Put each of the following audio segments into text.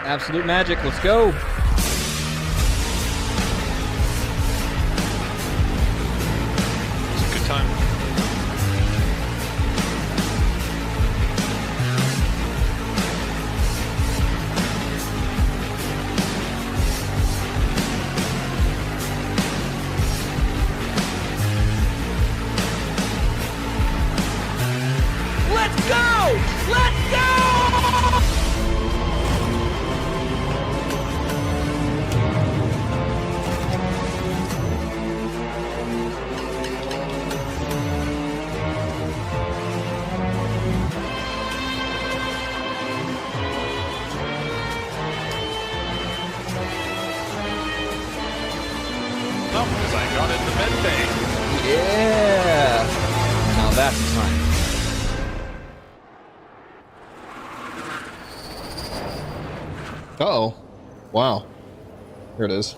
Absolute magic. Let's go. It's a good time. Let's go! Let's go! No, because I got in the med bay. Yeah! Now that's the time. Uh-oh. Wow. Here it is.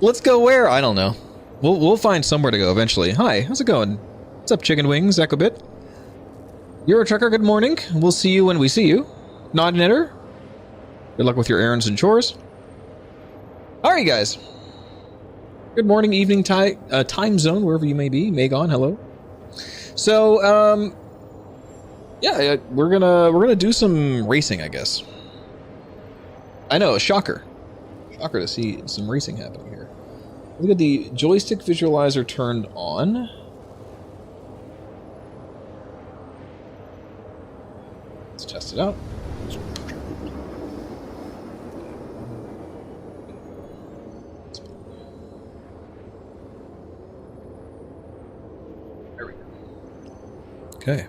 Let's go where? I don't know. We'll find somewhere to go eventually. Hi, how's it going? What's up, Chicken Wings, Ecobit? You're a trucker, good morning. We'll see you when we see you. Nod and Knitter. Good luck with your errands and chores. How are you guys? Good morning, evening, time zone, wherever you may be. Megon, hello. So, yeah, we're gonna do some racing, I guess. I know, a shocker. Shocker to see some racing happening here. Look at the joystick visualizer turned on. Let's test it out. There we go. Okay.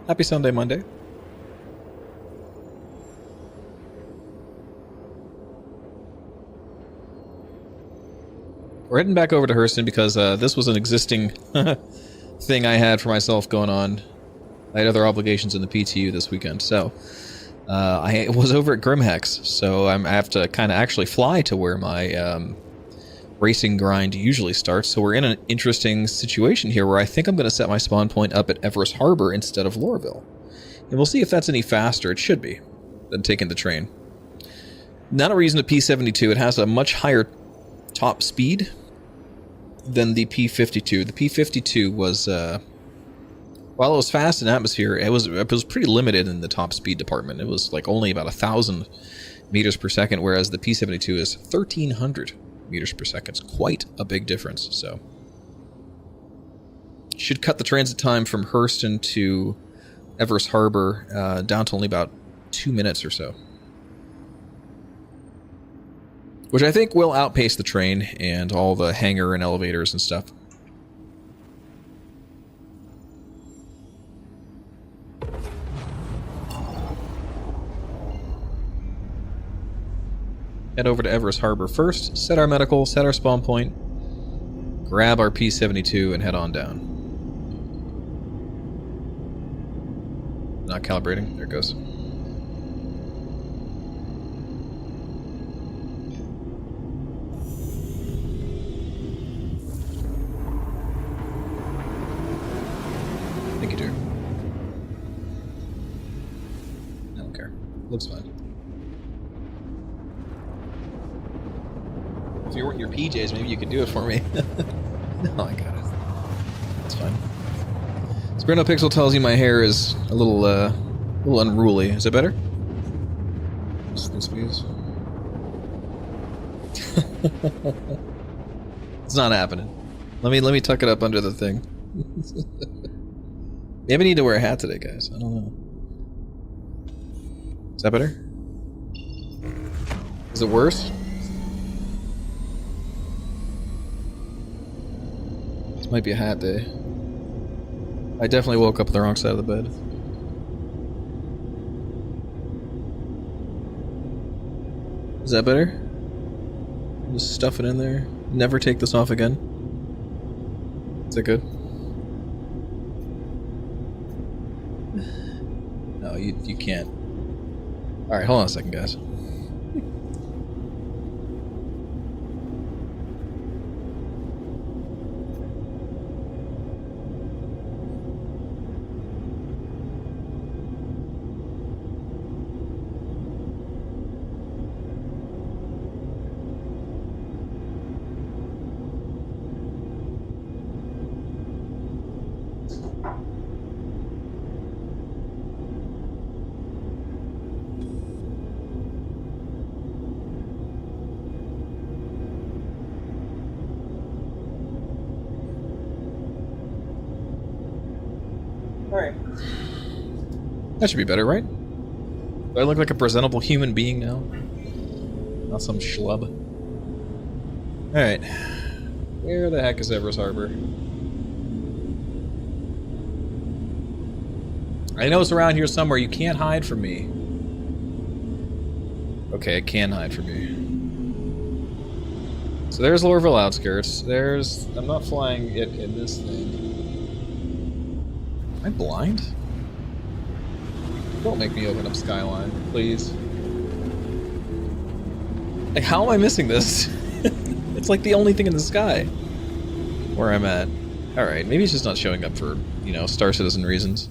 Happy Sunday, Monday. We're heading back over to Hurston because this was an existing thing I had for myself going on. I had other obligations in the PTU this weekend, so I was over at Grimhex, so I have to kind of actually fly to where my racing grind usually starts. So we're in an interesting situation here where I think I'm going to set my spawn point up at Everest Harbor instead of Lorville. And we'll see if that's any faster. It should be, than taking the train. Not a reason to P-72. It has a much higher top speed than the P-52. The P-52 was, while it was fast in atmosphere, it was pretty limited in the top speed department. It was like only about 1,000 meters per second, whereas the P-72 is 1,300 meters per second. It's quite a big difference, so. Should cut the transit time from Hurston to Everest Harbor down to only about 2 minutes or so. Which I think will outpace the train and all the hangar and elevators and stuff. Head over to Everest Harbor first, set our medical, set our spawn point, grab our P-72 and head on down. Not calibrating, there it goes. Thank you, dear. I don't care. Looks fine. If you weren't in your PJs, maybe you could do it for me. No, I got it. It's fine. Sprino Pixel tells you my hair is a little unruly. Is it better? Squeeze. It's not happening. Let me tuck it up under the thing. Maybe I need to wear a hat today, guys. I don't know. Is that better? Is it worse? This might be a hat day. I definitely woke up on the wrong side of the bed. Is that better? Just stuff it in there. Never take this off again. Is that good? No, you can't. Alright, hold on a second, guys. That should be better, right? Do I look like a presentable human being now? Not some schlub. Alright. Where the heck is Everest Harbor? I know it's around here somewhere. You can't hide from me. Okay, it can hide from me. So there's Lorville outskirts. There's... I'm not flying it in this thing. Am I blind? Don't make me open up Skyline, please. Like, how am I missing this? It's like the only thing in the sky where I'm at. Alright, maybe it's just not showing up for, you know, Star Citizen reasons.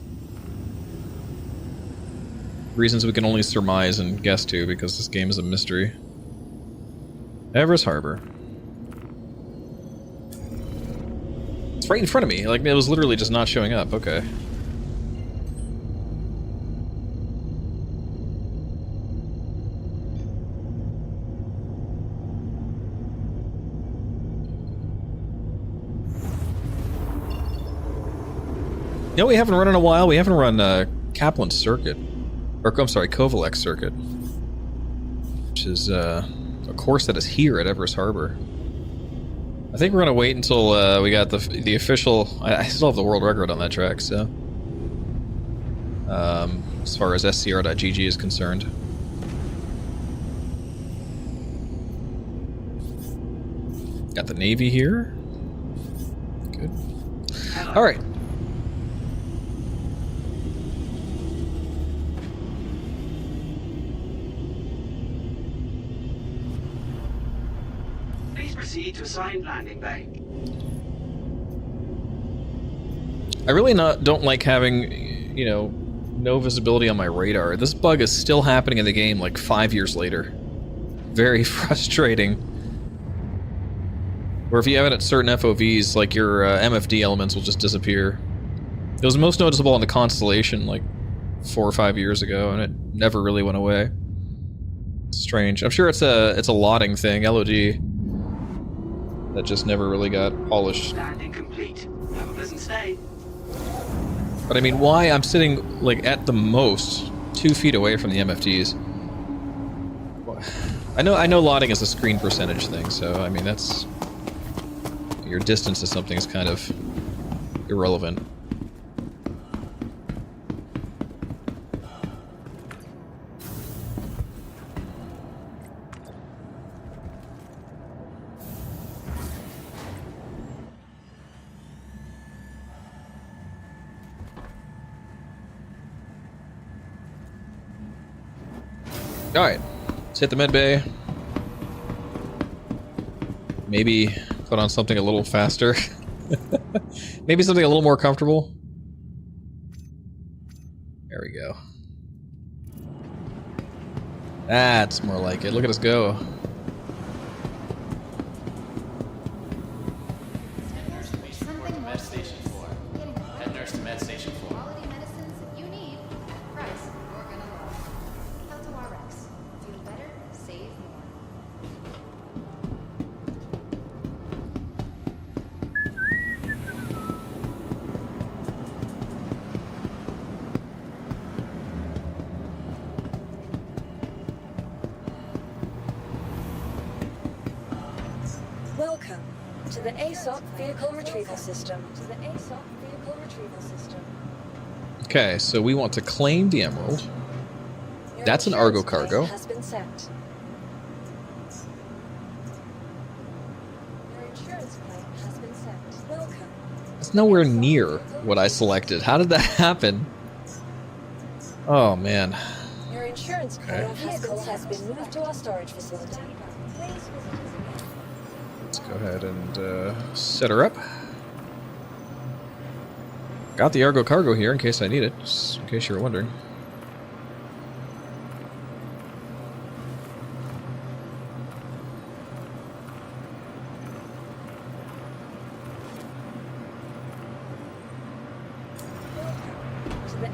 Reasons we can only surmise and guess to because this game is a mystery. Everest Harbor. It's right in front of me. Like, it was literally just not showing up. Okay. You know, we haven't run in a while. We haven't run Kaplan Circuit. Or, I'm sorry, Kovalex Circuit. Which is a course that is here at Everest Harbor. I think we're going to wait until we got the official... I still have the world record on that track, so... as far as SCR.GG is concerned. Got the Navy here. Good. Alright. Proceed to assigned landing bay. I really don't like having, you know, no visibility on my radar. This bug is still happening in the game like 5 years later. Very frustrating. Or if you have it at certain FOVs, like your MFD elements will just disappear. It was most noticeable on the Constellation like 4 or 5 years ago, and it never really went away. It's strange. I'm sure it's a lotting thing, LOD. That just never really got polished. Landing complete. Have a pleasant stay. But I mean, why I'm sitting like at the most 2 feet away from the MFTs? I know lotting is a screen percentage thing, so I mean that's your distance to something is kind of irrelevant. Alright, let's hit the med bay. Maybe put on something a little faster. Maybe something a little more comfortable. There we go. That's more like it. Look at us go. Something med station 4. Head nurse to med station 4. Quality medicines you need. Price you're gonna love. Helto RX. Feel better, save more. Welcome to the ASOC Vehicle Retrieval System. Okay, so we want to claim the emerald. Your That's an insurance Argo cargo. claim has been sent. Your insurance claim has been sent. Welcome. It's nowhere near what I selected. How did that happen? Oh man. Your insurance claim has been moved to our storage facility. Please visit us again. Let's go ahead and set her up. Got the Argo cargo here in case I need it, just in case you were wondering.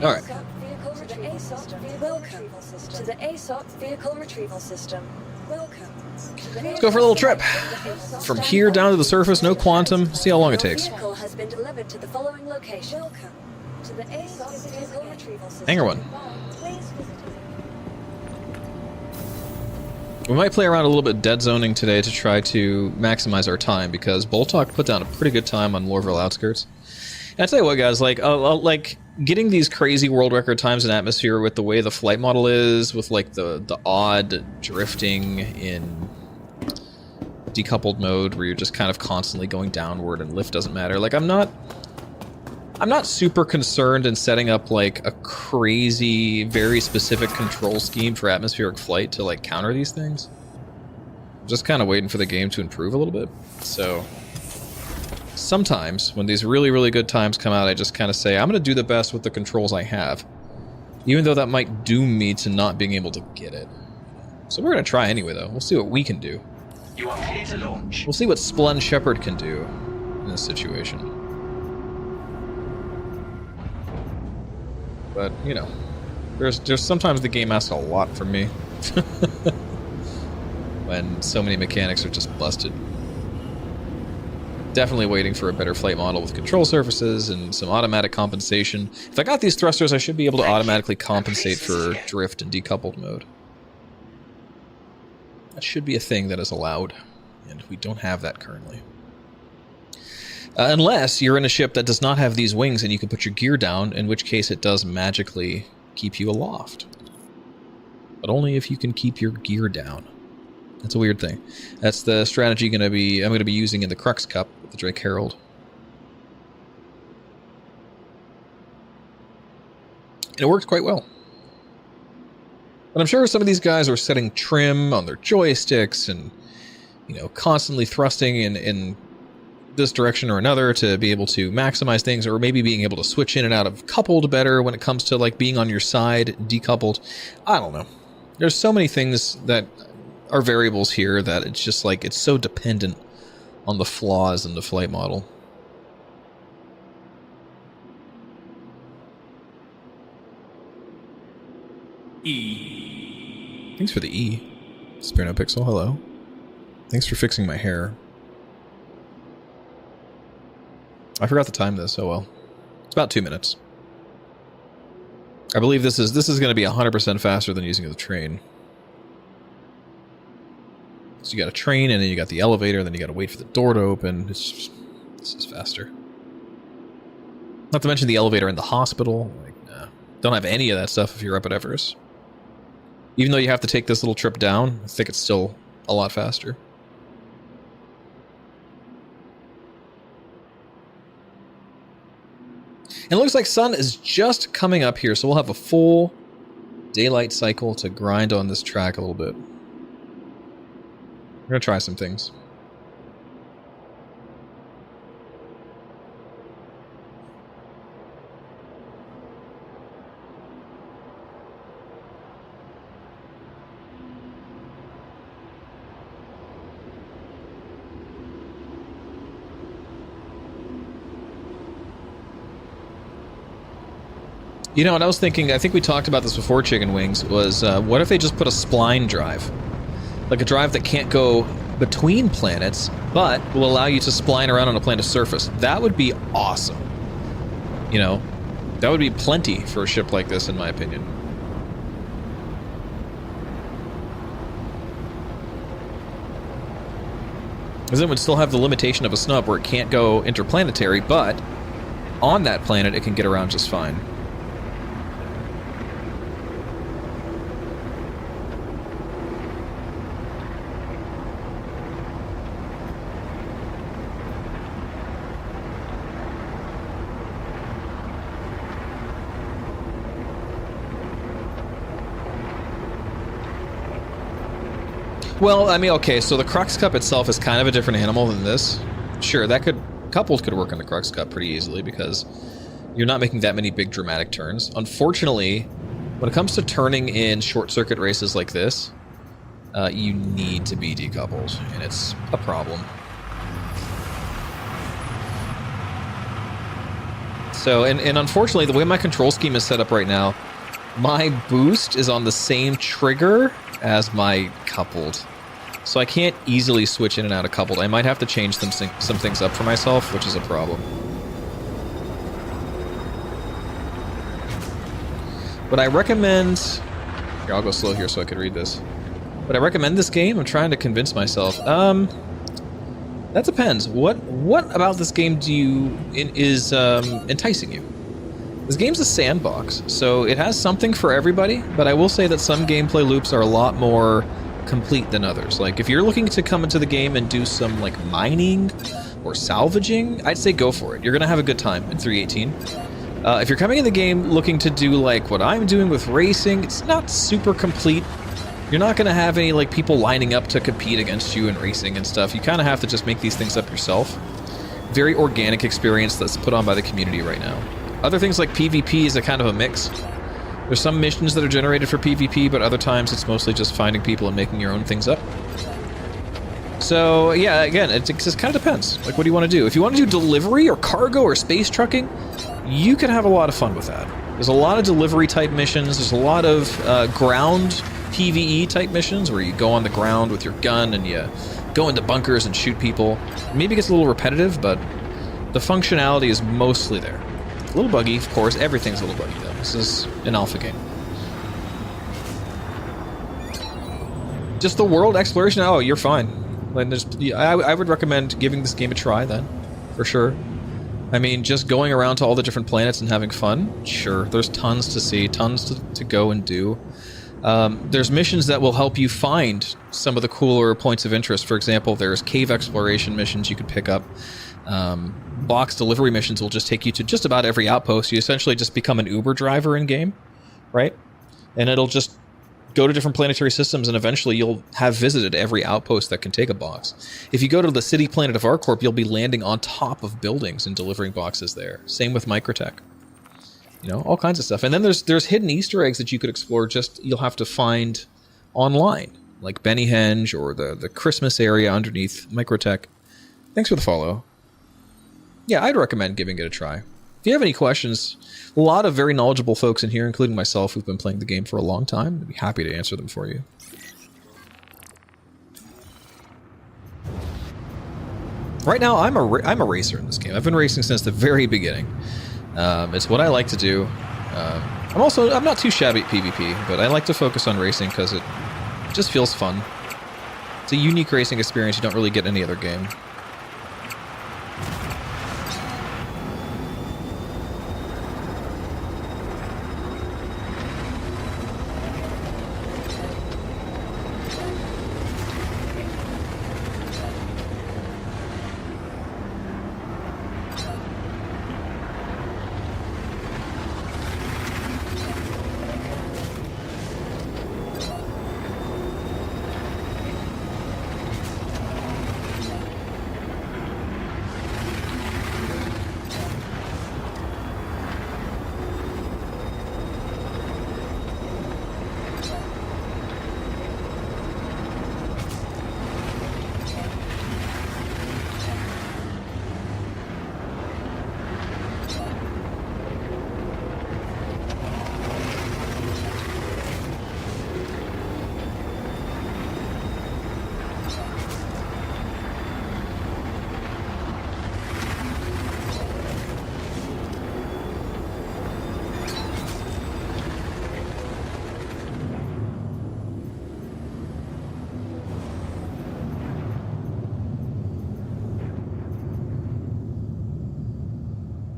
All right. Welcome to the ASOC Vehicle Retrieval System. Welcome. Let's go for a little trip. From here down to the surface, no quantum. See how long it takes. Vehicle has been delivered to the following location. Welcome. to the ACE vehicle retrieval system. Hangar 1. Please visit We might play around a little bit dead zoning today to try to maximize our time, because Boltok put down a pretty good time on Lorville Outskirts. And I tell you what, guys, like getting these crazy world record times in atmosphere with the way the flight model is, with like the odd drifting in decoupled mode where you're just kind of constantly going downward and lift doesn't matter. Like I'm not super concerned in setting up like a crazy, very specific control scheme for atmospheric flight to like counter these things. I'm just kind of waiting for the game to improve a little bit. So sometimes when these really, really good times come out, I just kind of say, I'm going to do the best with the controls I have, even though that might doom me to not being able to get it. So we're going to try anyway, though. We'll see what we can do. You are clear to launch. We'll see what Splun Shepard can do in this situation. But, you know, there's sometimes the game asks a lot from me. When so many mechanics are just busted. Definitely waiting for a better flight model with control surfaces and some automatic compensation. If I got these thrusters, I should be able to automatically compensate for drift and decoupled mode. That should be a thing that is allowed, and we don't have that currently. Unless you're in a ship that does not have these wings and you can put your gear down, in which case it does magically keep you aloft. But only if you can keep your gear down. That's a weird thing. That's the strategy I'm going to be using in the Crux Cup with the Drake Herald. And it works quite well. But I'm sure some of these guys are setting trim on their joysticks and, you know, constantly thrusting in this direction or another to be able to maximize things, or maybe being able to switch in and out of coupled better when it comes to like being on your side, decoupled. I don't know. There's so many things that are variables here that it's just like it's so dependent on the flaws in the flight model. E. Thanks for the E. Spirno Pixel, hello. Thanks for fixing my hair. I forgot to time this, oh well. It's about 2 minutes. I believe this is going to be 100% faster than using the train. So you got a train, and then you got the elevator, and then you got to wait for the door to open. This is faster. Not to mention the elevator in the hospital. Like, nah. Don't have any of that stuff if you're up at Everest. Even though you have to take this little trip down, I think it's still a lot faster. And it looks like sun is just coming up here, so we'll have a full daylight cycle to grind on this track a little bit. We're going to try some things. You know, and I was thinking, I think we talked about this before, Chicken Wings, was what if they just put a spline drive? Like a drive that can't go between planets, but will allow you to spline around on a planet's surface. That would be awesome. You know, that would be plenty for a ship like this, in my opinion. Because it would still have the limitation of a snub where it can't go interplanetary, but on that planet it can get around just fine. Well, I mean, okay, so the Crux Cup itself is kind of a different animal than this. Sure, coupled could work on the Crux Cup pretty easily because you're not making that many big dramatic turns. Unfortunately, when it comes to turning in short circuit races like this, you need to be decoupled, and it's a problem. So, and unfortunately, the way my control scheme is set up right now, my boost is on the same trigger as my coupled. So I can't easily switch in and out of coupled. I might have to change some things up for myself, which is a problem. What I recommend... Here, I'll go slow here so I can read this. Would I recommend this game? I'm trying to convince myself. That depends. What about this game is enticing you? This game's a sandbox, so it has something for everybody, but I will say that some gameplay loops are a lot more complete than others. Like, if you're looking to come into the game and do some, like, mining or salvaging, I'd say go for it. You're gonna have a good time in 3.18. If you're coming in the game looking to do, like, what I'm doing with racing, it's not super complete. You're not gonna have any, like, people lining up to compete against you in racing and stuff. You kind of have to just make these things up yourself. Very organic experience that's put on by the community right now. Other things like PvP is a kind of a mix. There's some missions that are generated for PvP, but other times it's mostly just finding people and making your own things up. So, yeah, again, it just kind of depends. Like, what do you want to do? If you want to do delivery or cargo or space trucking, you can have a lot of fun with that. There's a lot of delivery-type missions. There's a lot of ground PvE-type missions where you go on the ground with your gun and you go into bunkers and shoot people. Maybe it gets a little repetitive, but the functionality is mostly there. A little buggy, of course. Everything's a little buggy, though. This is an alpha game. Just the world exploration? Oh, you're fine. I would recommend giving this game a try, then. For sure. I mean, just going around to all the different planets and having fun? Sure. There's tons to see, tons to go and do. There's missions that will help you find some of the cooler points of interest. For example, there's cave exploration missions you could pick up. Box delivery missions will just take you to just about every outpost. You essentially just become an Uber driver in-game, right? And it'll just go to different planetary systems, and eventually you'll have visited every outpost that can take a box. If you go to the city planet of ArcCorp, you'll be landing on top of buildings and delivering boxes there. Same with Microtech. You know, all kinds of stuff. And then there's hidden Easter eggs that you could explore, just you'll have to find online, like Bennyhenge or the Christmas area underneath Microtech. Thanks for the follow. Yeah, I'd recommend giving it a try. If you have any questions, a lot of very knowledgeable folks in here, including myself, who've been playing the game for a long time. I'd be happy to answer them for you. Right now, I'm a racer in this game. I've been racing since the very beginning. It's what I like to do. I'm not too shabby at PvP, but I like to focus on racing because it just feels fun. It's a unique racing experience you don't really get in any other game.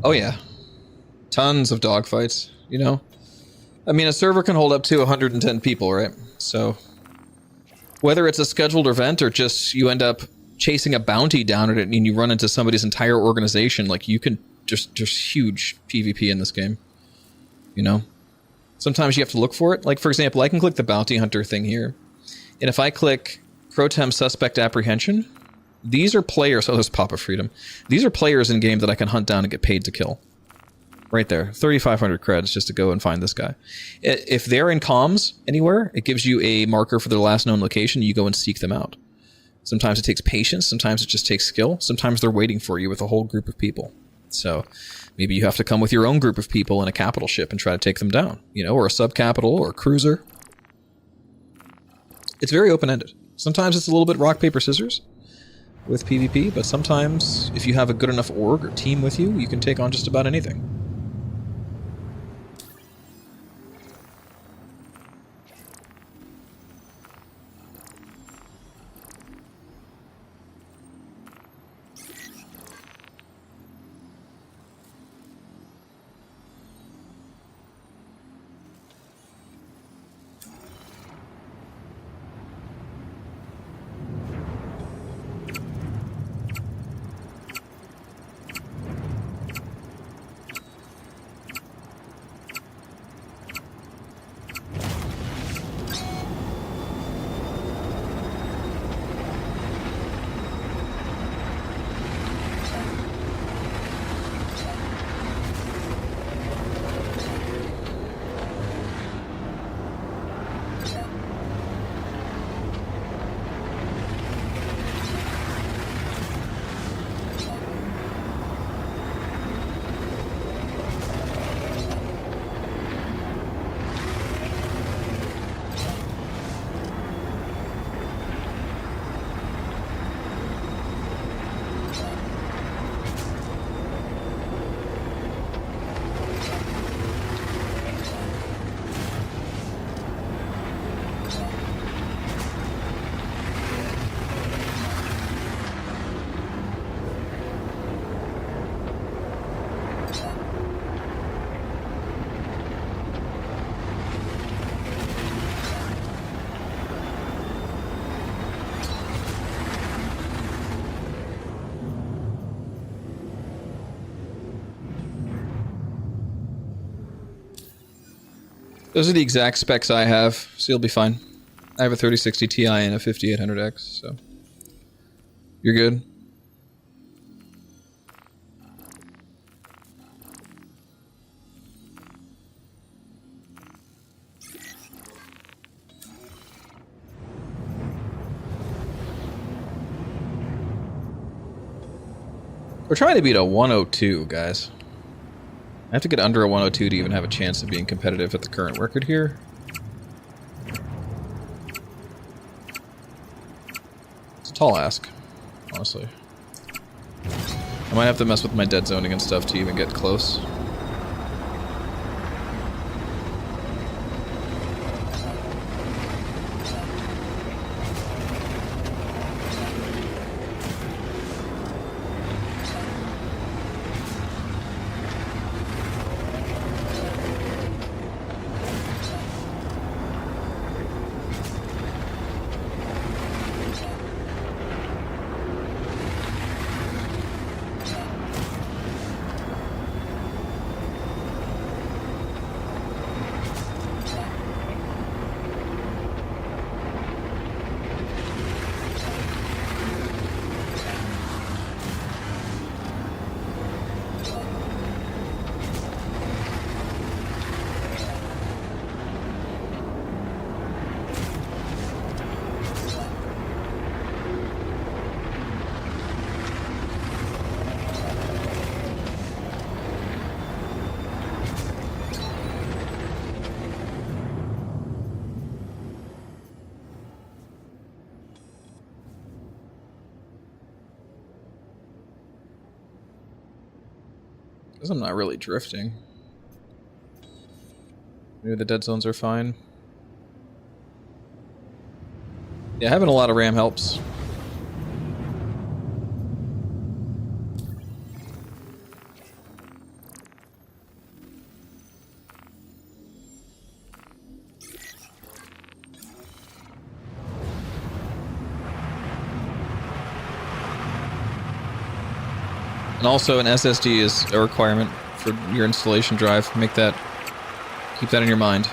Oh yeah, tons of dogfights, you know? I mean, a server can hold up to 110 people, right? So, whether it's a scheduled event or just you end up chasing a bounty down at it and you run into somebody's entire organization, like you can just huge PvP in this game, you know? Sometimes you have to look for it. Like, for example, I can click the bounty hunter thing here. And if I click Crotem Suspect Apprehension, these are players. Oh, there's Papa Freedom. These are players in game that I can hunt down and get paid to kill. Right there. 3,500 creds just to go and find this guy. If they're in comms anywhere, it gives you a marker for their last known location. You go and seek them out. Sometimes it takes patience. Sometimes it just takes skill. Sometimes they're waiting for you with a whole group of people. So maybe you have to come with your own group of people in a capital ship and try to take them down. You know, or a sub-capital or a cruiser. It's very open-ended. Sometimes it's a little bit rock, paper, scissors with PvP, but sometimes if you have a good enough org or team with you, you can take on just about anything. Those are the exact specs I have, so you'll be fine. I have a 3060 Ti and a 5800X, so you're good. We're trying to beat a 102, guys. I have to get under a 102 to even have a chance of being competitive at the current record here. It's a tall ask, honestly. I might have to mess with my dead zoning and stuff to even get close. Because I'm not really drifting. Maybe the dead zones are fine. Yeah, having a lot of RAM helps. And also an SSD is a requirement for your installation drive. Keep that in your mind.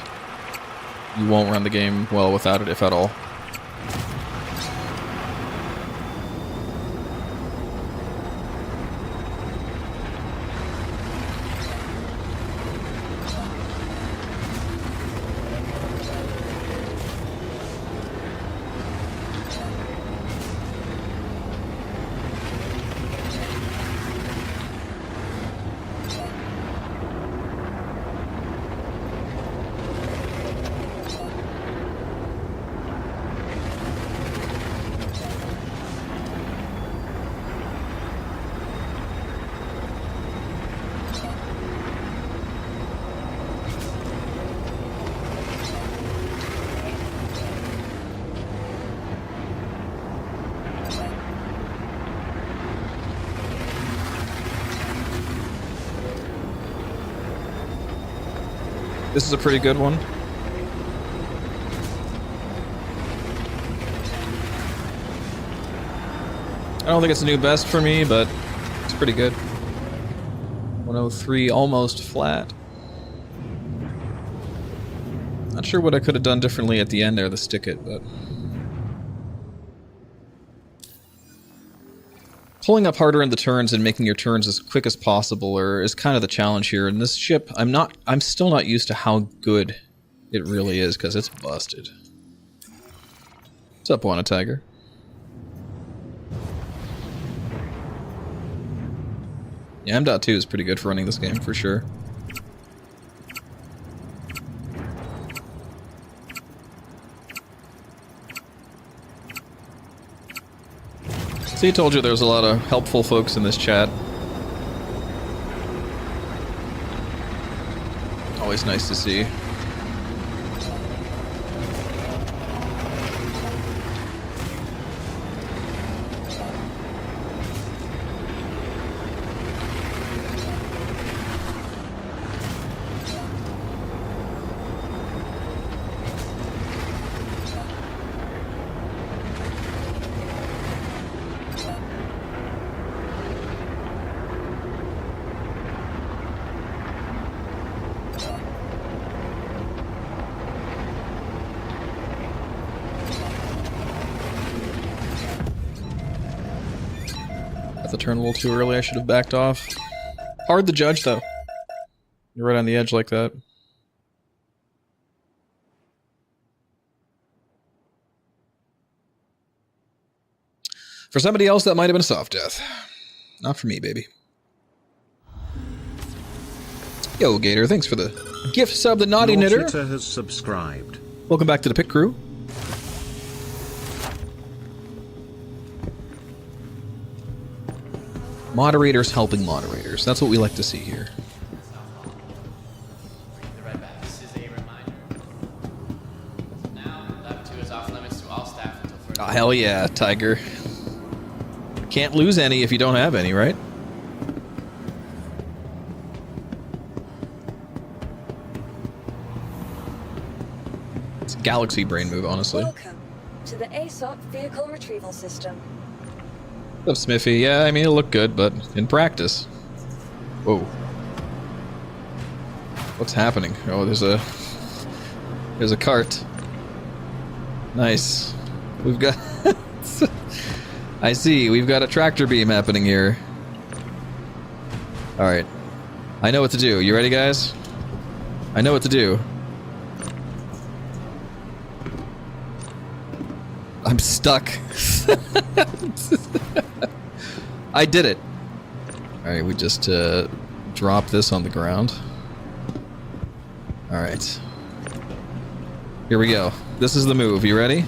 You won't run the game well without it, if at all. This is a pretty good one. I don't think it's a new best for me, but it's pretty good. 103 almost flat. Not sure what I could have done differently at the end there to stick it, but... Pulling up harder in the turns and making your turns as quick as possible is kind of the challenge here. And this ship, I'm still not used to how good it really is, because it's busted. What's up, Wanna Tiger? Yeah, M.2 is pretty good for running this game, for sure. See, I told you there was a lot of helpful folks in this chat. Always nice to see. the turn a little too early. I should have backed off. Hard to judge, though. You're right on the edge like that. For somebody else, that might have been a soft death. Not for me, baby. Yo, Gator, thanks for the gift sub, the Naughty Knitter. Has subscribed. Welcome back to the Pit Crew. Moderators helping moderators. That's what we like to see here. The red back. This is a reminder. Now, lap 2 is off limits to all staff until further. Oh, hell yeah, Tiger. Can't lose any if you don't have any, right? It's a galaxy brain move, honestly. Welcome to the ASOP Vehicle Retrieval System. What's up, Smithy? Yeah, I mean, it'll look good, but in practice. Whoa. What's happening? Oh, there's a cart. Nice. We've got... I see, we've got a tractor beam happening here. Alright. I know what to do. You ready, guys? I know what to do. I'm stuck. I did it. Alright, we just drop this on the ground. Alright. Here we go. This is the move. You ready?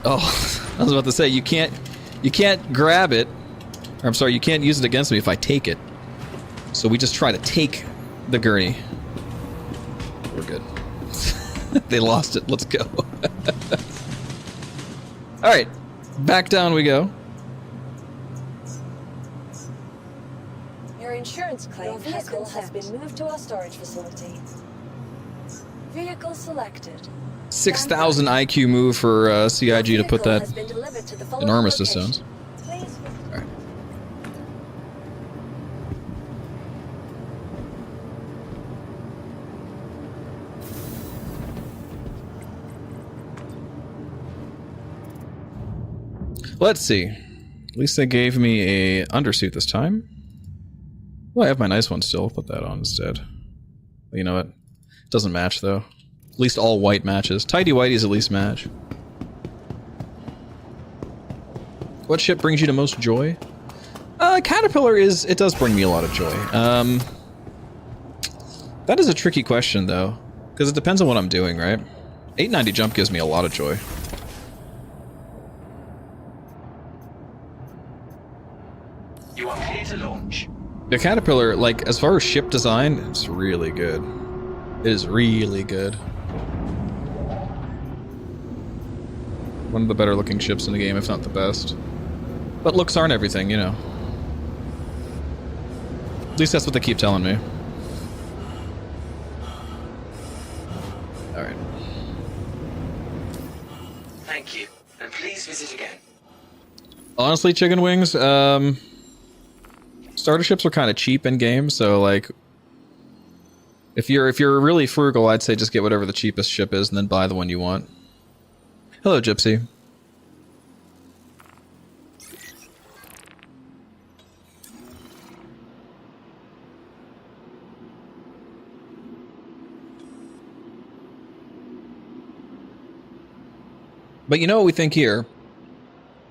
Oh, I was about to say, you can't grab it. Or, I'm sorry, you can't use it against me if I take it. So we just try to take the gurney. We're good. They lost it. Let's go. Alright. Back down we go. Your insurance claim vehicle has been moved to our storage facility. Vehicle selected. 6,000 IQ move for CIG to put that in Armistice zones. Alright. Let's see. At least they gave me a undersuit this time. Well, I have my nice one still. I'll put that on instead. But you know what? It doesn't match though. At least all white matches. Tidy Whitey's at least match. What ship brings you the most joy? Caterpillar it does bring me a lot of joy. That is a tricky question though. Because it depends on what I'm doing, right? 890 jump gives me a lot of joy. You are clear to launch. The Caterpillar, like, as far as ship design, it's really good. It is really good. One of the better looking ships in the game, if not the best. But looks aren't everything, you know. At least that's what they keep telling me. Alright. Thank you, and please visit again. Honestly, chicken wings, starter ships are kind of cheap in game, so like if you're really frugal, I'd say just get whatever the cheapest ship is and then buy the one you want. Hello, Gypsy. But you know what we think here?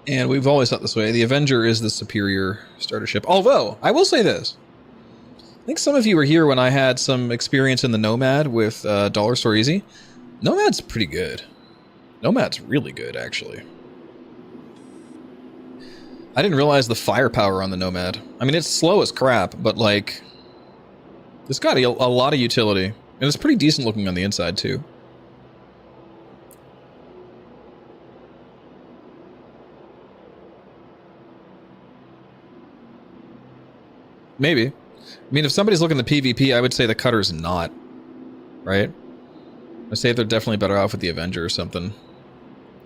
And we've always thought this way. The Avenger is the superior starter ship. Although, I will say this. I think some of you were here when I had some experience in the Nomad with Dollar Store Easy. Nomad's pretty good. Nomad's really good, actually. I didn't realize the firepower on the Nomad. I mean, it's slow as crap, but, like, it's got a lot of utility. And it's pretty decent looking on the inside, too. Maybe. I mean, if somebody's looking at the PvP, I would say the Cutter's not. Right? I'd say they're definitely better off with the Avenger or something.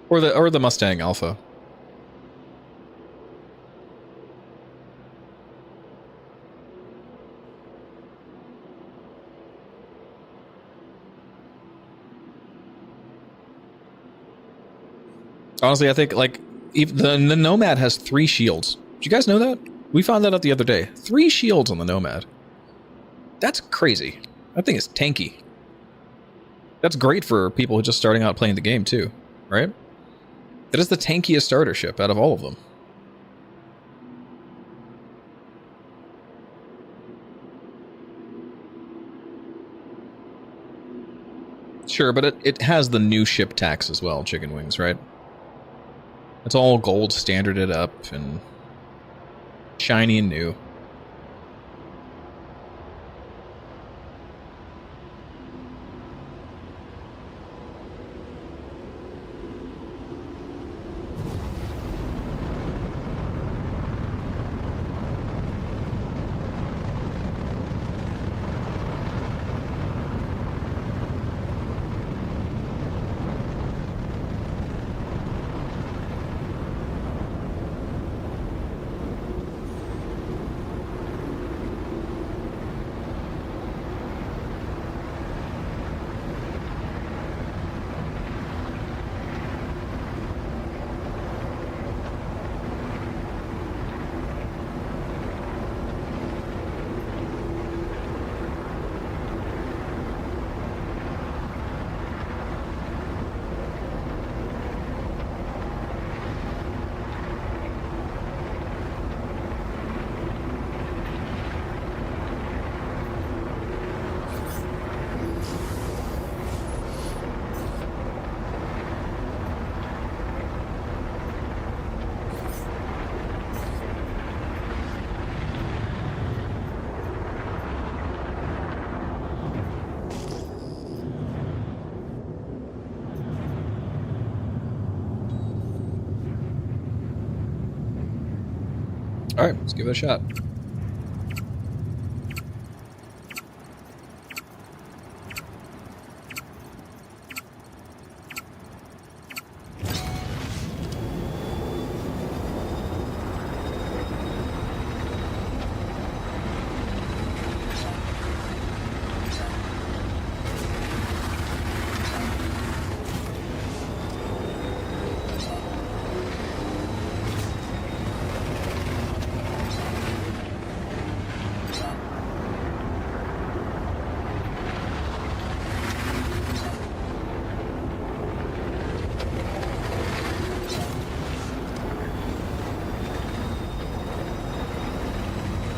Or the Mustang Alpha. Honestly, I think, like, The Nomad has 3 shields. Did you guys know that? We found that out the other day. 3 shields on the Nomad. That's crazy. That thing is tanky. That's great for people just starting out playing the game too, right? That is the tankiest starter ship out of all of them. Sure, but it has the new ship tax as well, Chicken Wings, right? It's all gold standarded up and shiny and new. Alright, let's give it a shot.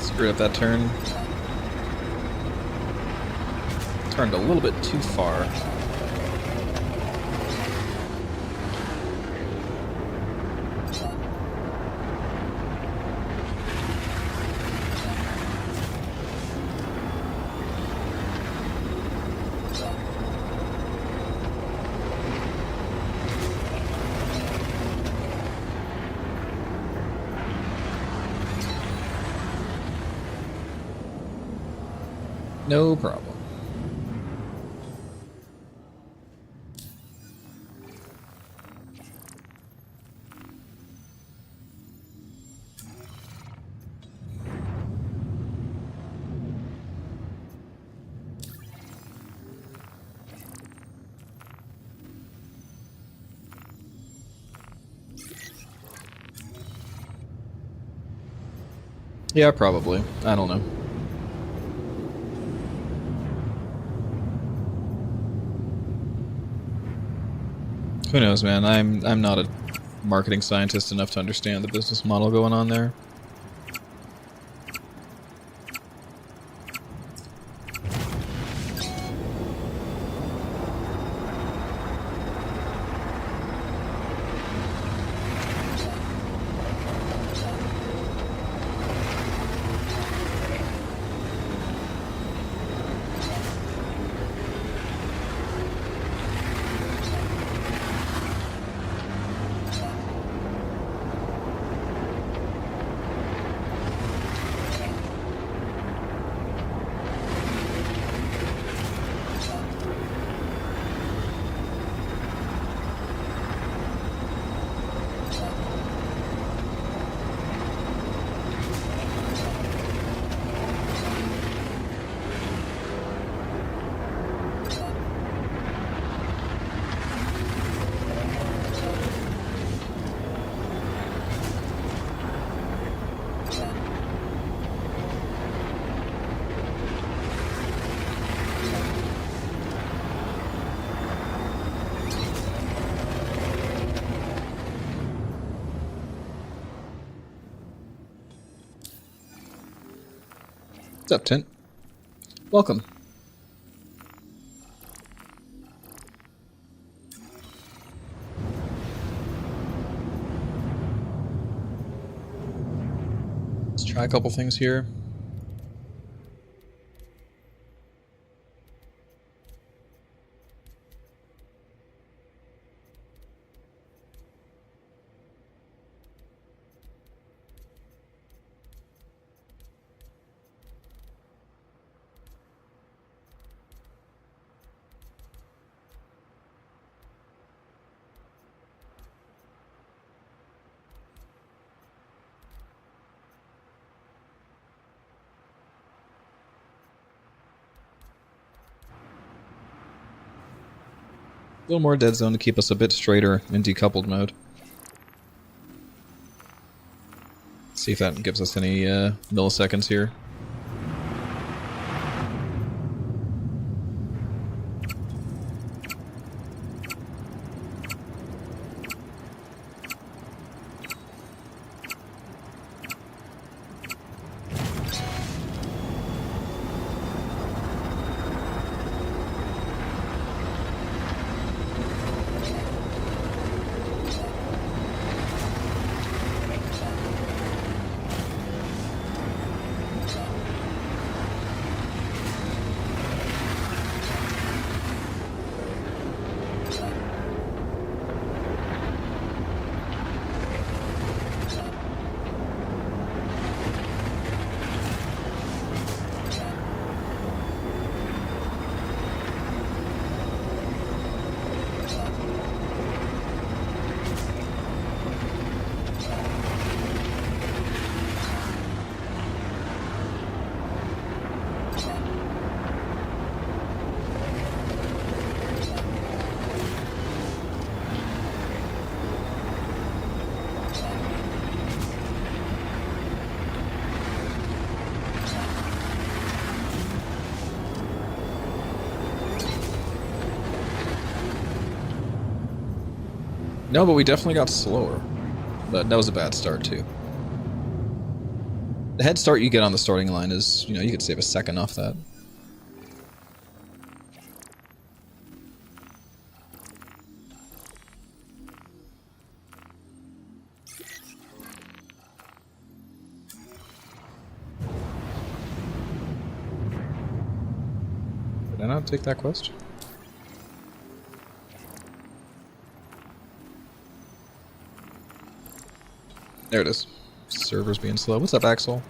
Screwed up that turn. Turned a little bit too far. No problem. Yeah, probably. I don't know. Who knows, man? I'm not a marketing scientist enough to understand the business model going on there. What's up, Tint? Welcome. Let's try a couple things here. A little more dead zone to keep us a bit straighter in decoupled mode. See if that gives us any milliseconds here. No, but we definitely got slower. But that was a bad start, too. The head start you get on the starting line is, you know, you could save a second off that. Did I not take that quest? There it is. Server's being slow. What's up, Axel?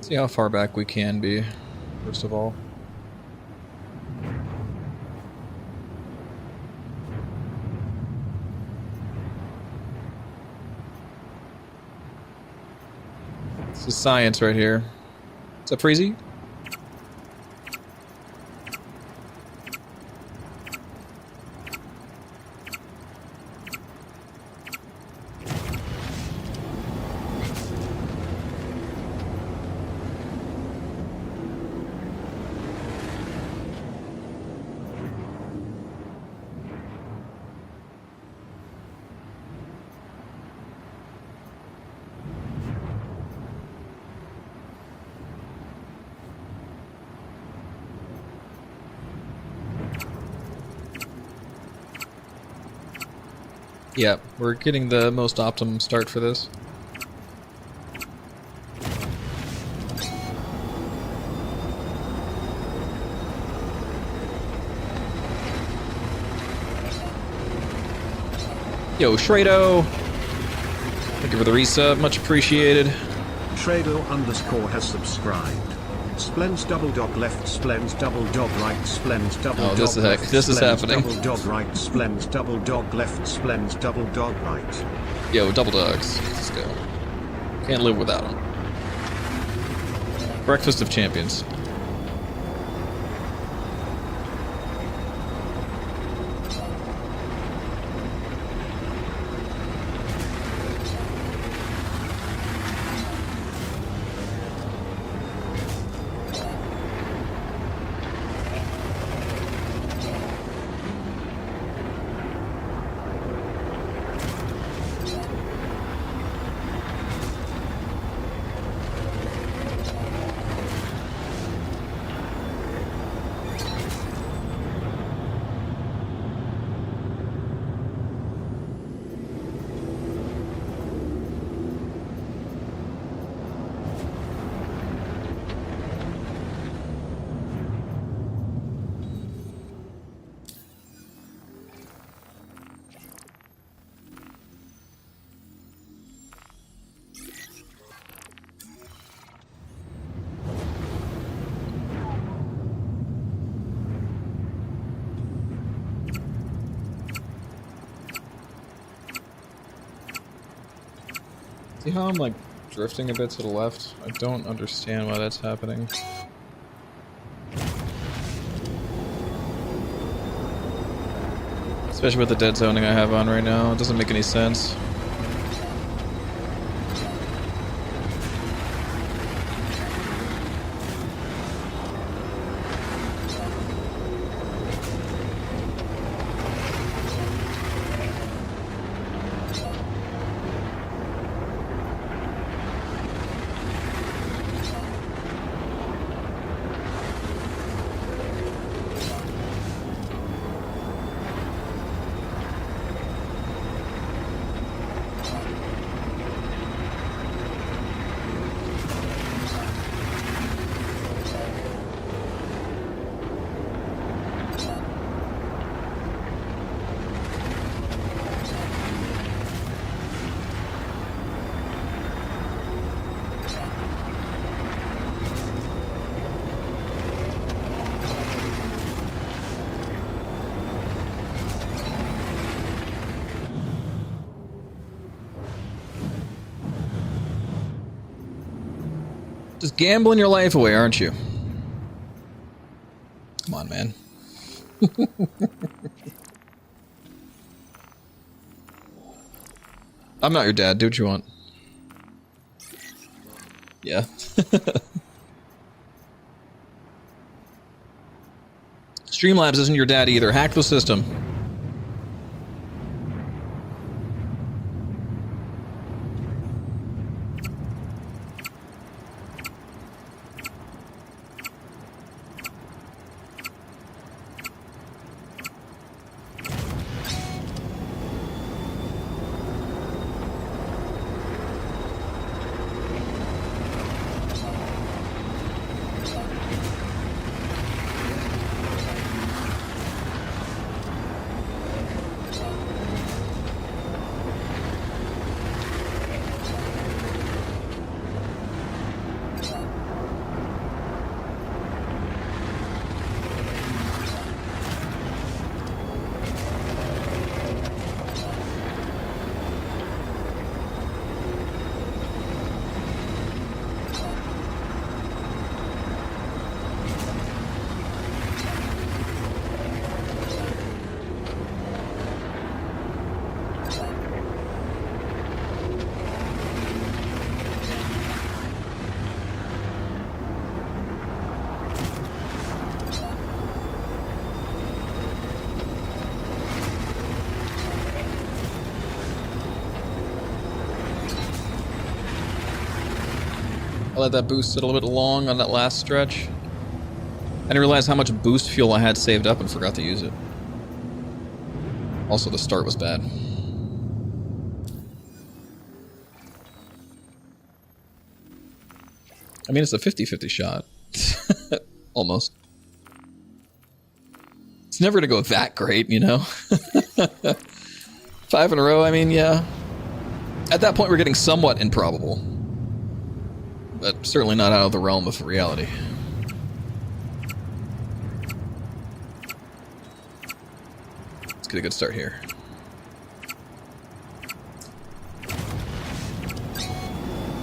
See how far back we can be, first of all. This is science right here. What's up, Freezy? Yeah, we're getting the most optimum start for this. Yo, Shrado! Thank you for the resub, much appreciated. Shrado _ has subscribed. Splens double dog left, Splens double dog right, Splens double dog this is left, this is Splens happening. double dog right, Splens double dog left, Splens double dog right. Yo, double dogs. Let's go. Can't live without them. Breakfast of Champions. See how I'm like drifting a bit to the left? I don't understand why that's happening. Especially with the dead zoning I have on right now. It doesn't make any sense. Just gambling your life away, aren't you? Come on, man. I'm not your dad. Do what you want. Yeah. Streamlabs isn't your dad either. Hack the system. I let that boost sit a little bit long on that last stretch. I didn't realize how much boost fuel I had saved up and forgot to use it. Also, the start was bad. I mean, it's a 50-50 shot. Almost. It's never gonna go that great, you know? 5 in a row, I mean, yeah. At that point, we're getting somewhat improbable. But certainly not out of the realm of reality. Let's get a good start here.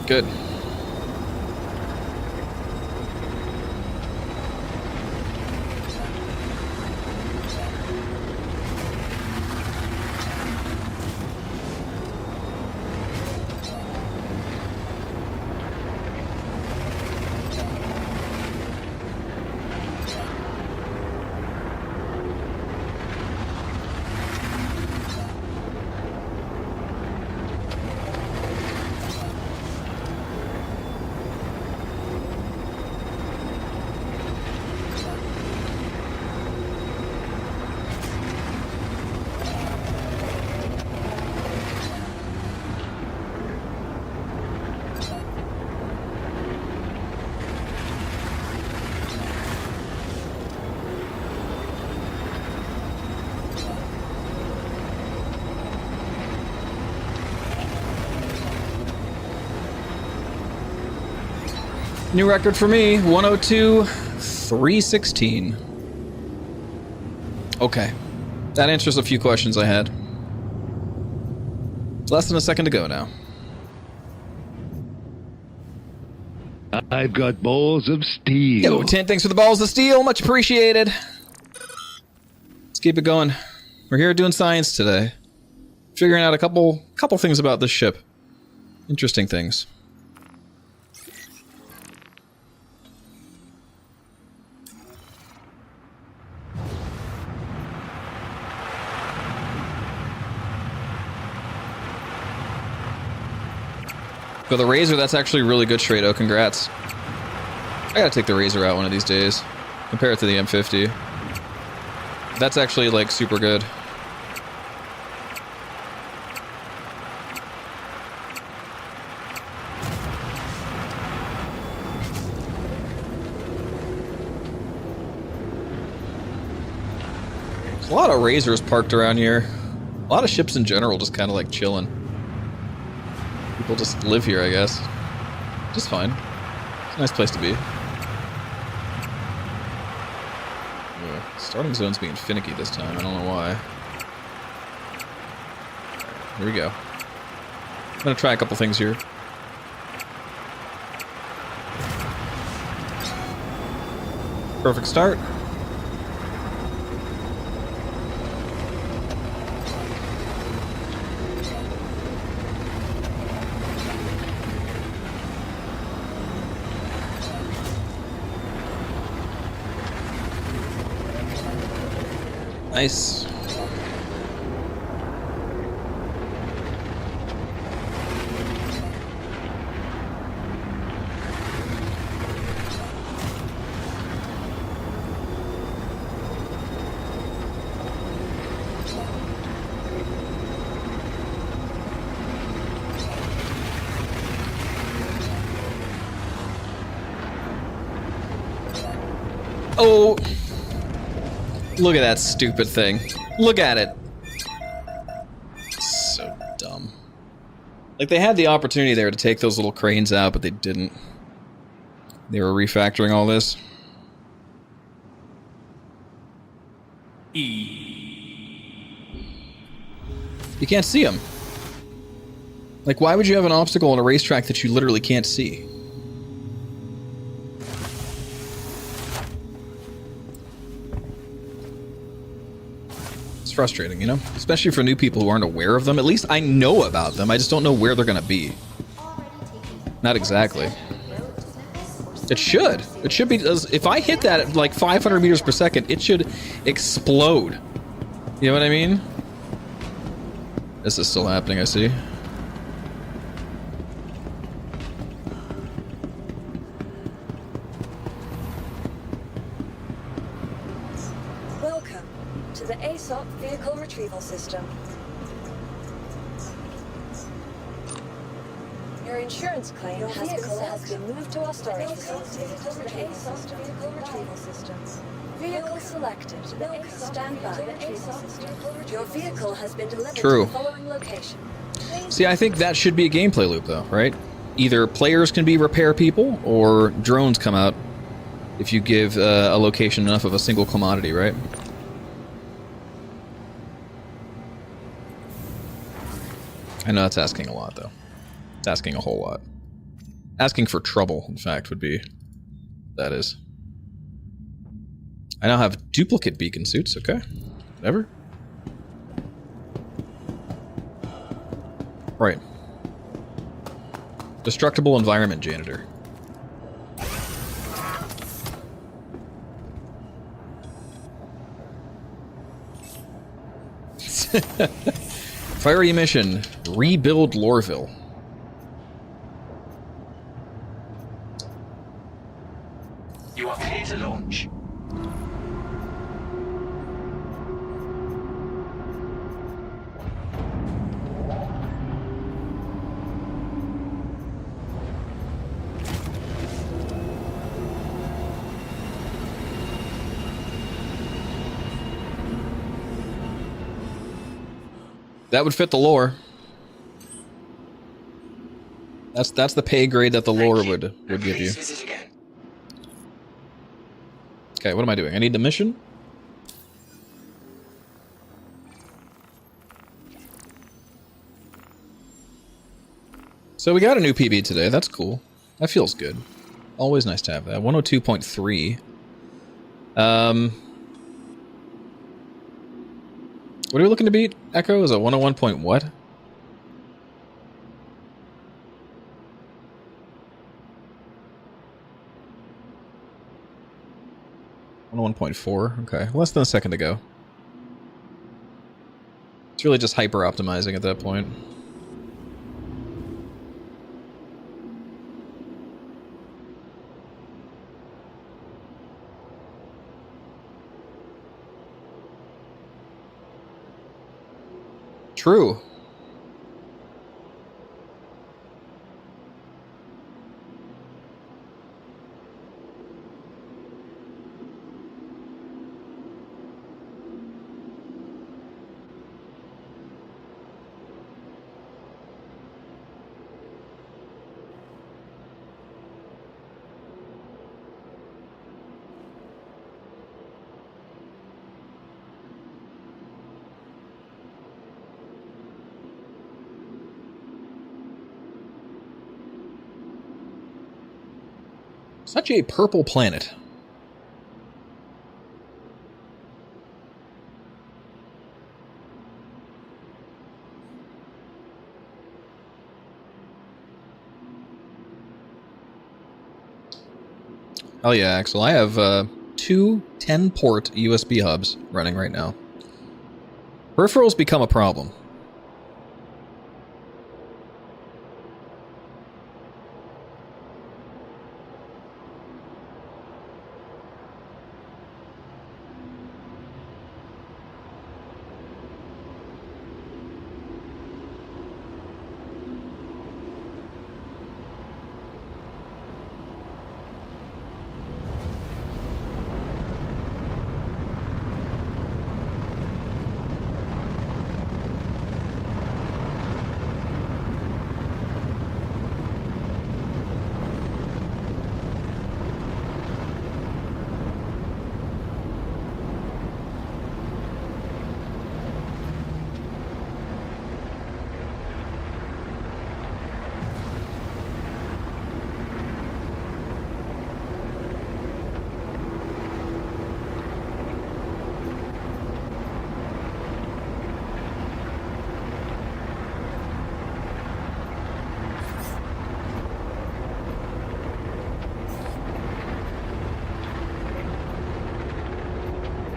Good. New record for me, 102.316. Okay. That answers a few questions I had. Less than a second to go now. I've got balls of steel. Yo, 10 thanks for the balls of steel. Much appreciated. Let's keep it going. We're here doing science today. Figuring out a couple things about this ship. Interesting things. But the Razor, that's actually really good, Shrado. Congrats. I gotta take the Razor out one of these days. Compare it to the M50. That's actually, like, super good. There's a lot of Razors parked around here. A lot of ships in general just kind of, like, chilling. People just live here, I guess. Just fine. It's a nice place to be. Ugh, starting zone's being finicky this time. I don't know why. Here we go. I'm gonna try a couple things here. Perfect start. Nice. Oh. Look at that stupid thing. Look at it. So dumb. Like, they had the opportunity there to take those little cranes out, but they didn't. They were refactoring all this. You can't see them. Like, why would you have an obstacle on a racetrack that you literally can't see? Frustrating, you know? Especially for new people who aren't aware of them. At least I know about them, I just don't know where they're gonna be. Not exactly. It should. It should be, if I hit that at like 500 meters per second, it should explode. You know what I mean? This is still happening, I see. Vehicle retrieval system. Your insurance claim has been moved to our storage facility. Vehicle retrieval system. Vehicle selected. Stand by. Your vehicle has been delivered True. to the following location. See, I think that should be a gameplay loop, though, right? Either players can be repair people, or drones come out if you give a location enough of a single commodity, right? I know that's asking a lot, though. It's asking a whole lot. Asking for trouble, in fact, would be... that is. I now have duplicate beacon suits, okay. Whatever. Right. Destructible environment janitor. Priority mission, rebuild Lorville. You are clear to launch. That would fit the lore. That's the pay grade that the lore would give you. Okay, what am I doing? I need the mission? So we got a new PB today. That's cool. That feels good. Always nice to have that. 102.3. What are we looking to beat, Echo? Is it 101 point what? 101.4. Okay, less than a second to go. It's really just hyper optimizing at that point. True. Such a purple planet. Oh yeah, Axel, I have two 10-port USB hubs running right now. Peripherals become a problem.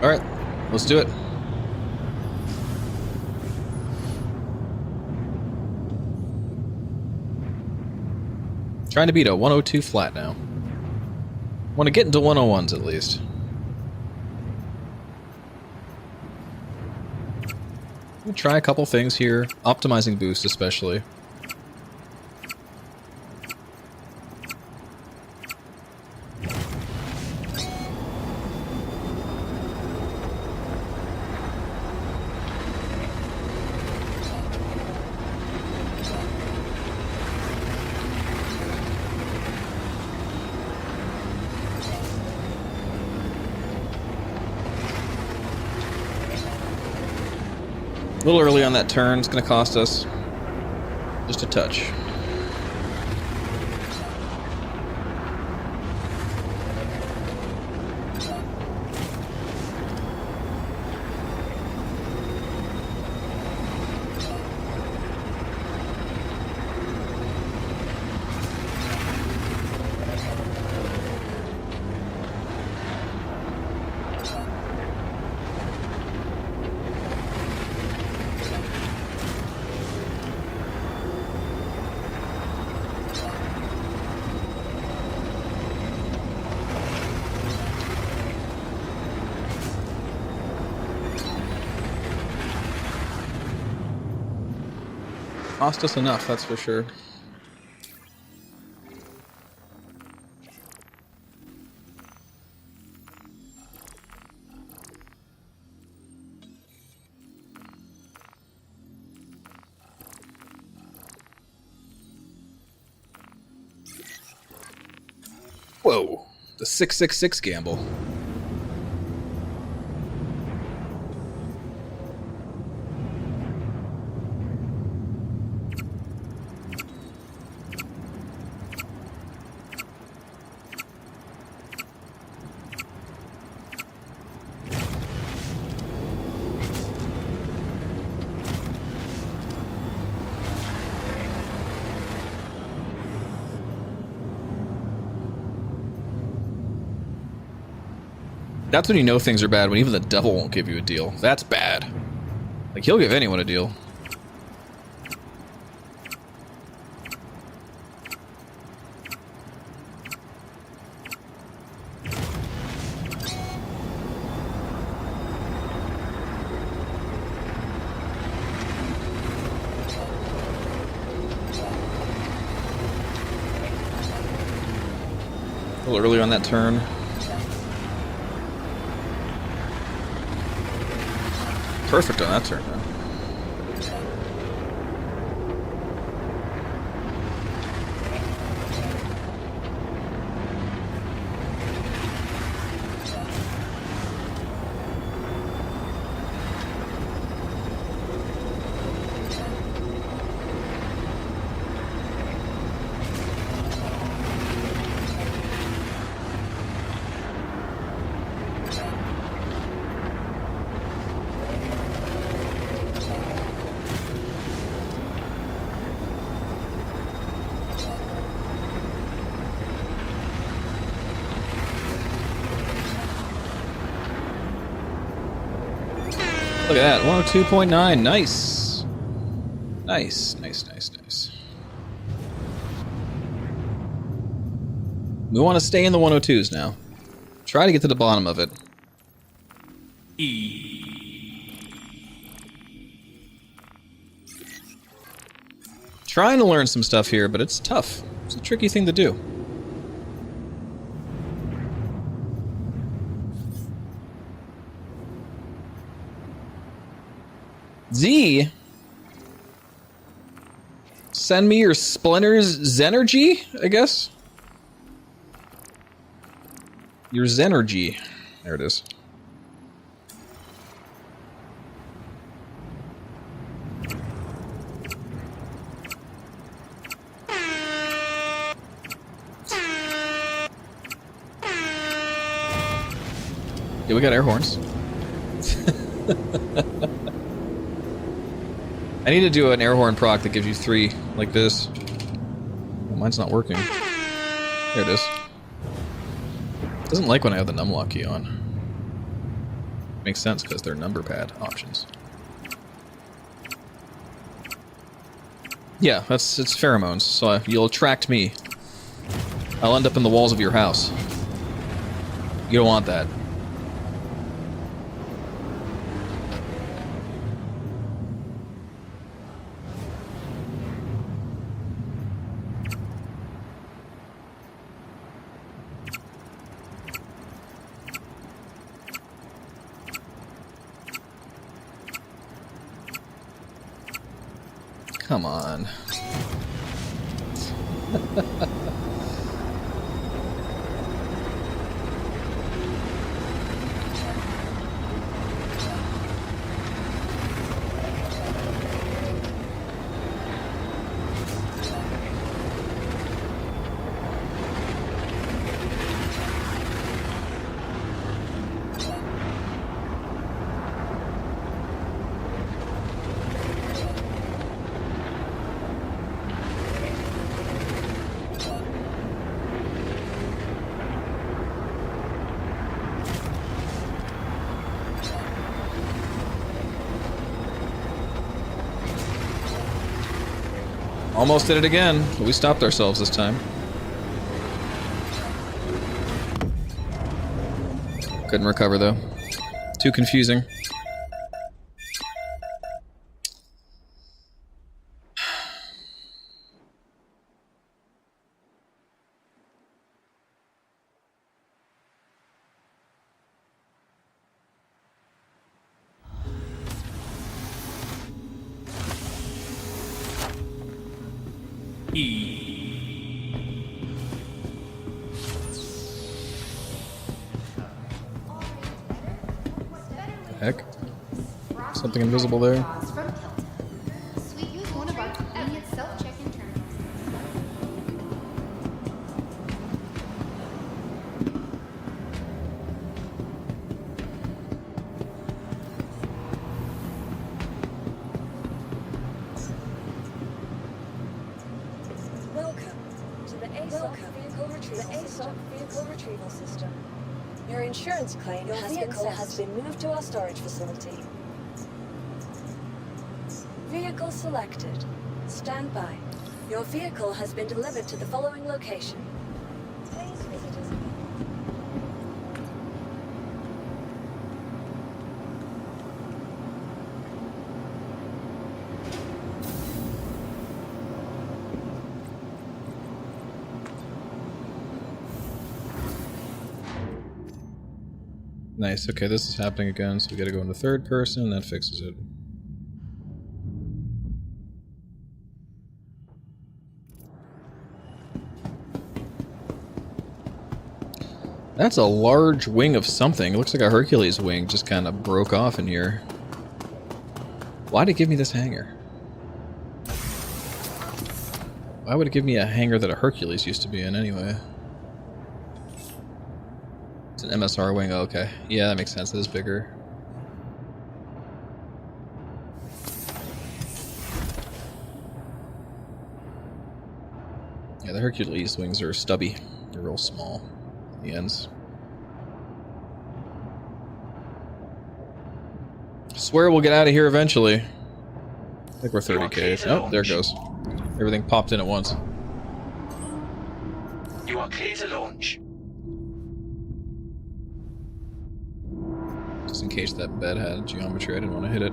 Alright, let's do it. Trying to beat a 102 flat now. Want to get into 101s at least. We'll try a couple things here, optimizing boost especially. A little early on that turn, it's going to cost us just a touch. Cost us enough, that's for sure. Whoa, the 666 gamble. That's when you know things are bad, when even the devil won't give you a deal. That's bad. Like, he'll give anyone a deal. A little earlier on that turn. Perfect on that turn, though. Look at that, 102.9, nice. Nice, nice, nice, nice. We want to stay in the 102s now. Try to get to the bottom of it. Trying to learn some stuff here, but it's tough. It's a tricky thing to do. Z, send me your splinters Zenergy, I guess? Your Zenergy. There it is. Yeah, we got air horns. I need to do an air horn proc that gives you 3, like this. Oh, mine's not working. There it is. Doesn't like when I have the numlock key on. Makes sense because they're number pad options. Yeah, it's pheromones, so you'll attract me. I'll end up in the walls of your house. You don't want that. Come on. Almost did it again, but we stopped ourselves this time. Couldn't recover though. Too confusing. Heck? Something invisible there. We use one of our convenient self-check-in terminals. Welcome to the ASOC vehicle retrieval system. Your insurance claim has been moved to our storage facility. Vehicle selected. Stand by. Your vehicle has been delivered to the following location. Please visit us again. Nice. Okay, this is happening again, so we gotta go into third person. That fixes it. That's a large wing of something. It looks like a Hercules wing just kind of broke off in here. Why'd it give me this hangar? Why would it give me a hangar that a Hercules used to be in anyway? It's an MSR wing. Oh, okay. Yeah, that makes sense. It is bigger. Yeah, the Hercules wings are stubby. They're real small. The ends. Swear we'll get out of here eventually. I think we're 30k. Oh, there it goes. Everything popped in at once. You are clear to launch. Just in case that bed had geometry, I didn't want to hit it.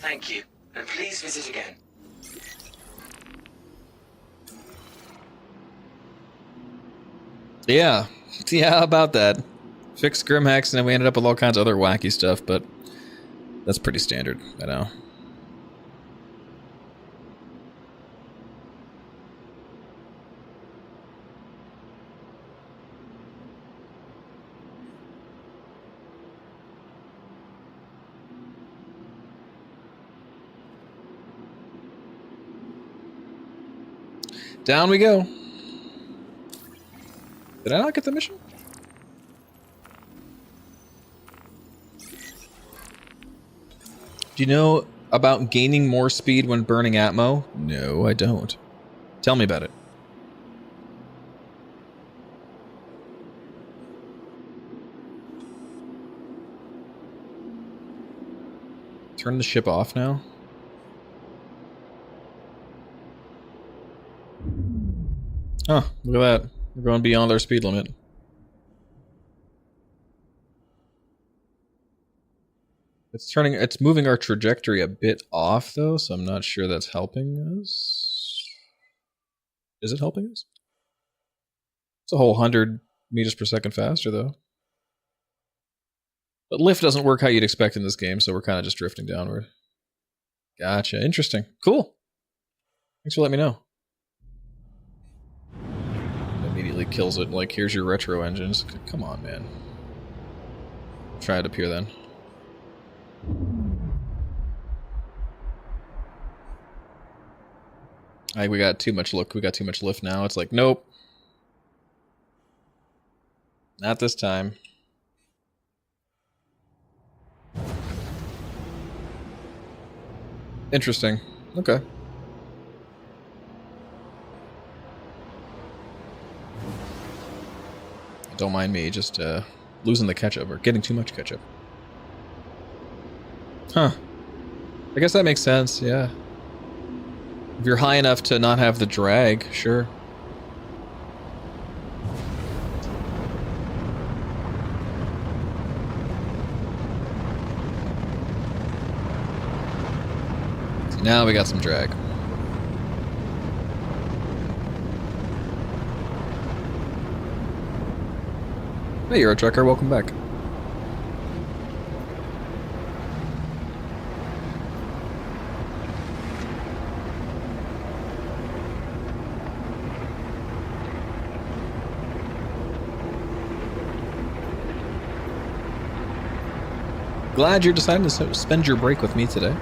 Thank you, and please visit again. Yeah. Yeah, about that. Fixed Grimhex, and then we ended up with all kinds of other wacky stuff, but that's pretty standard, I know. Down we go. Did I not get the mission? Do you know about gaining more speed when burning Atmo? No, I don't. Tell me about it. Turn the ship off now? Huh, look at that. We're going beyond our speed limit. It's moving our trajectory a bit off though, so I'm not sure that's helping us. Is it helping us? It's a whole 100 meters per second faster though. But lift doesn't work how you'd expect in this game, so we're kind of just drifting downward. Gotcha, interesting. Cool. Thanks for letting me know. Immediately kills it, like, here's your retro engines. Come on, man. Try it up here then. We got too much look, we got too much lift now. It's like, nope. Not this time. Interesting. Okay. Don't mind me, just losing the ketchup, or getting too much ketchup. Huh. I guess that makes sense, yeah. If you're high enough to not have the drag, sure. See, now we got some drag. Hey, Euro Trucker, welcome back. Glad you're deciding to spend your break with me today.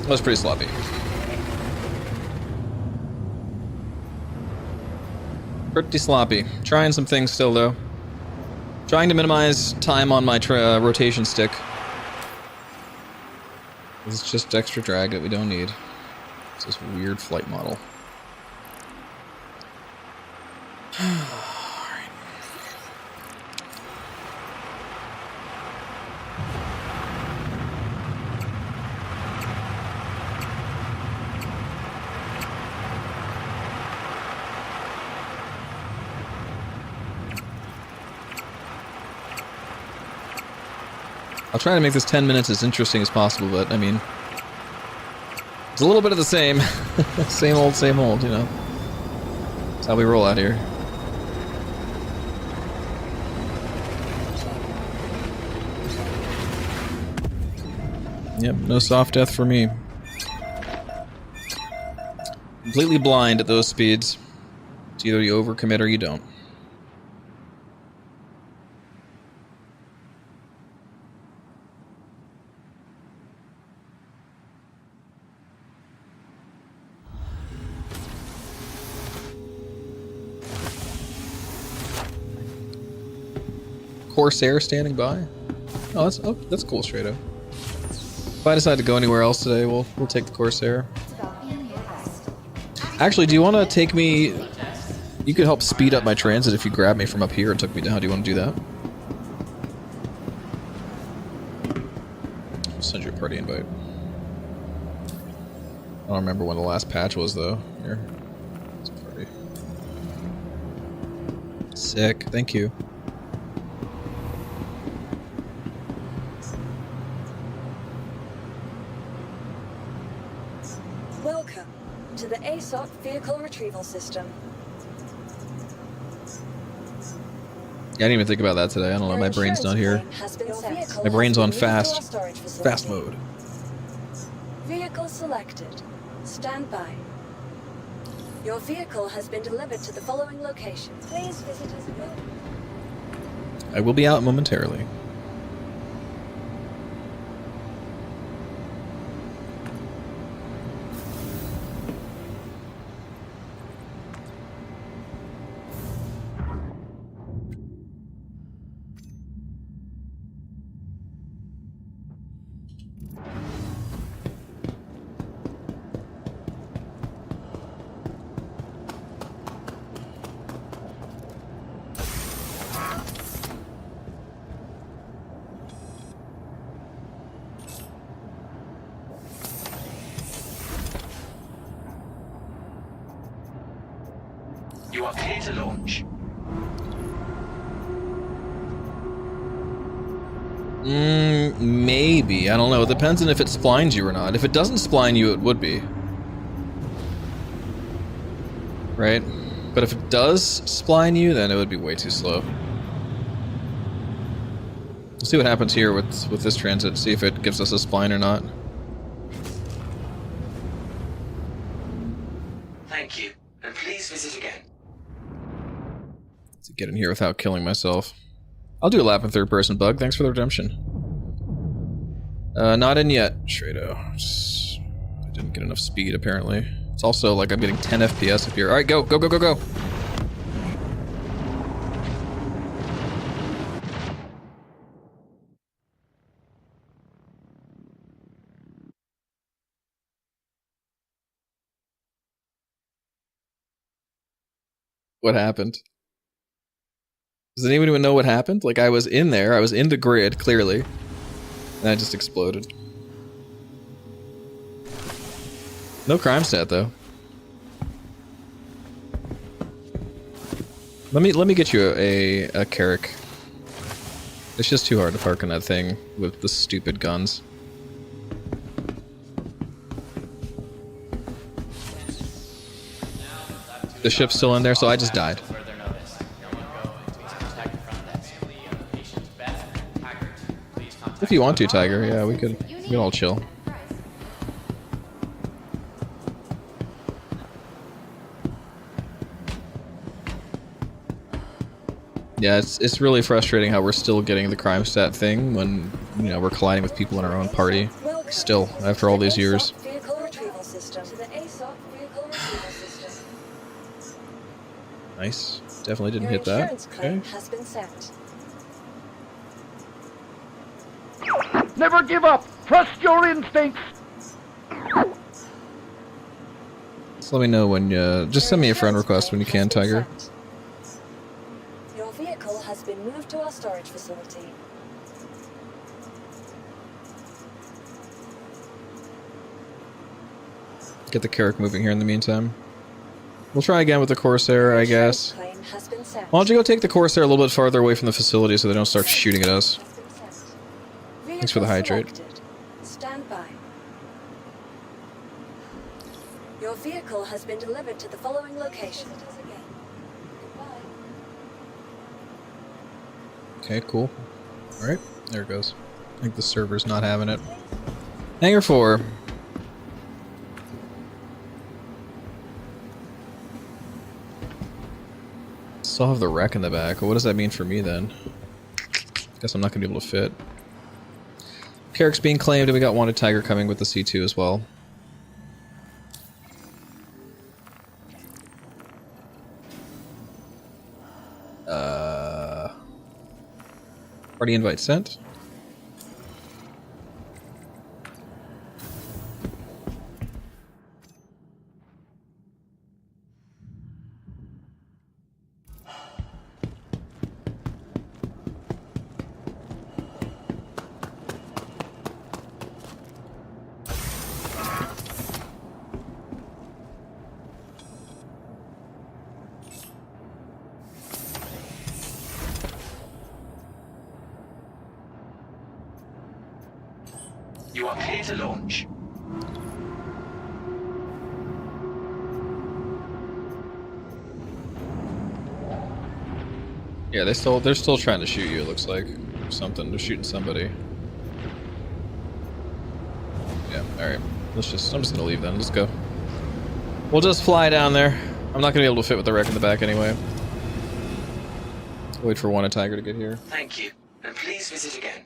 That was pretty sloppy. Pretty sloppy. Trying some things still, though. Trying to minimize time on my rotation stick. This is just extra drag that we don't need. It's this weird flight model. Alright. I'll try to make this 10 minutes as interesting as possible, but, I mean... It's a little bit of the same. Same old, you know. That's how we roll out here. Yep, no soft death for me. Completely blind at those speeds. It's either you overcommit or you don't. Corsair standing by. Oh, that's cool, straight up. If I decide to go anywhere else today, we'll take the Corsair. Actually, do you want to take me? You could help speed up my transit if you grab me from up here and took me down. Do you want to do that? I'll send you a party invite. I don't remember when the last patch was though. Here, it's a party. Sick. Thank you. Welcome to the ASOC Vehicle Retrieval System. Yeah, I didn't even think about that today. I don't know, my brain's not here. My brain's on fast mode. Vehicle selected. Stand by. Your vehicle has been delivered to the following location. Please visit us. I will be out momentarily. You are clear to launch. Maybe. I don't know. It depends on if it splines you or not. If it doesn't spline you, it would be. Right? But if it does spline you, then it would be way too slow. We'll see what happens here with this transit. See if it gives us a spline or not. Thank you, and please visit again. To get in here without killing myself. I'll do a lap in third person, Bug. Thanks for the redemption. Not in yet, Shrado. I didn't get enough speed, apparently. It's also like I'm getting 10 FPS up here. Alright, go, go, go, go, go! What happened? Does anyone even know what happened? Like, I was in there, I was in the grid, clearly. And I just exploded. No crime stat, though. Let me get you a Carrack. It's just too hard to park on that thing with the stupid guns. The ship's still in there, so I just died. If you want to, Tiger, yeah, we could all chill. Yeah, it's really frustrating how we're still getting the crime stat thing when, you know, we're colliding with people in our own party. Still, after all these years. Nice. Definitely didn't Your hit that. insurance claim Okay. has been sent. Never give up. Trust your instincts. Just let me know when just send me a friend request when you can, Tiger. Your vehicle has been moved to our storage facility. Get the Carrack moving here in the meantime. We'll try again with the Corsair, I guess. Claim has been sent. Why don't you go take the Corsair a little bit farther away from the facility so they don't start shooting at us? Thanks for the hydrate. Selected. Stand by. Your vehicle has been delivered to the following location. Okay, cool. Alright, there it goes. I think the server's not having it. Hangar 4. Still have the wreck in the back. What does that mean for me then? Guess I'm not going to be able to fit. Carrack's being claimed, and we got Wanted Tiger coming with the C2 as well. Party invite sent. You are clear to launch. Yeah, they're still trying to shoot you, it looks like. Or something. They're shooting somebody. Yeah, alright. I'm just gonna leave then. Let's go. We'll just fly down there. I'm not gonna be able to fit with the wreck in the back anyway. Wait for Wanted Tiger to get here. Thank you, and please visit again.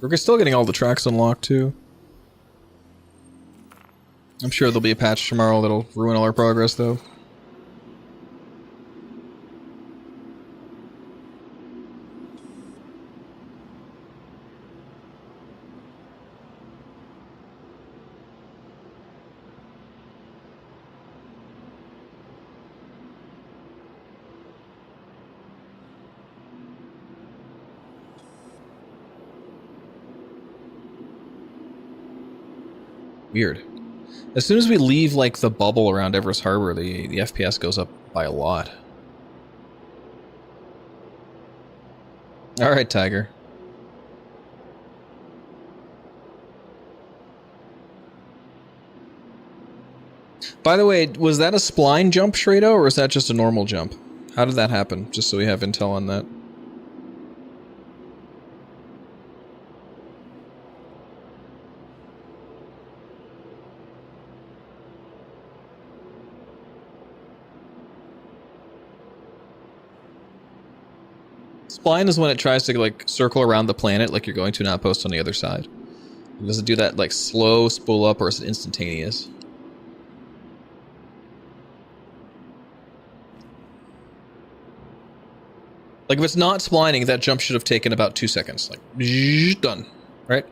We're still getting all the tracks unlocked too. I'm sure there'll be a patch tomorrow that'll ruin all our progress though. Weird. As soon as we leave, like, the bubble around Everest Harbor, the FPS goes up by a lot. Alright, Tiger. By the way, was that a spline jump, Shrado, or is that just a normal jump? How did that happen? Just so we have intel on that. Spline is when it tries to, like, circle around the planet like you're going to an outpost on the other side. Does it do that, like, slow spool up, or is it instantaneous? Like, if it's not splining, that jump should have taken about 2 seconds. Like, done. Right?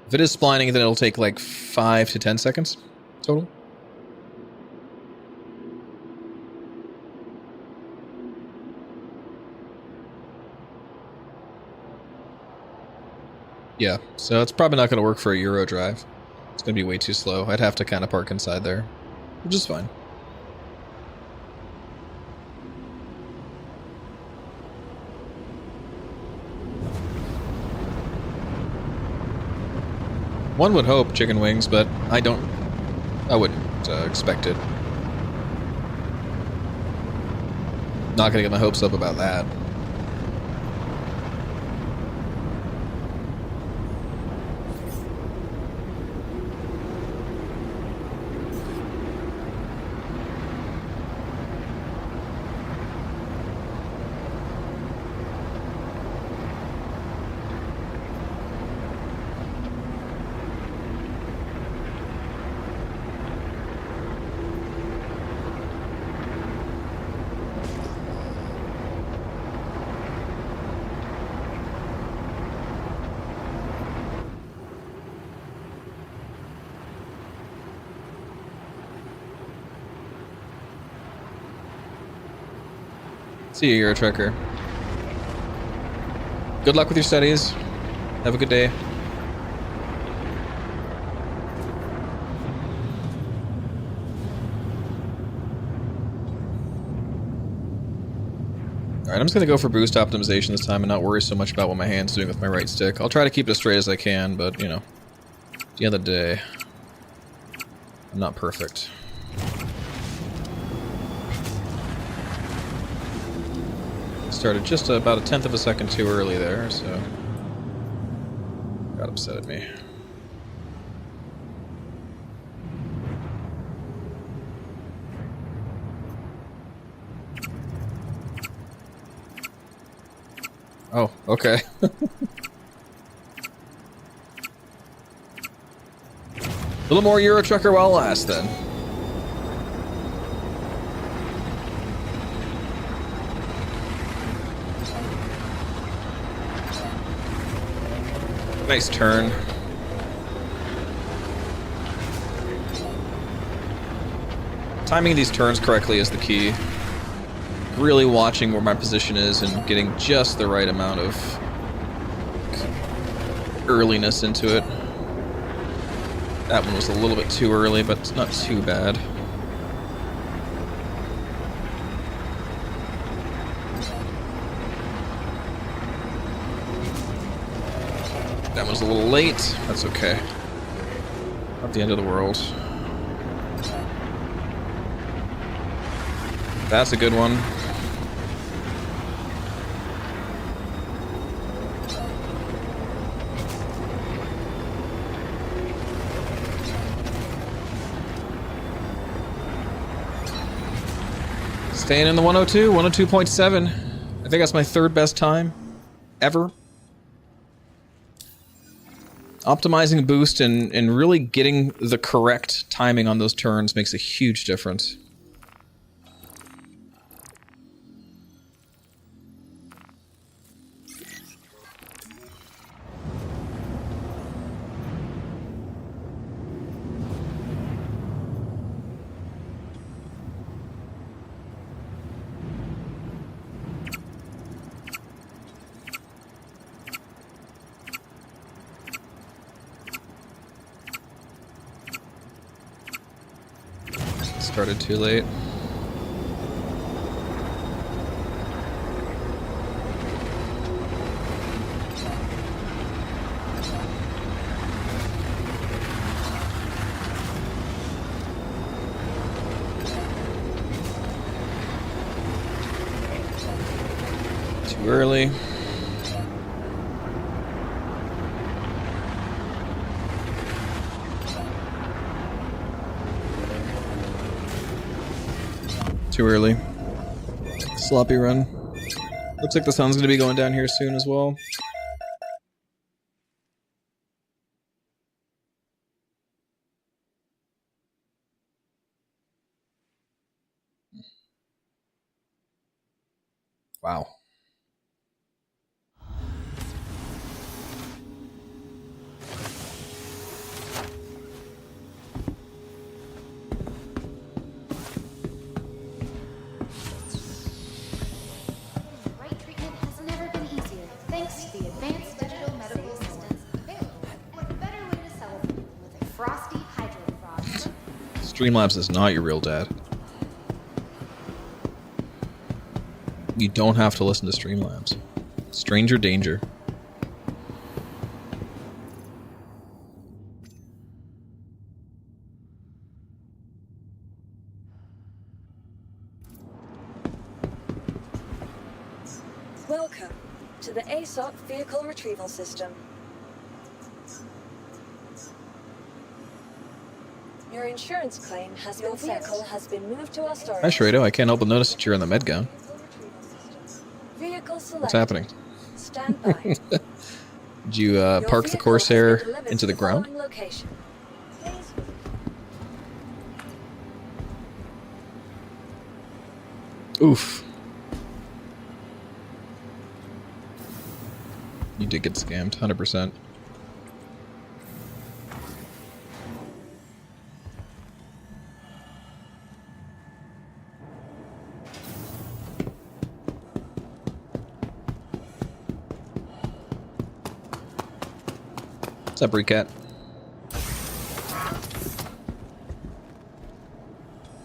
If it is splining, then it'll take, like, 5 to 10 seconds total. Yeah, so it's probably not going to work for a Euro drive. It's going to be way too slow. I'd have to kind of park inside there, which is fine. One would hope chicken wings, but I wouldn't expect it. Not going to get my hopes up about that. See you, Euro Trucker. Good luck with your studies. Have a good day. Alright, I'm just gonna go for boost optimization this time and not worry so much about what my hand's doing with my right stick. I'll try to keep it as straight as I can, but, you know, at the end of the day, I'm not perfect. Started just about a 1/10 of a second too early there, so got upset at me. Oh, okay. A little more Euro Trucker while it lasts, then. Nice turn. Timing these turns correctly is the key. Really watching where my position is and getting just the right amount of earliness into it. That one was a little bit too early, but it's not too bad. That was a little late. That's okay. Not the end of the world. That's a good one. Staying in the 102, 102.7. I think that's my third best time ever. Optimizing boost and really getting the correct timing on those turns makes a huge difference. Started too late. Too early. Too early. Sloppy run. Looks like the sun's gonna be going down here soon as well. Wow. Right treatment has never been easier, thanks to the advanced digital medical assistance available. What better way to celebrate than with a frosty hydro frost? Streamlabs is not your real dad. You don't have to listen to Streamlabs. Stranger danger. Welcome to the ASOP Vehicle Retrieval System. Your insurance claim has been settled. Your vehicle has been moved to our storage. Hi, Shrado. I can't help but notice that you're in the med gown. Vehicle selected. What's happening? Stand by. Did you Your park the vehicle Corsair has been delivered into to the ground? following location. Oof. You did get scammed, 100%. What's up, Recat?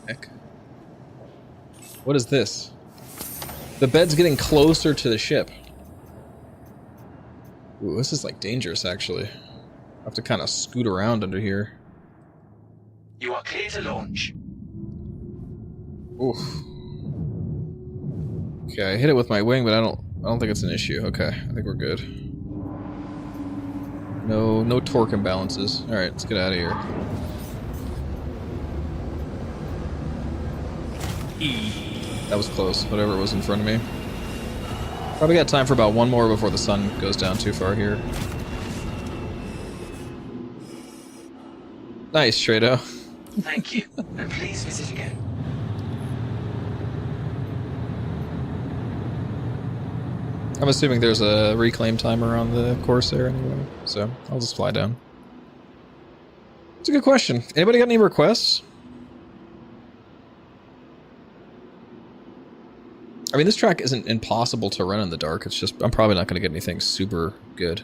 Heck. What is this? The bed's getting closer to the ship. Ooh, this is like dangerous, actually. I have to kind of scoot around under here. You are clear to launch. Oof. Okay, I hit it with my wing, but I don't think it's an issue. Okay, I think we're good. No torque imbalances. All right, let's get out of here. That was close. Whatever was in front of me. Probably got time for about one more before the sun goes down too far here. Nice, Trado. Thank you, and please visit again. I'm assuming there's a reclaim timer on the Corsair anyway, so I'll just fly down. It's a good question. Anybody got any requests? I mean, this track isn't impossible to run in the dark. It's just I'm probably not going to get anything super good.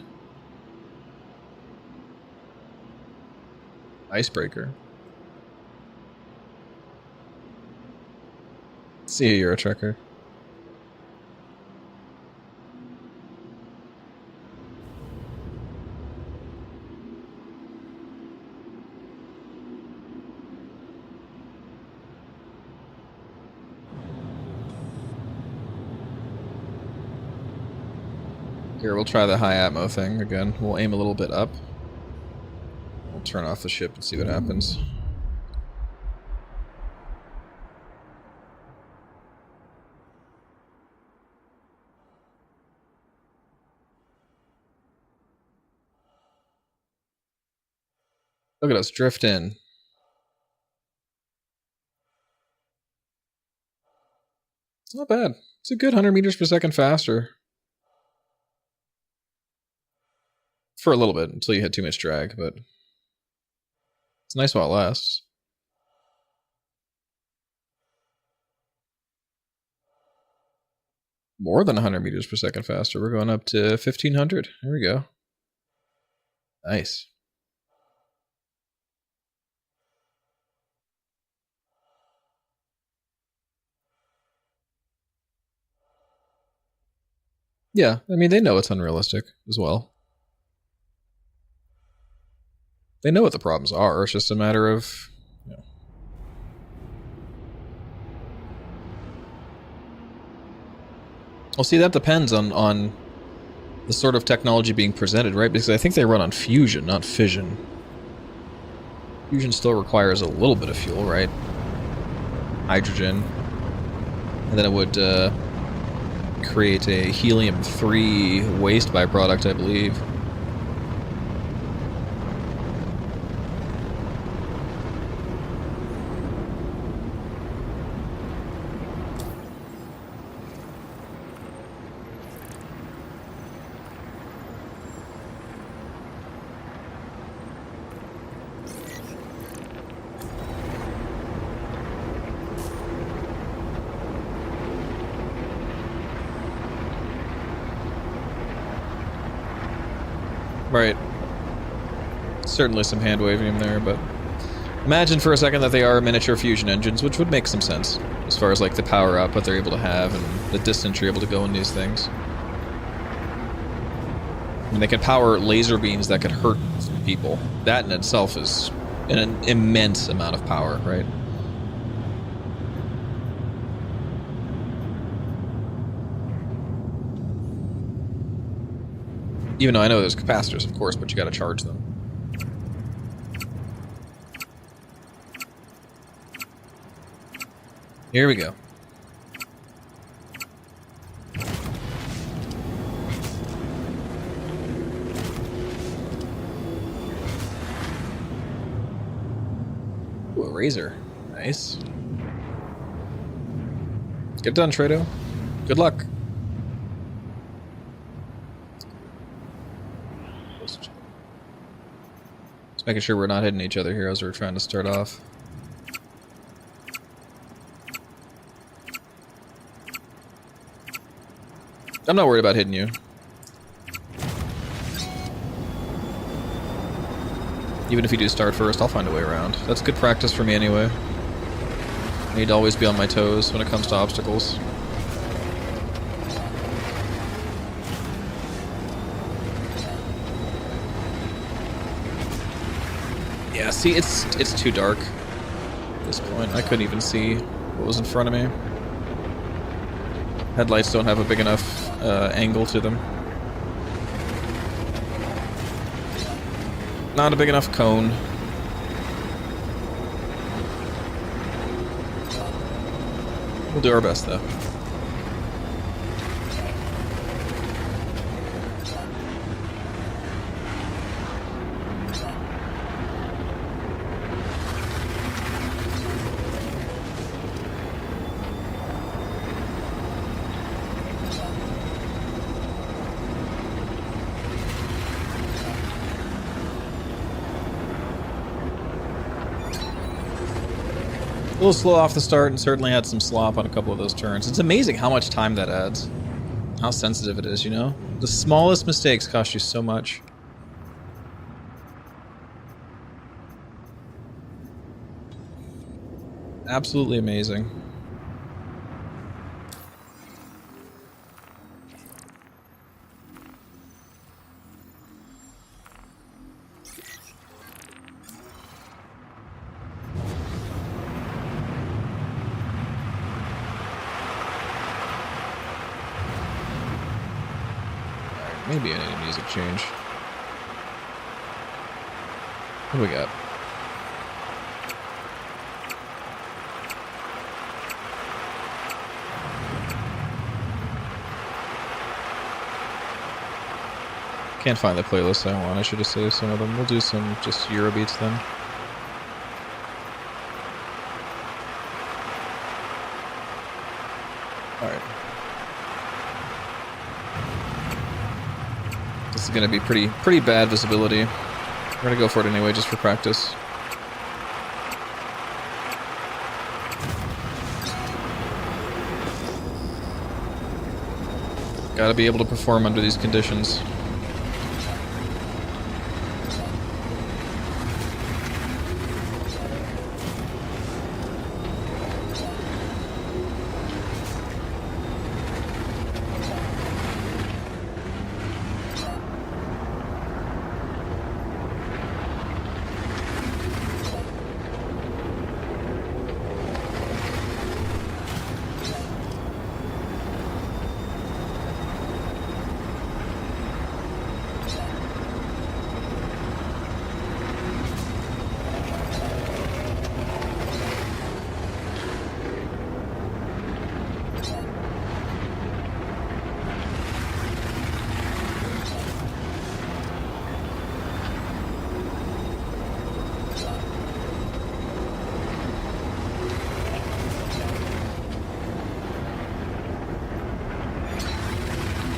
Icebreaker. See you, Euro Trucker. Here, we'll try the high atmo thing again. We'll aim a little bit up. We'll turn off the ship and see what happens. Look at us drift in. It's not bad. It's a good 100 meters per second faster. For a little bit, until you hit too much drag, but it's nice while it lasts. More than 100 meters per second faster. We're going up to 1500. There we go. Nice. Yeah, I mean, they know it's unrealistic as well. They know what the problems are. It's just a matter of, you know. Well, see, that depends on the sort of technology being presented, right? Because I think they run on fusion, not fission. Fusion still requires a little bit of fuel, right? Hydrogen. And then it would create a helium-3 waste byproduct, I believe. Right. Certainly some hand waving there, but imagine for a second that they are miniature fusion engines, which would make some sense as far as like the power output they're able to have and the distance you're able to go in these things. I mean, they can power laser beams that could hurt people. That in itself is an immense amount of power, right? Even though I know there's capacitors, of course, but you gotta charge them. Here we go. Ooh, a razor. Nice. Get it done, Trado. Good luck. Making sure we're not hitting each other here as we're trying to start off. I'm not worried about hitting you. Even if you do start first, I'll find a way around. That's good practice for me anyway. I need to always be on my toes when it comes to obstacles. Yeah, see, it's too dark at this point. I couldn't even see what was in front of me. Headlights don't have a big enough angle to them. Not a big enough cone. We'll do our best, though. A little slow off the start and certainly had some slop on a couple of those turns. It's amazing how much time that adds. How sensitive it is, you know? The smallest mistakes cost you so much. Absolutely amazing. Maybe I need a music change. What do we got? Can't find the playlist I want. I should have saved some of them. We'll do some just Eurobeats then. Alright. This is gonna be pretty bad visibility. We're gonna go for it anyway, just for practice. Gotta be able to perform under these conditions.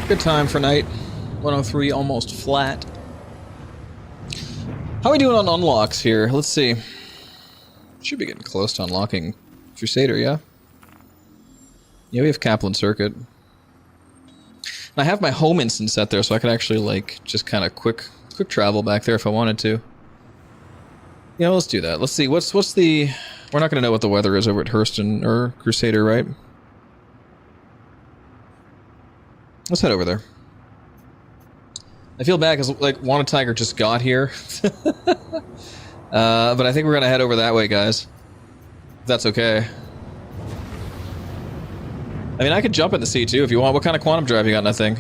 Good time for night. 103, almost flat. How are we doing on unlocks here? Let's see. Should be getting close to unlocking Crusader, yeah? Yeah, we have Kaplan Circuit. And I have my home instance set there, so I could actually, like, just kind of quick travel back there if I wanted to. Yeah, let's do that. Let's see, what's the... We're not going to know what the weather is over at Hurston or Crusader, right? Let's head over there. I feel bad because, like, Wanted Tiger just got here. But I think we're going to head over that way, guys. If that's okay. I mean, I could jump in the C2 if you want. What kind of quantum drive you got in that thing?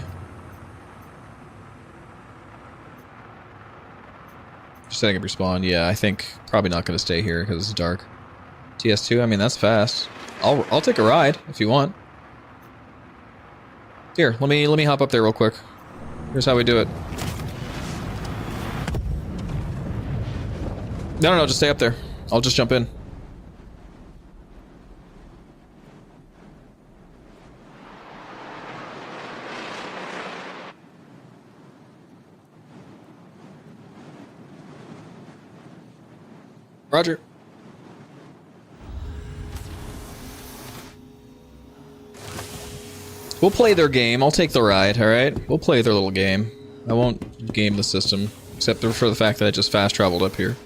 Just setting up your spawn. Yeah, I think probably not going to stay here because it's dark. TS2, I mean, that's fast. I'll take a ride if you want. Here, let me hop up there real quick. Here's how we do it. No, just stay up there. I'll just jump in. Roger. We'll play their game. I'll take the ride, alright? We'll play their little game. I won't game the system. Except for the fact that I just fast traveled up here.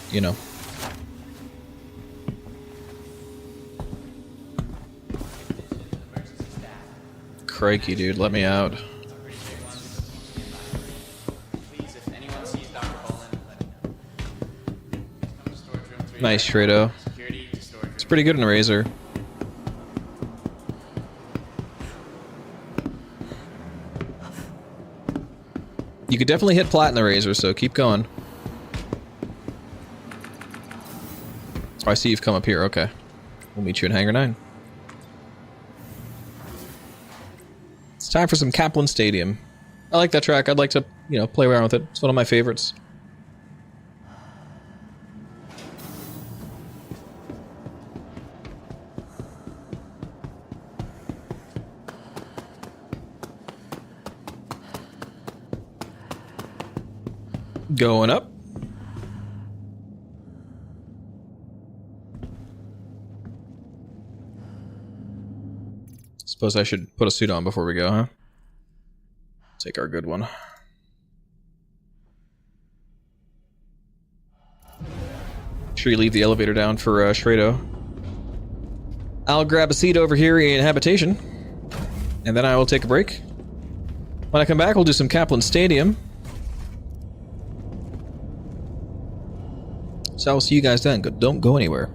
You know. Crikey, dude, let me out. Please, if anyone sees Dr. Bolin, let me know. Come to storage room 3. Nice, Trado. Security to storage room. It's pretty good in Razor. You could definitely hit plat in the Razor, so keep going. Oh, I see you've come up here, okay. We'll meet you in Hangar 9. It's time for some Kaplan Stadium. I like that track. I'd like to, you know, play around with it. It's one of my favorites. Going up. Suppose I should put a suit on before we go, huh? Take our good one. Make sure you leave the elevator down for Shrado. I'll grab a seat over here in habitation, and then I will take a break. When I come back, we'll do some Kaplan Stadium. So I will see you guys then. Don't go anywhere.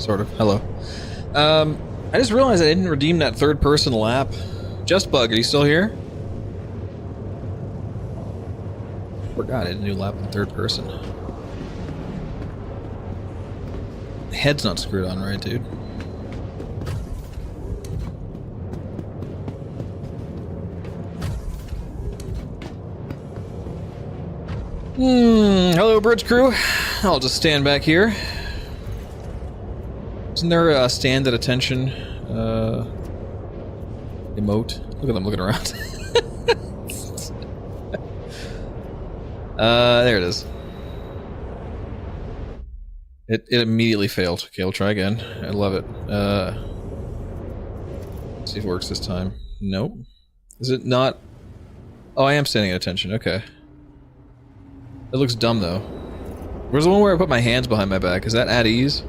Sort of. Hello. I just realized I didn't redeem that third-person lap. JustBug, are you still here? Forgot I did a new lap in third person. The head's not screwed on right, dude. Hello, bridge crew. I'll just stand back here. Isn't there a stand at attention emote? Look at them looking around. There it is. It immediately failed. Okay, we'll try again. I love it. Let's see if it works this time. Nope. Is it not? Oh, I am standing at attention. Okay. It looks dumb, though. Where's the one where I put my hands behind my back? Is that at ease?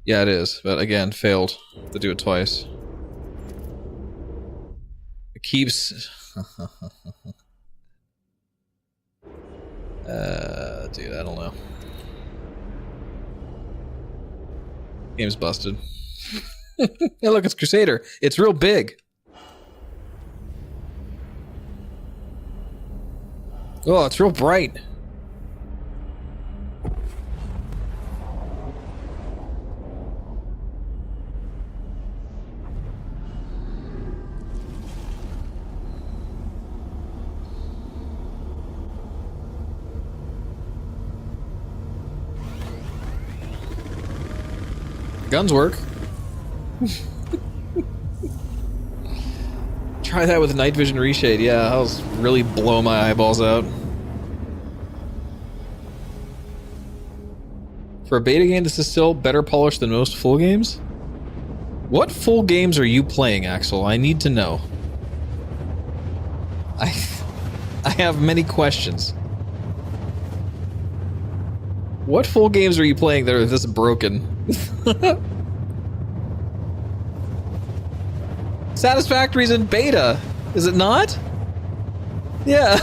Yeah, it is. But again, failed to do it twice. It keeps... dude, I don't know. Game's busted. Hey, look, it's Crusader. It's real big. Oh, it's real bright. Guns work. Try that with night vision reshade. Yeah, I was really blow my eyeballs out. For a beta game, this is still better polished than most full games? What full games are you playing, Axel? I need to know. I have many questions. What full games are you playing that are this broken? Satisfactory's in beta, is it not? Yeah.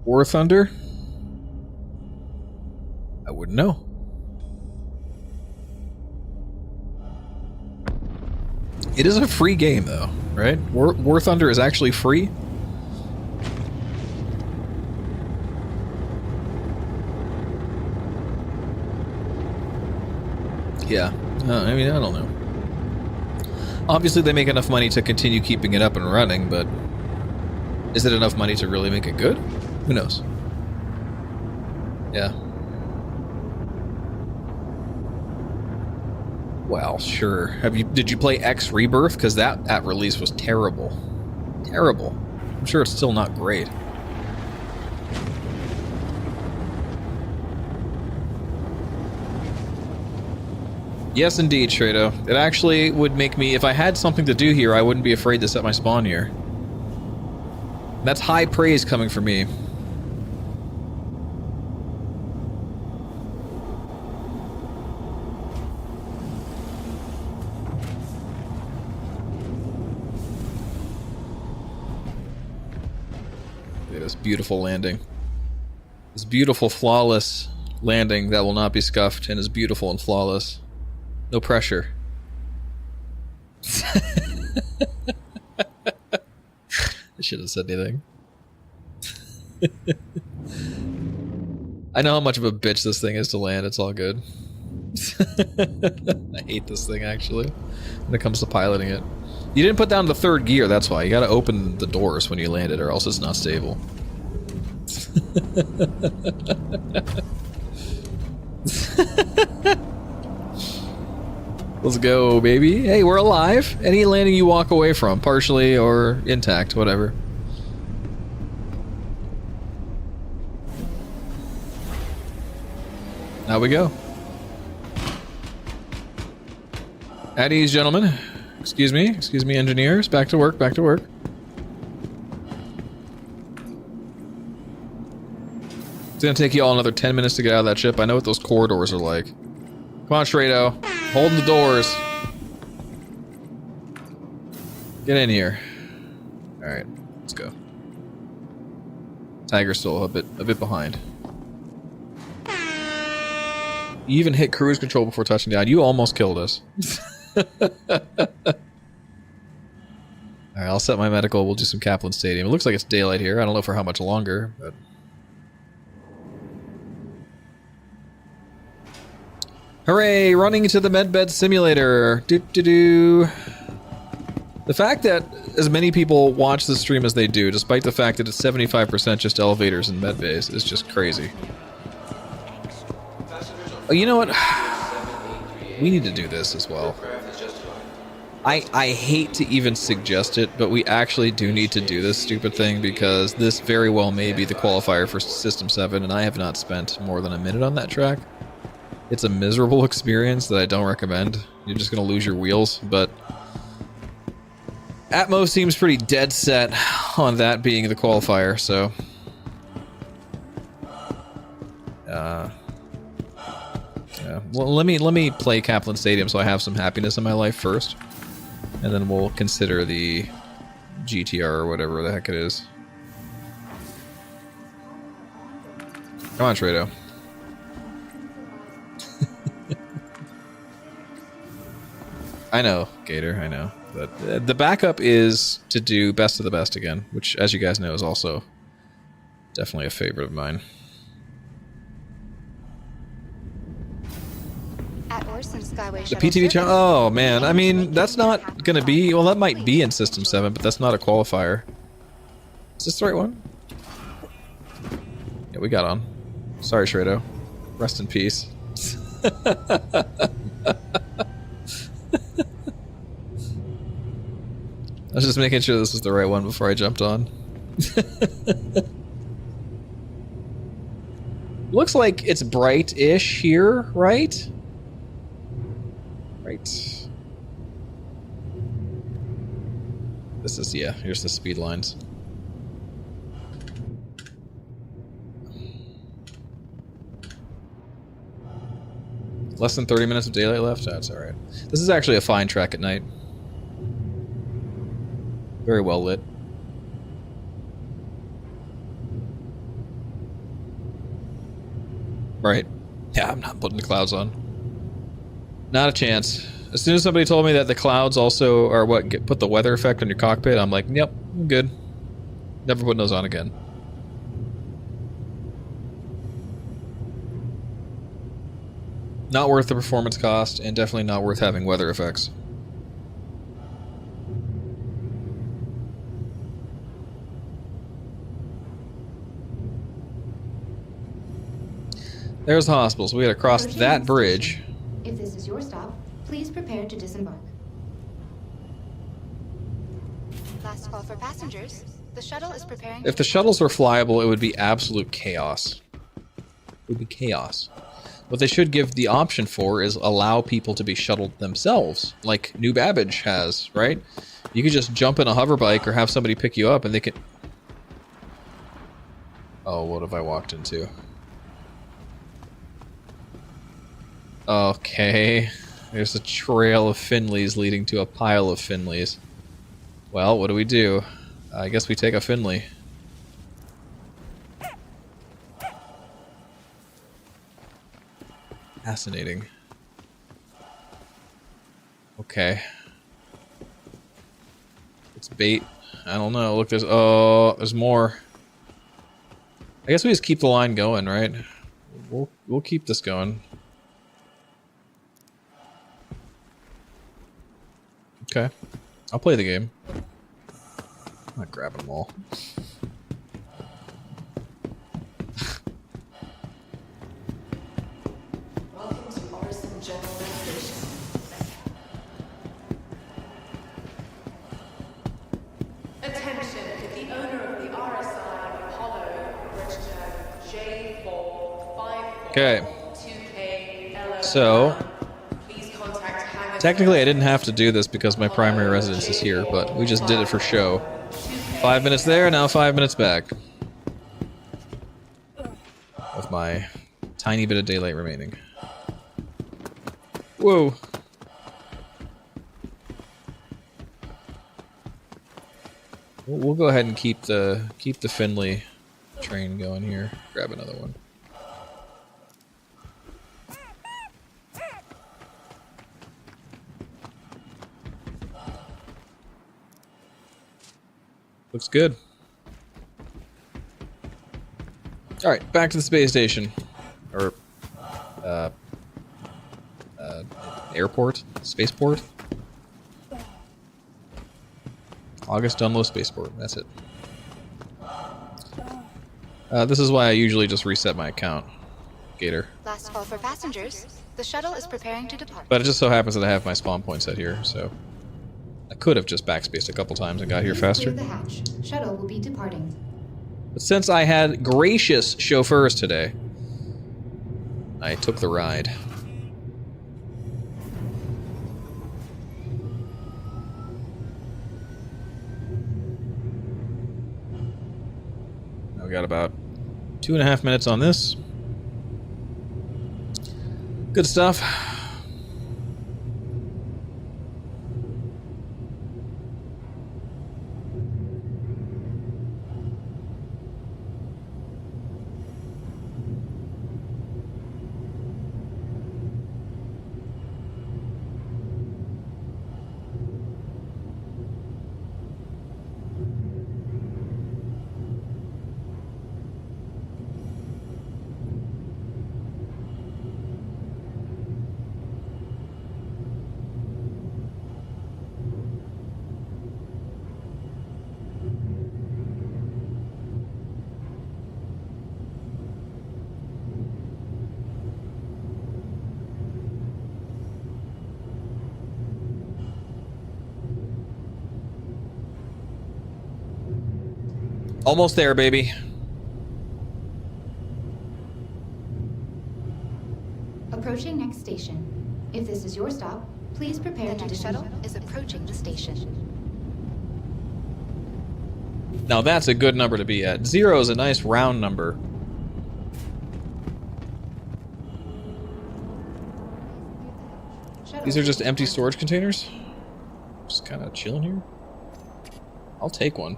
War Thunder? I wouldn't know. It is a free game, though, right? War Thunder is actually free? Yeah. I mean, I don't know. Obviously, they make enough money to continue keeping it up and running, but is it enough money to really make it good? Who knows? Yeah. Well, sure. Did you play X Rebirth? Because that at release was terrible. Terrible. I'm sure it's still not great. Yes, indeed, Trado. It actually would make me, if I had something to do here, I wouldn't be afraid to set my spawn here. That's high praise coming from me. This beautiful landing. This beautiful, flawless landing that will not be scuffed and is beautiful and flawless. No pressure. I shouldn't have said anything. I know how much of a bitch this thing is to land. It's all good. I hate this thing, actually, when it comes to piloting it. You didn't put down the third gear, that's why. You gotta open the doors when you land it, or else it's not stable. Let's go, baby. Hey, we're alive. Any landing you walk away from, partially or intact, whatever. Now we go. At ease, gentlemen. Excuse me, engineers. Back to work, back to work. It's gonna take you all another 10 minutes to get out of that ship. I know what those corridors are like. Come on, Trado. Holding the doors. Get in here. Alright, let's go. Tiger's still a bit behind. You even hit cruise control before touching down. You almost killed us. Alright, I'll set my medical. We'll do some Kaplan Stadium. It looks like it's daylight here. I don't know for how much longer, but... Hooray! Running into the medbed simulator. Doo-doo-doo. The fact that as many people watch the stream as they do, despite the fact that it's 75% just elevators and medbays, is just crazy. Oh, you know what? We need to do this as well. I hate to even suggest it, but we actually do need to do this stupid thing because this very well may be the qualifier for System 7, and I have not spent more than a minute on that track. It's a miserable experience that I don't recommend. You're just going to lose your wheels, but Atmos seems pretty dead set on that being the qualifier, so... yeah. Well, let me play Kaplan Stadium so I have some happiness in my life first, and then we'll consider the GTR or whatever the heck it is. Come on, Trado. I know, Gator, I know. But the backup is to do Best of the Best again, which, as you guys know, is also definitely a favorite of mine. At Orson Skyway The PTV channel? Oh, man. I mean, that's not going to be... Well, that might be in System 7, but that's not a qualifier. Is this the right one? Yeah, we got on. Sorry, Trado. Rest in peace. I was just making sure this was the right one before I jumped on. Looks like it's bright-ish here, right? Right. This is, yeah, here's the speed lines. Less than 30 minutes of daylight left? That's alright. This is actually a fine track at night. Very well lit. Right. Yeah, I'm not putting the clouds on. Not a chance. As soon as somebody told me that the clouds also are what put the weather effect on your cockpit, I'm like, yep, I'm good. Never putting those on again. Not worth the performance cost, and definitely not worth having weather effects. There's the hospitals. We gotta cross that bridge. If this is your stop, please prepare to disembark. Last call for passengers. The shuttle is preparing. If the shuttles were flyable, it would be absolute chaos. It would be chaos. What they should give the option for is allow people to be shuttled themselves, like New Babbage has, right? You could just jump in a hover bike or have somebody pick you up and they can... Oh, what have I walked into? Okay. There's a trail of Finleys leading to a pile of Finleys. Well, what do? I guess we take a Finley. Fascinating. Okay. It's bait. I don't know. Look, there's more. I guess we just keep the line going, right? We'll keep this going. Okay. I'll play the game. I'm not grabbing them all. Welcome to Orson General Station. Attention, the owner of the RSI Apollo registered J4542K. Okay. So, technically I didn't have to do this because my primary residence is here, but we just did it for show. 5 minutes there, now 5 minutes back. of my tiny bit of daylight remaining. Whoa. We'll go ahead and keep the Finley train going here. Grab another one. Looks good. Alright, back to the space station. Or, airport? Spaceport? August Dunlow Spaceport, that's it. This is why I usually just reset my account, Gator. Last call for passengers. The shuttle is preparing to depart. But it just so happens that I have my spawn point set here, so... I could have just backspaced a couple times and got here faster. Clear the hatch. Shuttle will be departing. But since I had gracious chauffeurs today, I took the ride. Now we got about 2.5 minutes on this. Good stuff. Almost there, baby. Approaching next station. If this is your stop, please prepare to. The shuttle is approaching the station. Now that's a good number to be at. 0 is a nice round number. These are just empty storage containers? Just kind of chilling here? I'll take one.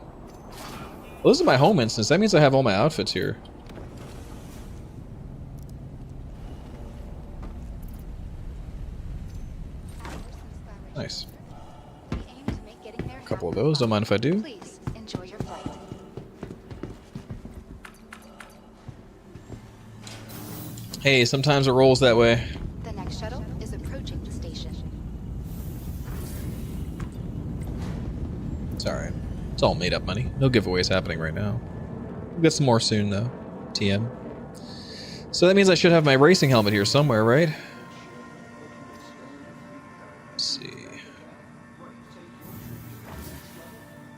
Well, this is my home instance. That means I have all my outfits here. Nice. A couple of those. Don't mind if I do. Please enjoy your flight. Hey, sometimes it rolls that way. The next shuttle is approaching the station. It's alright. It's all made up money. No giveaways happening right now. We'll get some more soon, though. TM. So that means I should have my racing helmet here somewhere, right? Let's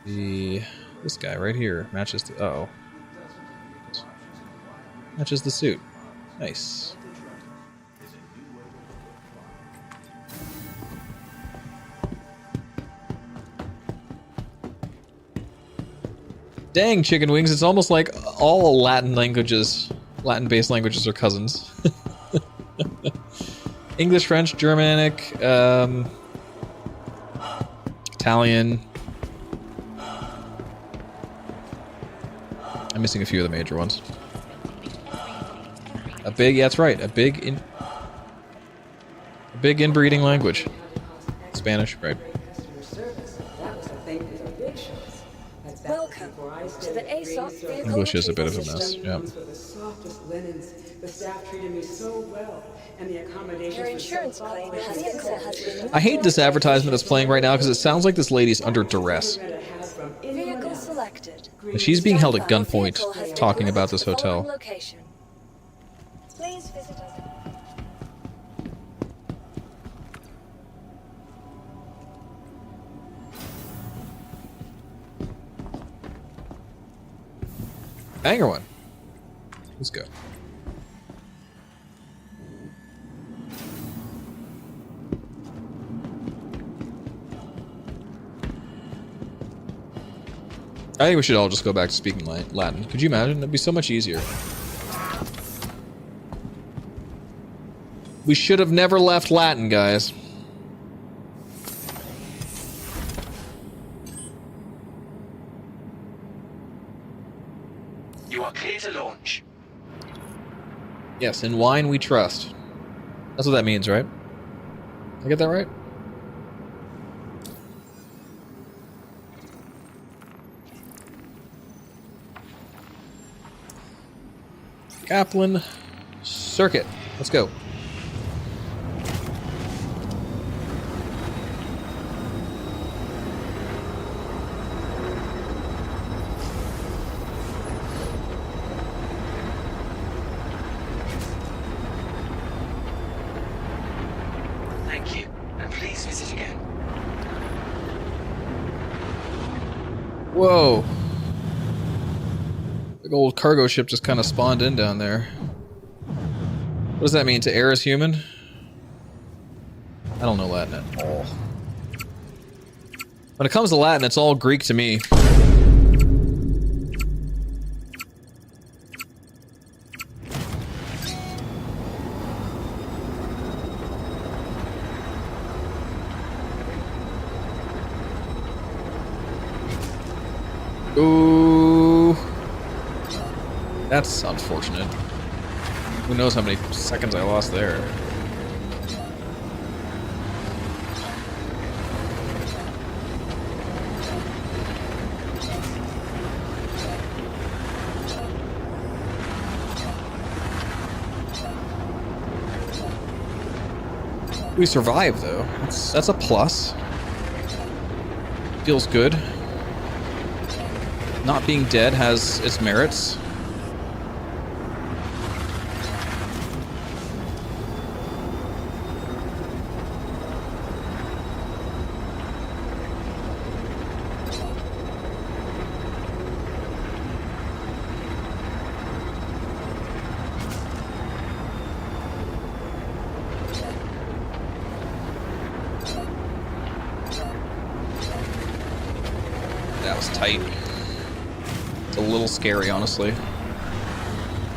see. This guy right here matches the... Uh-oh. Matches the suit. Nice. Dang, chicken wings, it's almost like all Latin languages, Latin-based languages are cousins. English, French, Germanic, Italian. I'm missing a few of the major ones. Yeah, that's right, a big inbreeding language. Spanish, right. Welcome to the ASOP vehicle. English is a bit of a mess, yeah. Your insurance claim has been accepted. I hate this advertisement that's playing right now because it sounds like this lady's under duress. Vehicle selected. And she's being held at gunpoint talking about this hotel. Location. Please visit us. Banger one. Let's go. I think we should all just go back to speaking Latin. Could you imagine? That'd be so much easier. We should have never left Latin, guys. You are clear to launch. Yes, in wine we trust. That's what that means, right? Did I get that right? Kaplan Circuit. Let's go. Thank you, and please visit again. Whoa. Big old cargo ship just kind of spawned in down there. What does that mean? To err is human? I don't know Latin at all. When it comes to Latin, it's all Greek to me. Ooh. That's unfortunate. Who knows how many seconds I lost there. We survived, though. That's a plus. Feels good. Not being dead has its merits. That was tight. It's a little scary, honestly.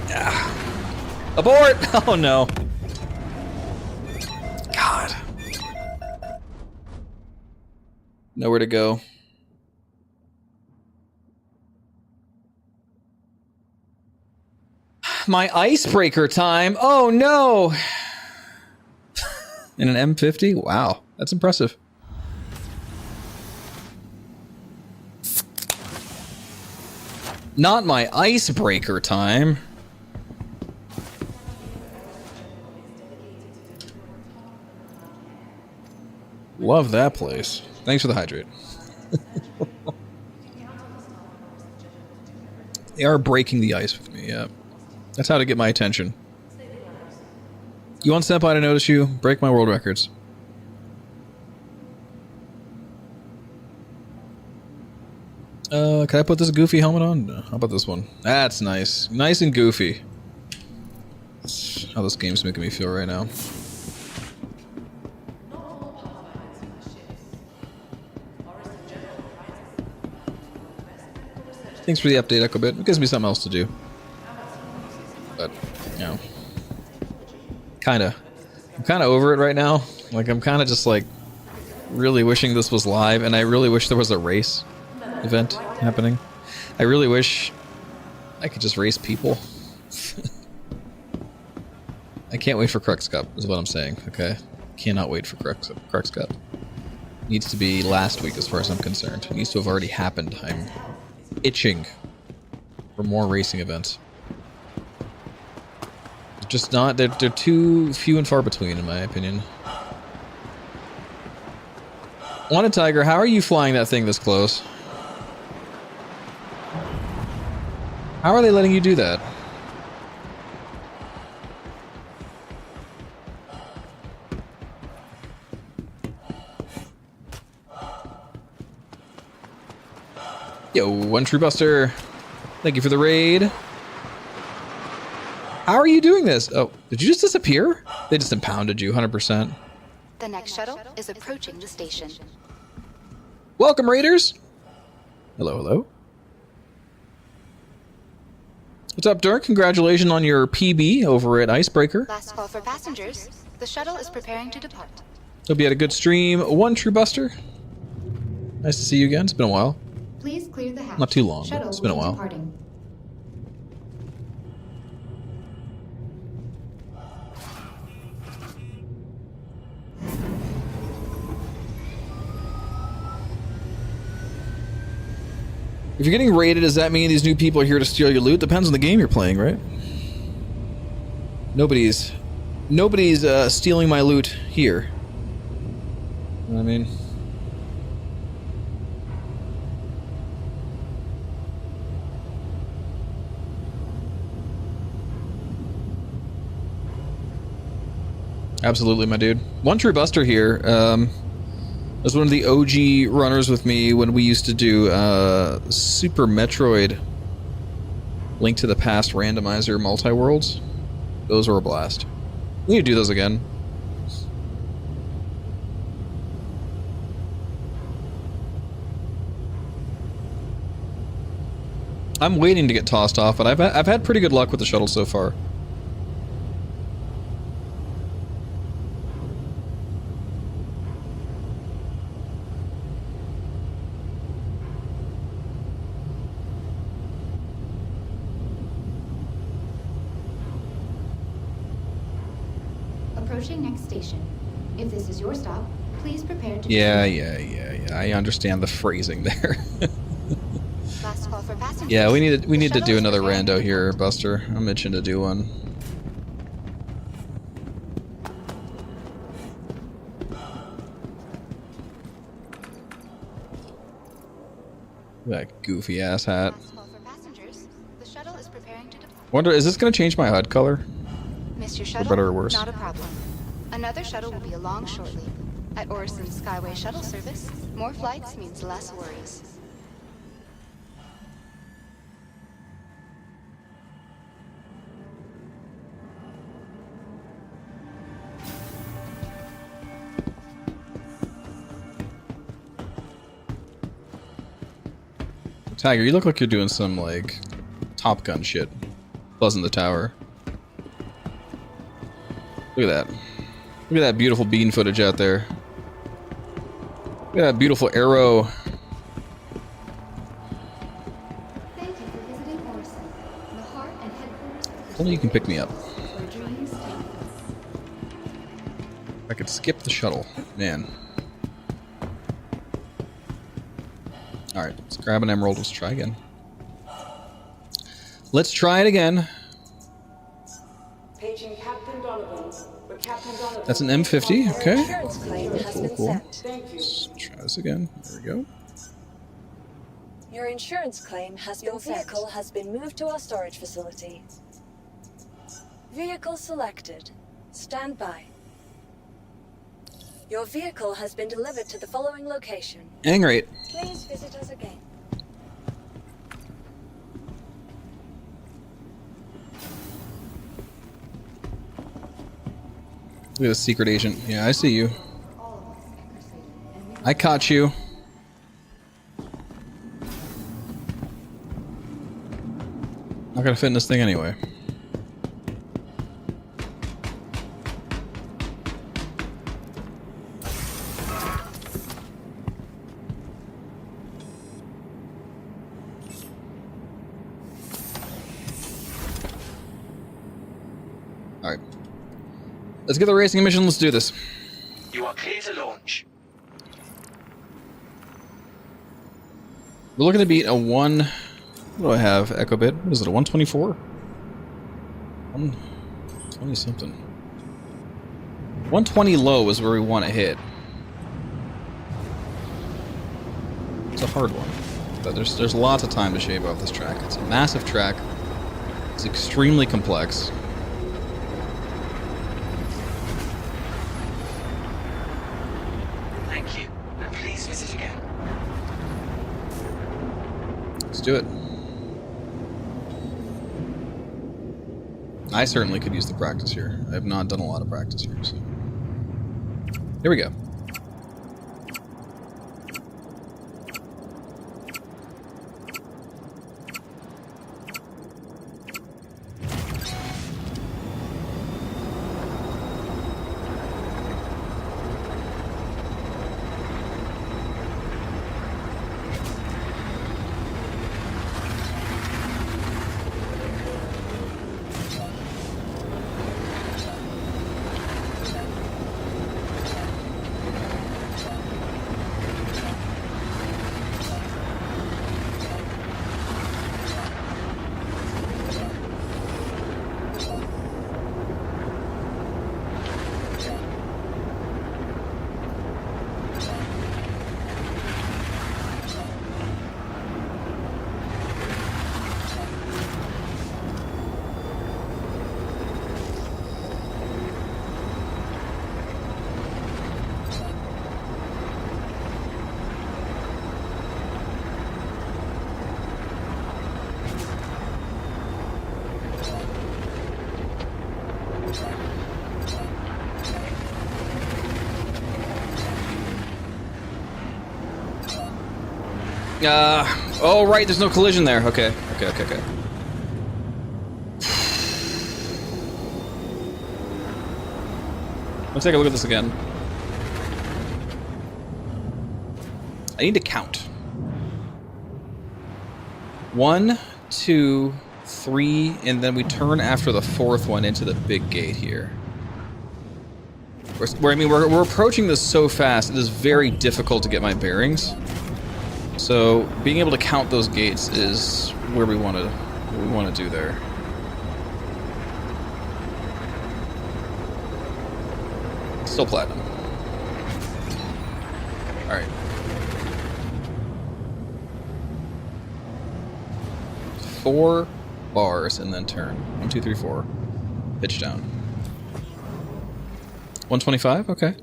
Ah. Abort! Oh no. God. Nowhere to go. My icebreaker time! Oh no! In an M50? Wow, that's impressive. Not my icebreaker time. Love that place. Thanks for the hydrate. They are breaking the ice with me, yeah. That's how to get my attention. You want Senpai to notice you? Break my world records. Can I put this goofy helmet on? No. How about this one? That's nice. Nice and goofy. That's how this game's making me feel right now. Thanks for the update, Echo Bit. It gives me something else to do. But, you know. I'm kinda over it right now. Like, I'm kinda just like really wishing this was live, and I really wish there was a race event happening. I really wish I could just race people. I can't wait for Crux Cup, is what I'm saying, okay? Cannot wait for Crux Cup. Needs to be last week as far as I'm concerned. It needs to have already happened. I'm itching for more racing events. They're just not, they're too few and far between, in my opinion. Wanted Tiger, how are you flying that thing this close? How are they letting you do that? Yo, One True Buster. Thank you for the raid. How are you doing this? Oh, did you just disappear? They just impounded you, 100%. The next shuttle is approaching the station. Welcome, raiders. Hello, hello. What's up, Dirk? Congratulations on your PB over at Icebreaker. Last call for passengers. The shuttle is preparing to depart. Hope you had a good stream. One True Buster. Nice to see you again. It's been a while. Please clear the hatch. Not too long, but Shuttle it's been a will be while. departing. If you're getting raided, does that mean these new people are here to steal your loot? Depends on the game you're playing, right? Nobody's stealing my loot here. You know what I mean? Absolutely, my dude. One True Buster here. Was one of the OG runners with me when we used to do Super Metroid Link to the Past randomizer multi-worlds. Those were a blast. We need to do those again. I'm waiting to get tossed off, but I've had pretty good luck with the shuttle so far. Approaching next station. If this is your stop, please prepare to... Yeah. I understand the phrasing there. Last call for passengers. Yeah, we need to shuttle do is another preparing rando to here, depart. Buster. I'm itching to do one. That goofy ass hat. Last call for passengers. The shuttle is preparing to depart. Wonder, is this gonna change my HUD color? Missed your shuttle? better or worse? Not a problem. Another shuttle will be along shortly. At Orison Skyway Shuttle Service, more flights means less worries. Tiger, you look like you're doing some, like, Top Gun shit. Buzzing the tower. Look at that. Look at that beautiful bean footage out there. Look at that beautiful arrow. Thank you for visiting Orison, the heart and headquarters If only you can pick me up. where dreams take place. I could skip the shuttle. Man. Alright, let's grab an emerald. Let's try again. Let's try it again. Paging Captain Donovan. With Captain Donovan. That's an M50, Your okay. insurance claim has been set. Thank you. Let's try this again. There we go. Your insurance claim has been set. Your vehicle has been moved to our storage facility. Vehicle selected. Stand by. Your vehicle has been delivered to the following location. Hang rate. Please visit us again. Look at the secret agent. Yeah, I see you. I caught you. Not gonna fit in this thing anyway. Alright. Let's get the racing mission. Let's do this. You are clear to launch. We're looking to beat a 1... What do I have? Echo bit? What is it? A 124? 120 something. 120 low is where we want to hit. It's a hard one. But there's lots of time to shave off this track. It's a massive track. It's extremely complex. Thank you, and please visit again. Let's do it. I certainly could use the practice here. I have not done a lot of practice here, so... Here we go. Oh, right, there's no collision there. Okay. Let's take a look at this again. I need to count. 1, 2, 3, and then we turn after the 4th one into the big gate here. We're approaching this so fast, it is very difficult to get my bearings. So being able to count those gates is where we want to do there. Still platinum. All right. 4 bars and then turn. 1, 2, 3, 4. Pitch down. 125. Okay.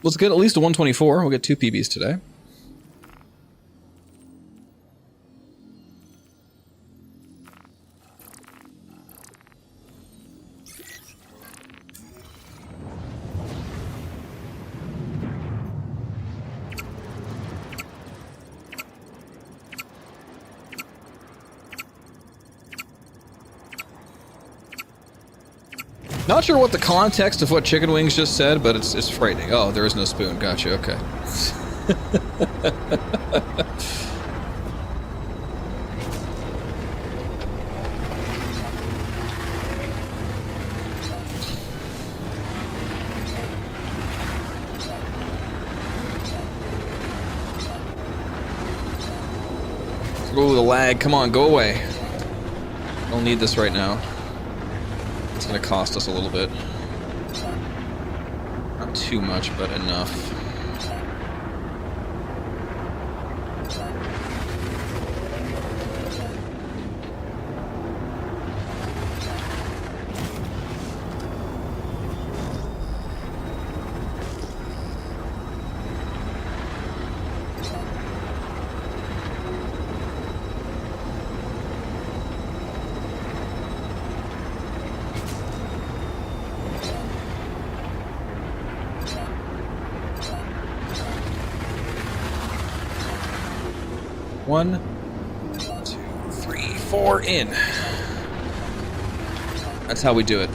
Let's get at least a 124. We'll get 2 PBs today. Not sure what the context of what Chicken Wings just said, but it's frightening. Oh, there is no spoon. Gotcha, okay. Ooh, the lag. Come on, go away. Don't need this right now. It's gonna cost us a little bit. Not too much, but enough. One, 2, 3, 4 in. That's how we do it.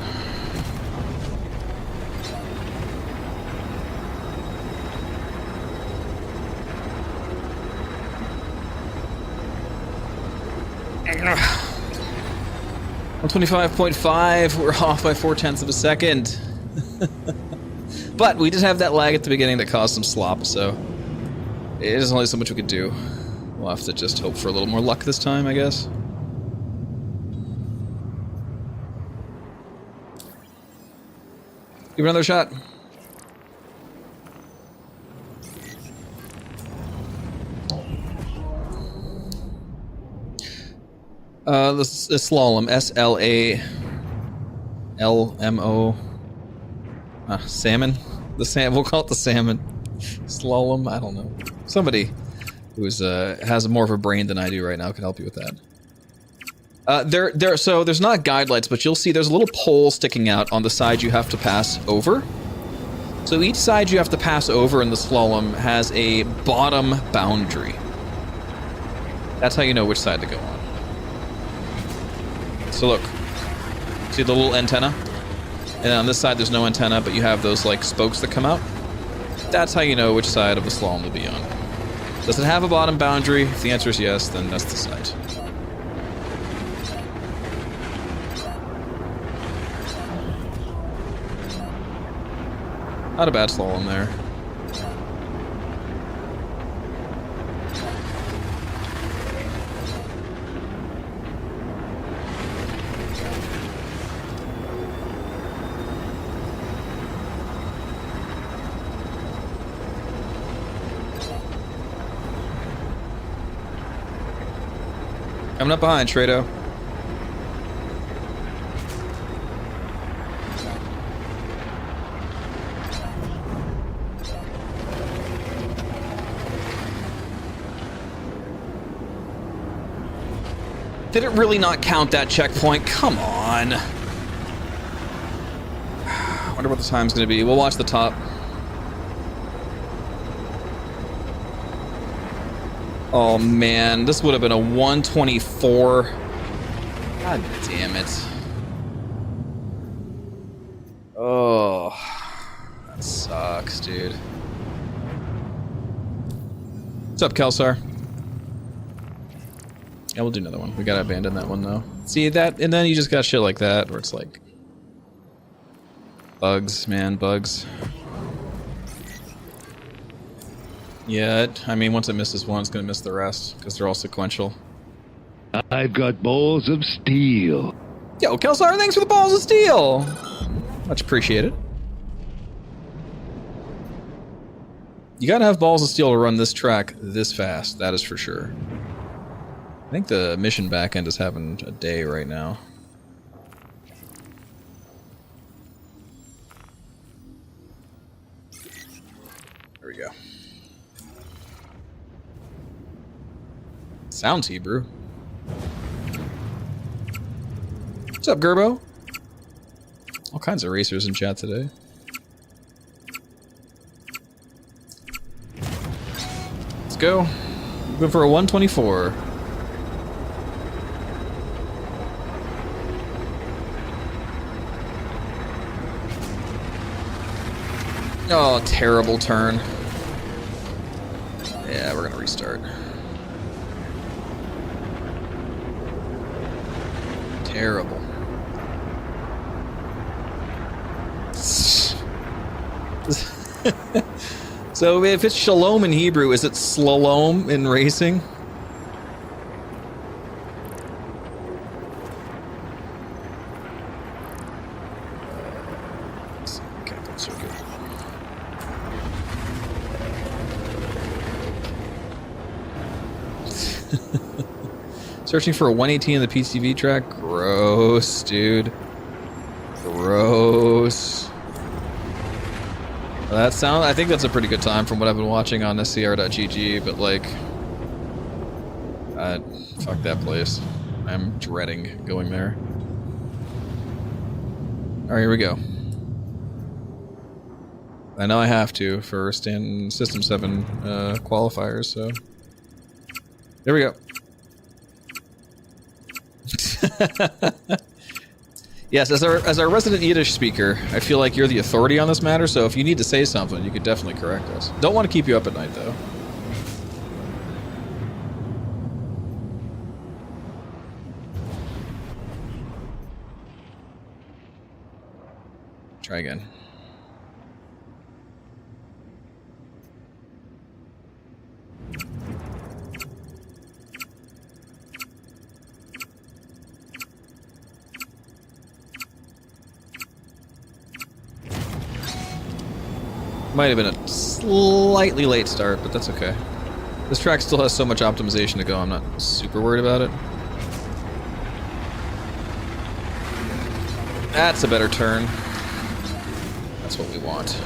Ugh. 125.5. We're off by 0.4 of a second. But we did have that lag at the beginning that caused some slop, so it is only so much we could do. We'll have to just hope for a little more luck this time, I guess. Give it another shot. The slalom. S-L-A-L-M-O. Salmon? We'll call it the salmon. Slalom? I don't know. Somebody who's has more of a brain than I do right now can help you with that. So there's not guide lights, but you'll see there's a little pole sticking out on the side you have to pass over. So each side you have to pass over in the slalom has a bottom boundary. That's how you know which side to go on. So look, see the little antenna? And on this side there's no antenna, but you have those like spokes that come out. That's how you know which side of the slalom to be on. Does it have a bottom boundary? If the answer is yes, then that's the side. Not a bad slalom there. Coming up behind, Trado. Did it really not count that checkpoint? Come on. I wonder what the time's gonna be. We'll watch the top. Oh man, this would have been a 124. God damn it. Oh, that sucks, dude. What's up, Kelsar? Yeah, we'll do another one. We gotta abandon that one though. See that, and then you just got shit like that where it's like bugs, man, bugs. Yeah, I mean, once it misses one, it's gonna miss the rest because they're all sequential. I've got balls of steel. Yo, Kelsar, thanks for the balls of steel. Much appreciated. You gotta have balls of steel to run this track this fast. That is for sure. I think the mission backend is having a day right now. There we go. Sounds Hebrew. What's up, Gerbo? All kinds of racers in chat today. Let's go. Going for a 124. Oh, terrible turn. Yeah, we're gonna restart. Terrible. So if it's shalom in Hebrew, is it slalom in racing? Searching for a 118 in the PTV track? Gross, dude. Gross. That sound, I think that's a pretty good time from what I've been watching on SCR.GG, but like, fuck that place. I'm dreading going there. Alright, here we go. I know I have to for System 7 qualifiers, so. There we go. Yes, as our resident Yiddish speaker, I feel like you're the authority on this matter, so if you need to say something, you could definitely correct us. Don't want to keep you up at night, though. Try again. Might have been a slightly late start, but that's okay. This track still has so much optimization to go, I'm not super worried about it. That's a better turn. That's what we want.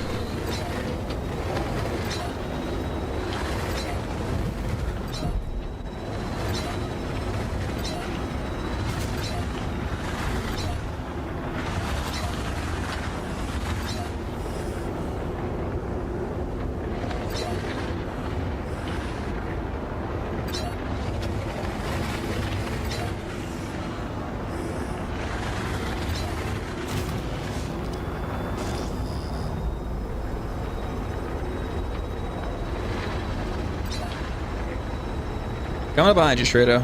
Coming up behind you, Strado.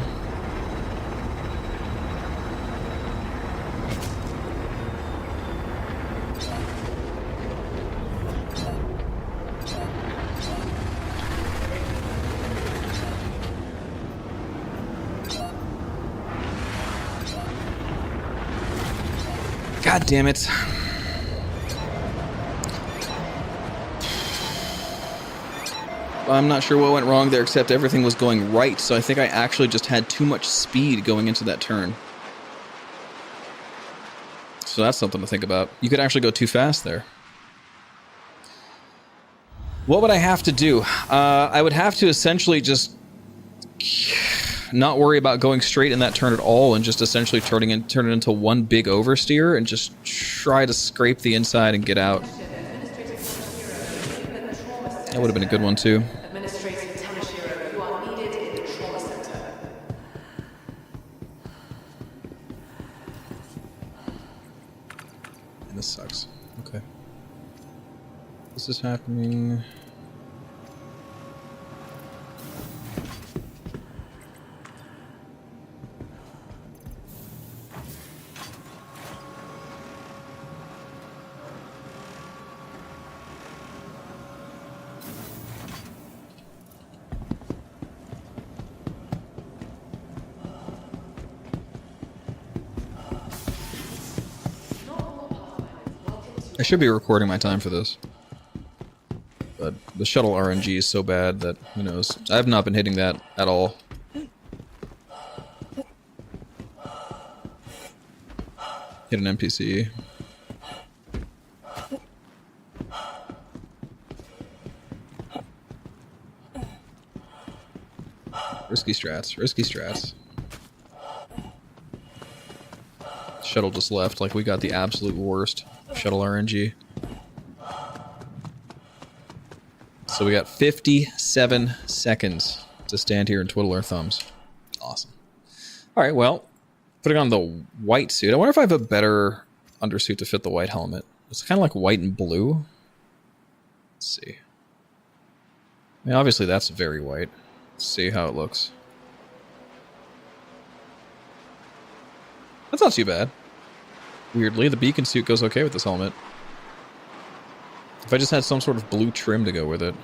God damn it. I'm not sure what went wrong there, except everything was going right, so I think I actually just had too much speed going into that turn. So that's something to think about. You could actually go too fast there. What would I have to do? I would have to essentially just not worry about going straight in that turn at all and just essentially turn it into one big oversteer and just try to scrape the inside and get out. That would have been a good one too. this sucks. Okay. This is happening. I should be recording my time for this. But the shuttle RNG is so bad that, who knows. I have not been hitting that at all. Hit an NPC. Risky strats, risky strats. Shuttle just left, like we got the absolute worst shuttle RNG. So we got 57 seconds to stand here and twiddle our thumbs. Awesome. Alright, well, putting on the white suit. I wonder if I have a better undersuit to fit the white helmet. It's kind of like white and blue. Let's see. I mean, obviously that's very white. Let's see how it looks. That's not too bad. Weirdly, the beacon suit goes okay with this helmet. If I just had some sort of blue trim to go with it.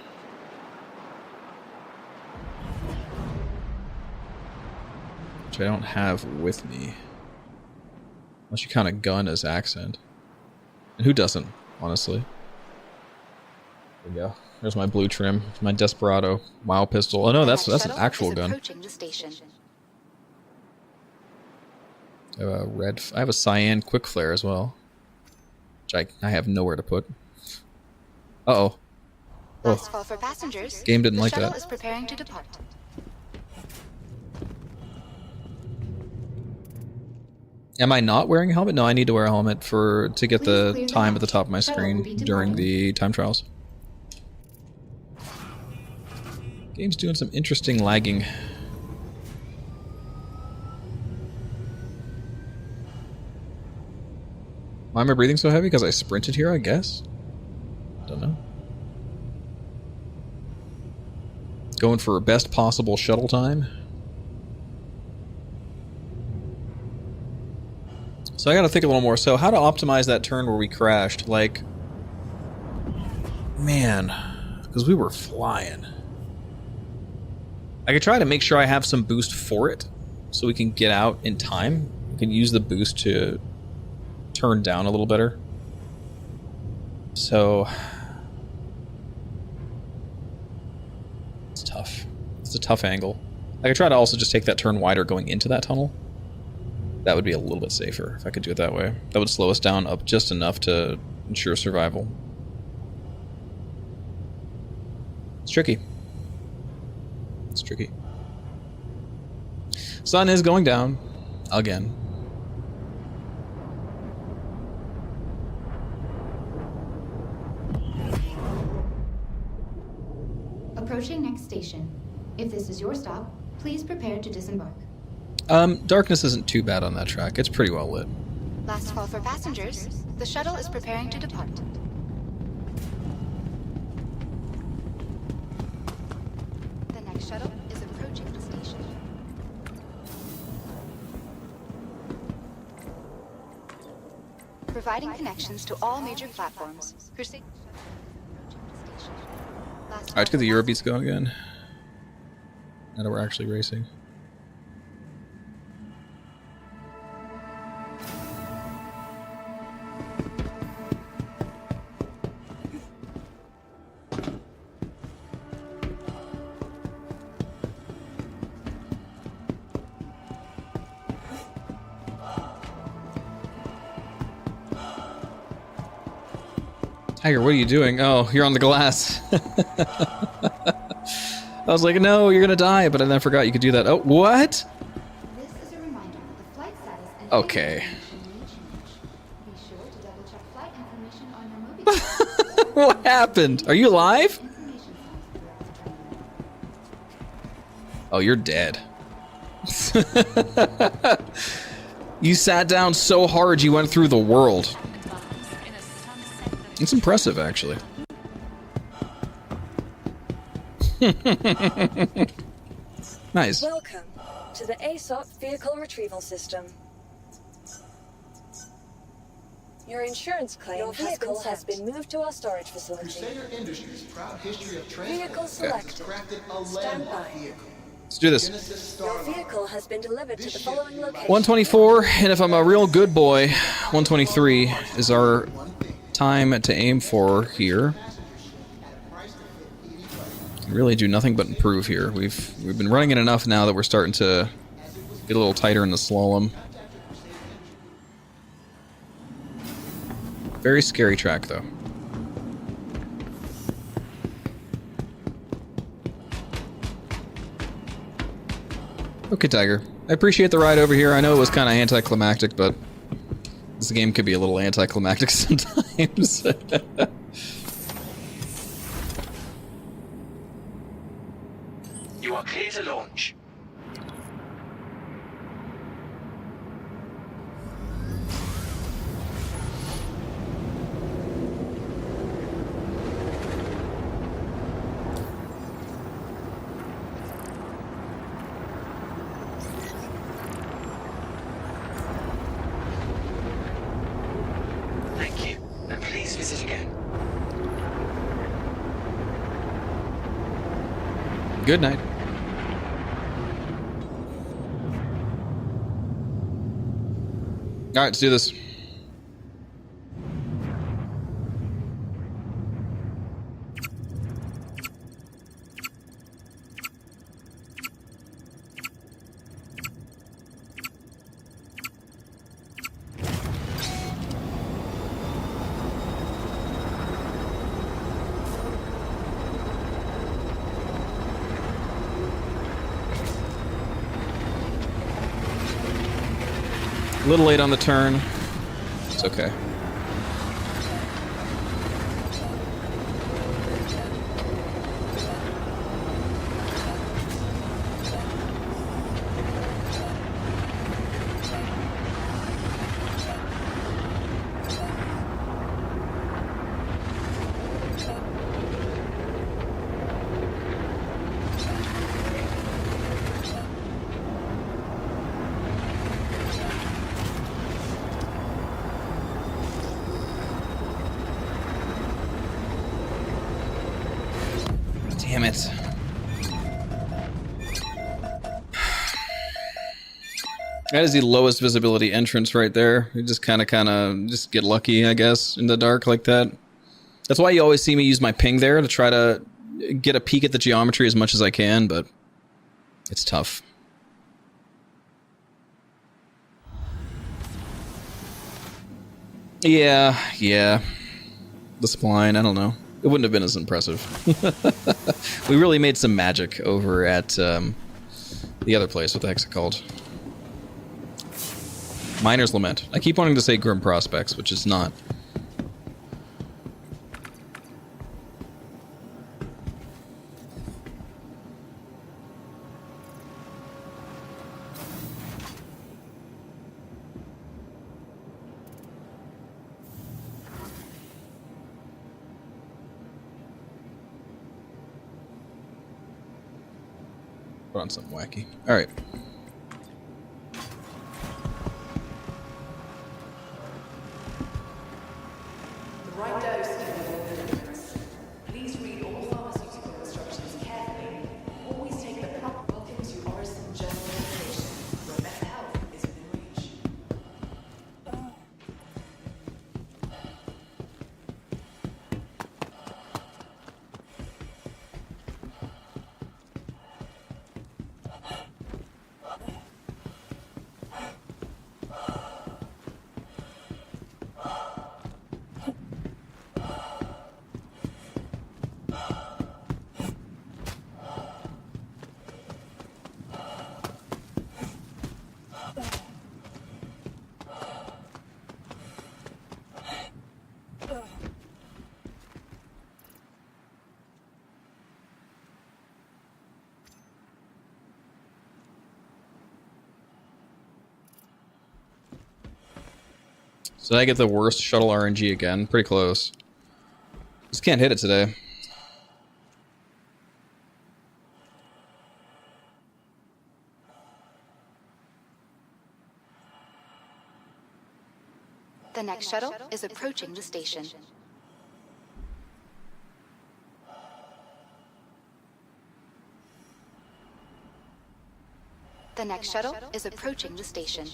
Which I don't have with me. Unless you count a gun as accent. And who doesn't, honestly? There we go. There's my blue trim. My Desperado. WoW pistol. Oh no, that's an actual gun. I have a cyan quick flare as well, which I have nowhere to put. Uh-oh. Last call for passengers. Game didn't like The shuttle that. is preparing to depart. Am I not wearing a helmet? No, I need to wear a helmet to get the time at the top of my screen during the time trials. Game's doing some interesting lagging. Why am I breathing so heavy? Because I sprinted here, I guess? Don't know. Going for best possible shuttle time. So I gotta think a little more. So how to optimize that turn where we crashed? Like, man, because we were flying. I could try to make sure I have some boost for it, so we can get out in time. We can use the boost to turn down a little better. So it's tough. It's a tough angle. I could try to also just take that turn wider going into that tunnel. That would be a little bit safer if I could do it that way. That would slow us down up just enough to ensure survival. It's tricky. It's tricky. Sun is going down again. Approaching next station. If this is your stop, please prepare to disembark. Darkness isn't too bad on that track. It's pretty well lit. Last call for passengers. The shuttle is preparing to depart. The next shuttle is approaching the station. Providing connections to all major platforms. Crusade. Alright, let's get the Eurobeats going again. Now that we're actually racing. Tiger, what are you doing? Oh, you're on the glass. I was like, no, you're gonna die, but then I forgot you could do that. Oh, what? This is a reminder that the flight status and Okay. Be sure to double check flight information on your mobile. What happened? Are you alive? Oh, you're dead. You sat down so hard you went through the world. It's impressive, actually. Nice. Welcome to the ASOP Vehicle Retrieval System. Your insurance claim has been moved to our storage facility. Crusader Industries' proud history of transport Vehicle selected. has crafted a Stand landmark by. vehicle. Let's do this. Genesis Your Starliner. vehicle has been delivered to the following location. 124, and if I'm a real good boy, 123 is our time to aim for here. Really do nothing but improve here. We've been running it enough now that we're starting to get a little tighter in the slalom. Very scary track, though. Okay, Tiger. I appreciate the ride over here. I know it was kind of anticlimactic, but this game could be a little anticlimactic sometimes. You are clear to launch. Thank you, and please visit again. Good night. All right, let's do this. A little late on the turn. It's okay. Damn it. That is the lowest visibility entrance right there. You just kind of just get lucky, I guess, in the dark like that. That's why you always see me use my ping there to try to get a peek at the geometry as much as I can, but it's tough. Yeah. The spline, I don't know. It wouldn't have been as impressive. We really made some magic over at the other place. What the heck's it called? Miner's Lament. I keep wanting to say Grim Prospects, which is not. Put on something wacky. All right. The right dose is dangerous. Please read all pharmaceutical instructions carefully. Always take the proper. Welcome to Orison General Station, where better health is within reach. So did I get the worst shuttle RNG again? Pretty close. Just can't hit it today. The next shuttle is approaching the station. The next shuttle is approaching the station.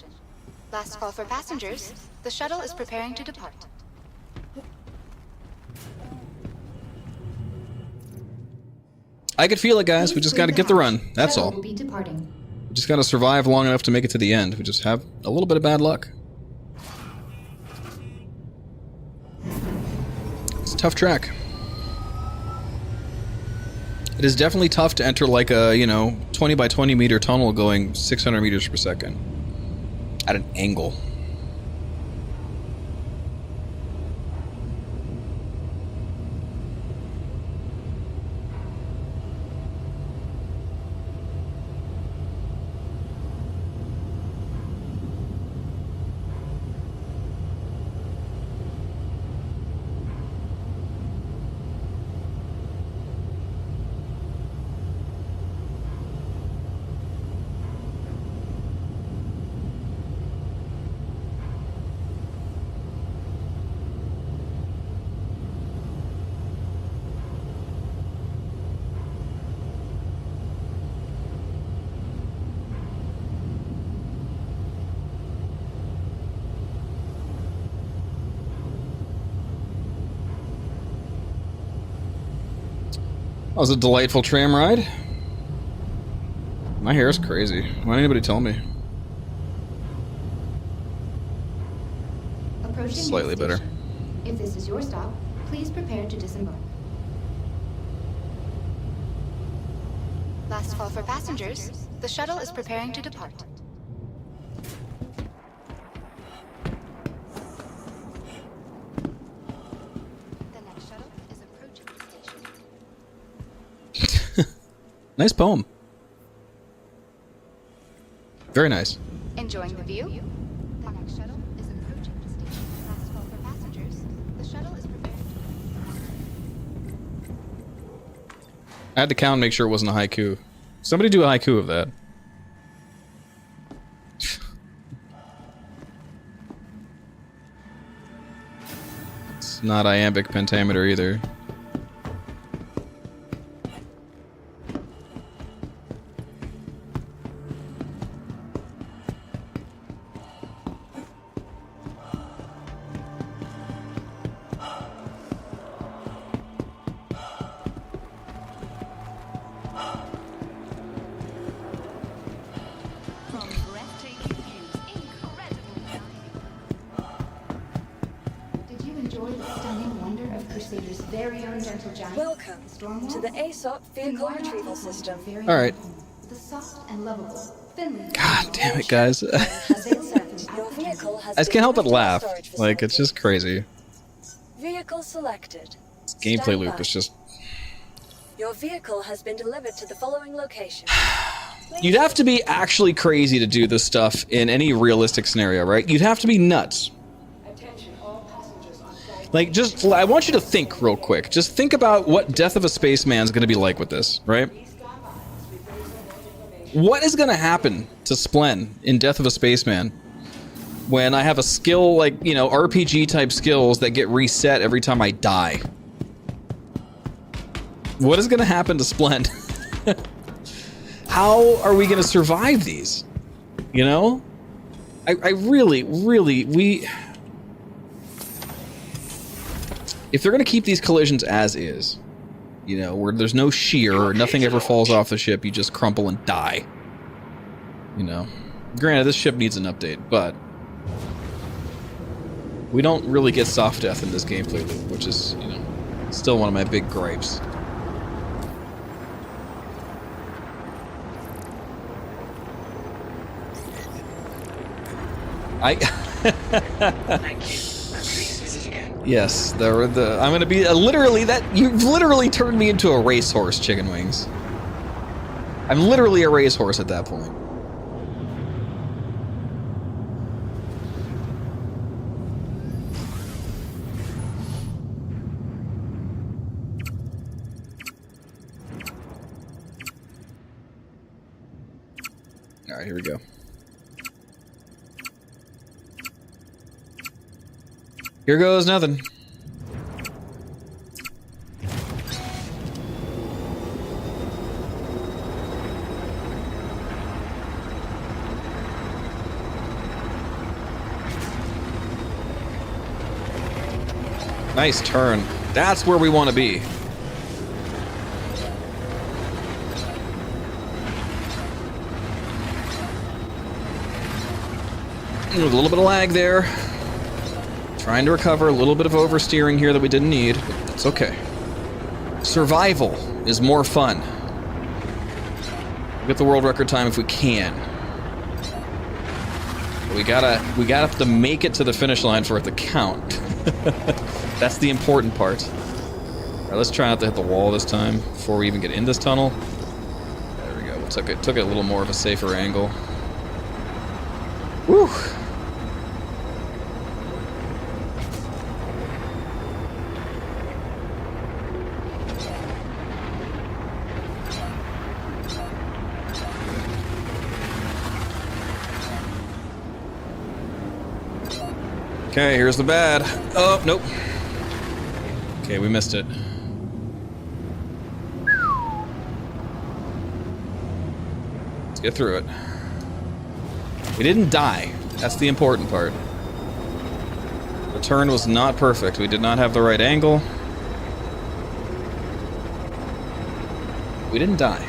Last call for passengers. The shuttle is preparing to depart. I could feel it, guys. We just got to get the run. That's all. Will be departing. We just got to survive long enough to make it to the end. We just have a little bit of bad luck. It's a tough track. It is definitely tough to enter like a, 20 by 20 meter tunnel going 600 meters per second at an angle. That was a delightful tram ride. My hair is crazy. Why didn't anybody tell me? Approaching Slightly better. If this is your stop, please prepare to disembark. Last call for passengers. The shuttle is preparing to depart. The next shuttle is approaching the station. Nice poem. Very nice. Enjoying the view? The next shuttle is approaching the station. Last call for passengers. The shuttle is preparing to... I had to count and make sure it wasn't a haiku. Somebody do a haiku of that. It's not iambic pentameter either. Did you enjoy the stunning wonder of Crusader's very own gentle giant? Welcome to the ASOP vehicle retrieval system. All right. The soft and lovable Finland. God damn it, guys. Your vehicle has I just can't help but been laugh. moved to a storage Like, it's just crazy. Vehicle selected. This gameplay Stand loop by. is just... Your vehicle has been delivered to the following location. You'd have to be actually crazy to do this stuff in any realistic scenario, right? You'd have to be nuts. Like, just, I want you to think real quick. Just think about what Death of a Spaceman's gonna be like with this, right? What is gonna happen to Splen in Death of a Spaceman when I have a skill, like, RPG type skills that get reset every time I die? What is gonna happen to Splen? How are we gonna survive these? I really, if they're gonna keep these collisions as is, where there's no shear, nothing ever falls off the ship, you just crumple and die. Granted, this ship needs an update, but we don't really get soft death in this gameplay loop, which is, still one of my big gripes. Yes, I'm gonna be you've literally turned me into a racehorse, Chicken Wings. I'm literally a racehorse at that point. Alright, here we go. Here goes nothing. Nice turn. That's where we want to be. With a little bit of lag there. Trying to recover a little bit of oversteering here that we didn't need, but it's okay. Survival is more fun. We'll get the world record time if we can. But we gotta have to make it to the finish line for it to count. That's the important part. Alright, let's try not to hit the wall this time before we even get in this tunnel. There we go. We took it a little more of a safer angle. Woo! Okay, here's the bad. Oh, nope. Okay, we missed it. Let's get through it. We didn't die. That's the important part. The turn was not perfect. We did not have the right angle. We didn't die.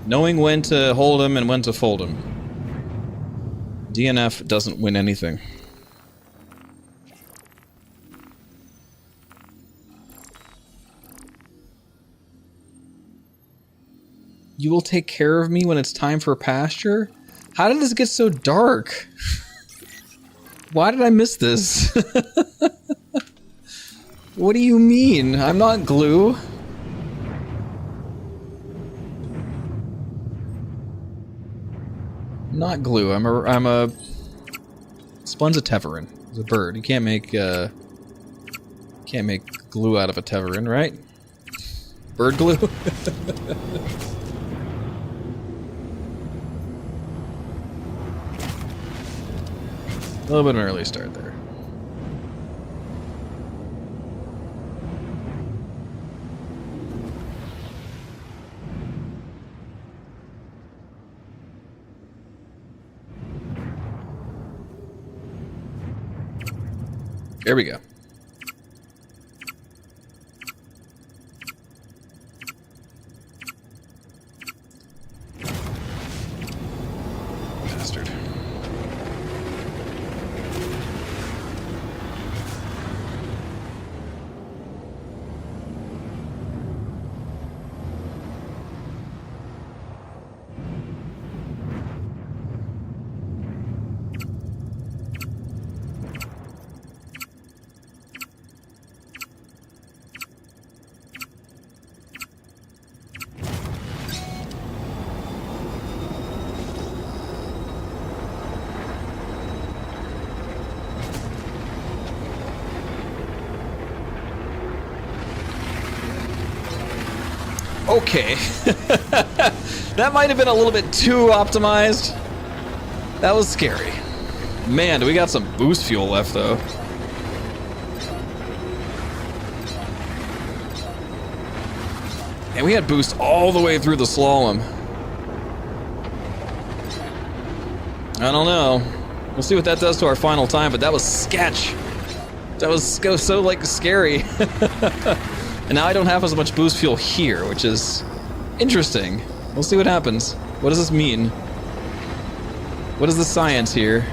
Knowing when to hold him and when to fold him. DNF doesn't win anything. You will take care of me when it's time for pasture? How did this get so dark? Why did I miss this? What do you mean? I'm not glue. Not glue. I'm a Spun's a Teverin. It's a bird. You can't make glue out of a Teverin, right? Bird glue. A little bit of an early start there. There we go. Bastard. Okay. That might have been a little bit too optimized. That was scary. Man, do we got some boost fuel left, though. And we had boost all the way through the slalom. I don't know. We'll see what that does to our final time, but that was sketch. That was so, like, scary. And now I don't have as much boost fuel here, which is interesting. We'll see what happens. What does this mean? What is the science here?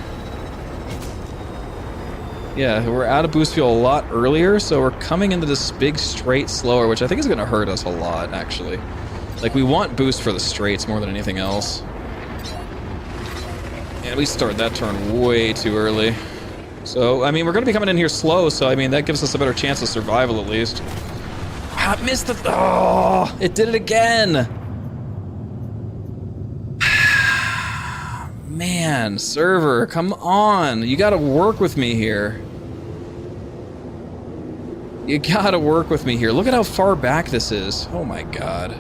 Yeah, we're out of boost fuel a lot earlier, so we're coming into this big straight slower, which I think is going to hurt us a lot, actually. Like, we want boost for the straights more than anything else. And we started that turn way too early. So, I mean, we're going to be coming in here slow, so, I mean, that gives us a better chance of survival, at least. I missed the... Oh, it did it again! Man, server, come on. You gotta work with me here. You gotta work with me here. Look at how far back this is. Oh my god.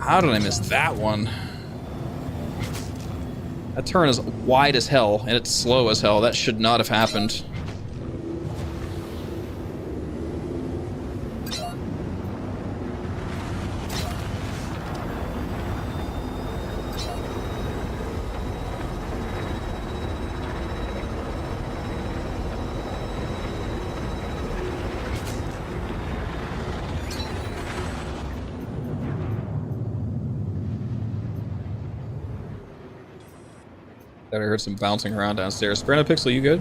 How did I miss that one? That turn is wide as hell, and it's slow as hell. That should not have happened. I heard some bouncing around downstairs. Brandon Pixel, you good?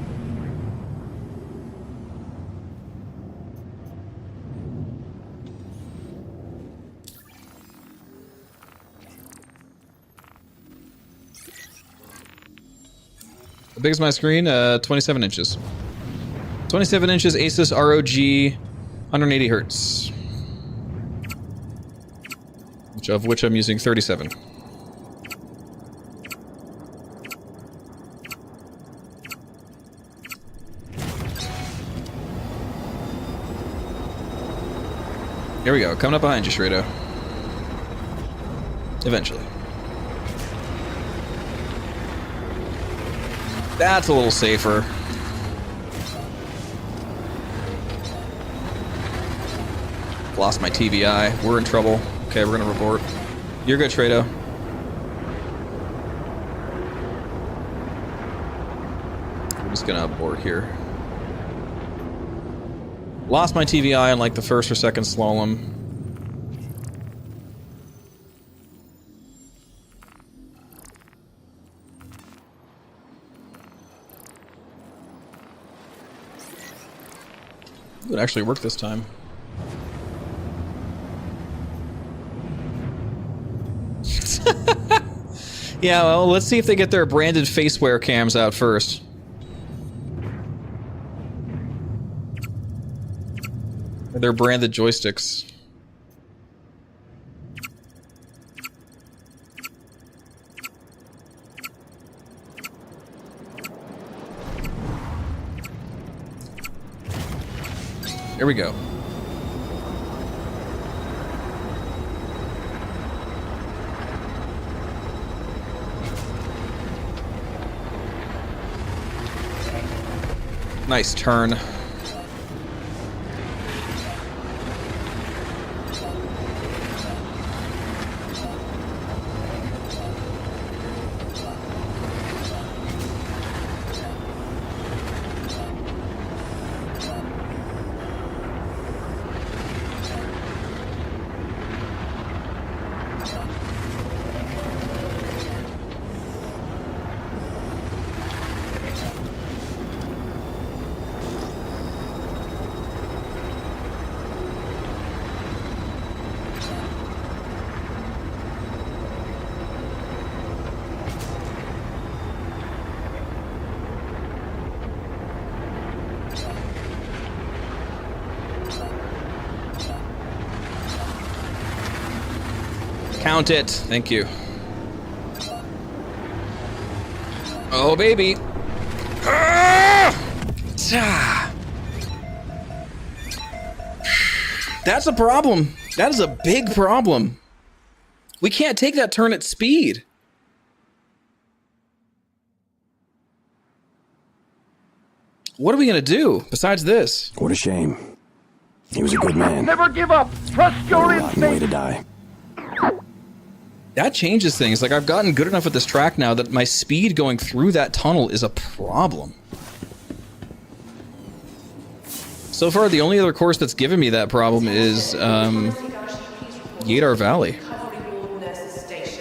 How big is my screen? 27 inches. 27 inches Asus ROG, 180 hertz. Of which I'm using 37. Here we go, coming up behind you, Shredo. Eventually. That's a little safer. Lost my TVI. We're in trouble. Okay, we're gonna report. You're good, Shredo. I'm just gonna abort here. Lost my TVI in like the first or second slalom. It actually worked this time. Yeah, well, let's see if they get their branded faceware cams out first. They're branded joysticks. Here we go. Nice turn. Count it. Thank you. Oh, baby. That's a problem. That is a big problem. We can't take that turn at speed. What are we going to do besides this? What a shame. He was a good man. Never give up. Trust your rotten way instinct. to die. That changes things. Like, I've gotten good enough at this track now that my speed going through that tunnel is a problem. So far, the only other course that's given me that problem is Yadar Valley.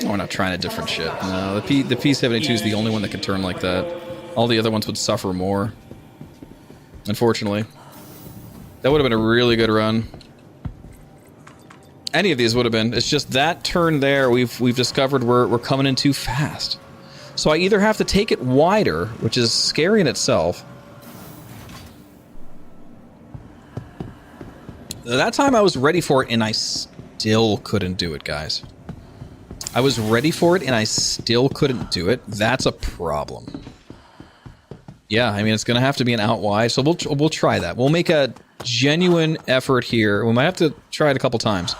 Oh, we're not trying a different shit. No, the P72 is the only one that can turn like that. All the other ones would suffer more. Unfortunately. That would have been a really good run. Any of these would have been. It's just that turn there we've discovered we're coming in too fast. So I either have to take it wider, which is scary in itself. That time I was ready for it and I still couldn't do it, guys. I was ready for it and I still couldn't do it. That's a problem. Yeah, I mean, it's going to have to be an out wide, so we'll try that. We'll make a genuine effort here. We might have to try it a couple times.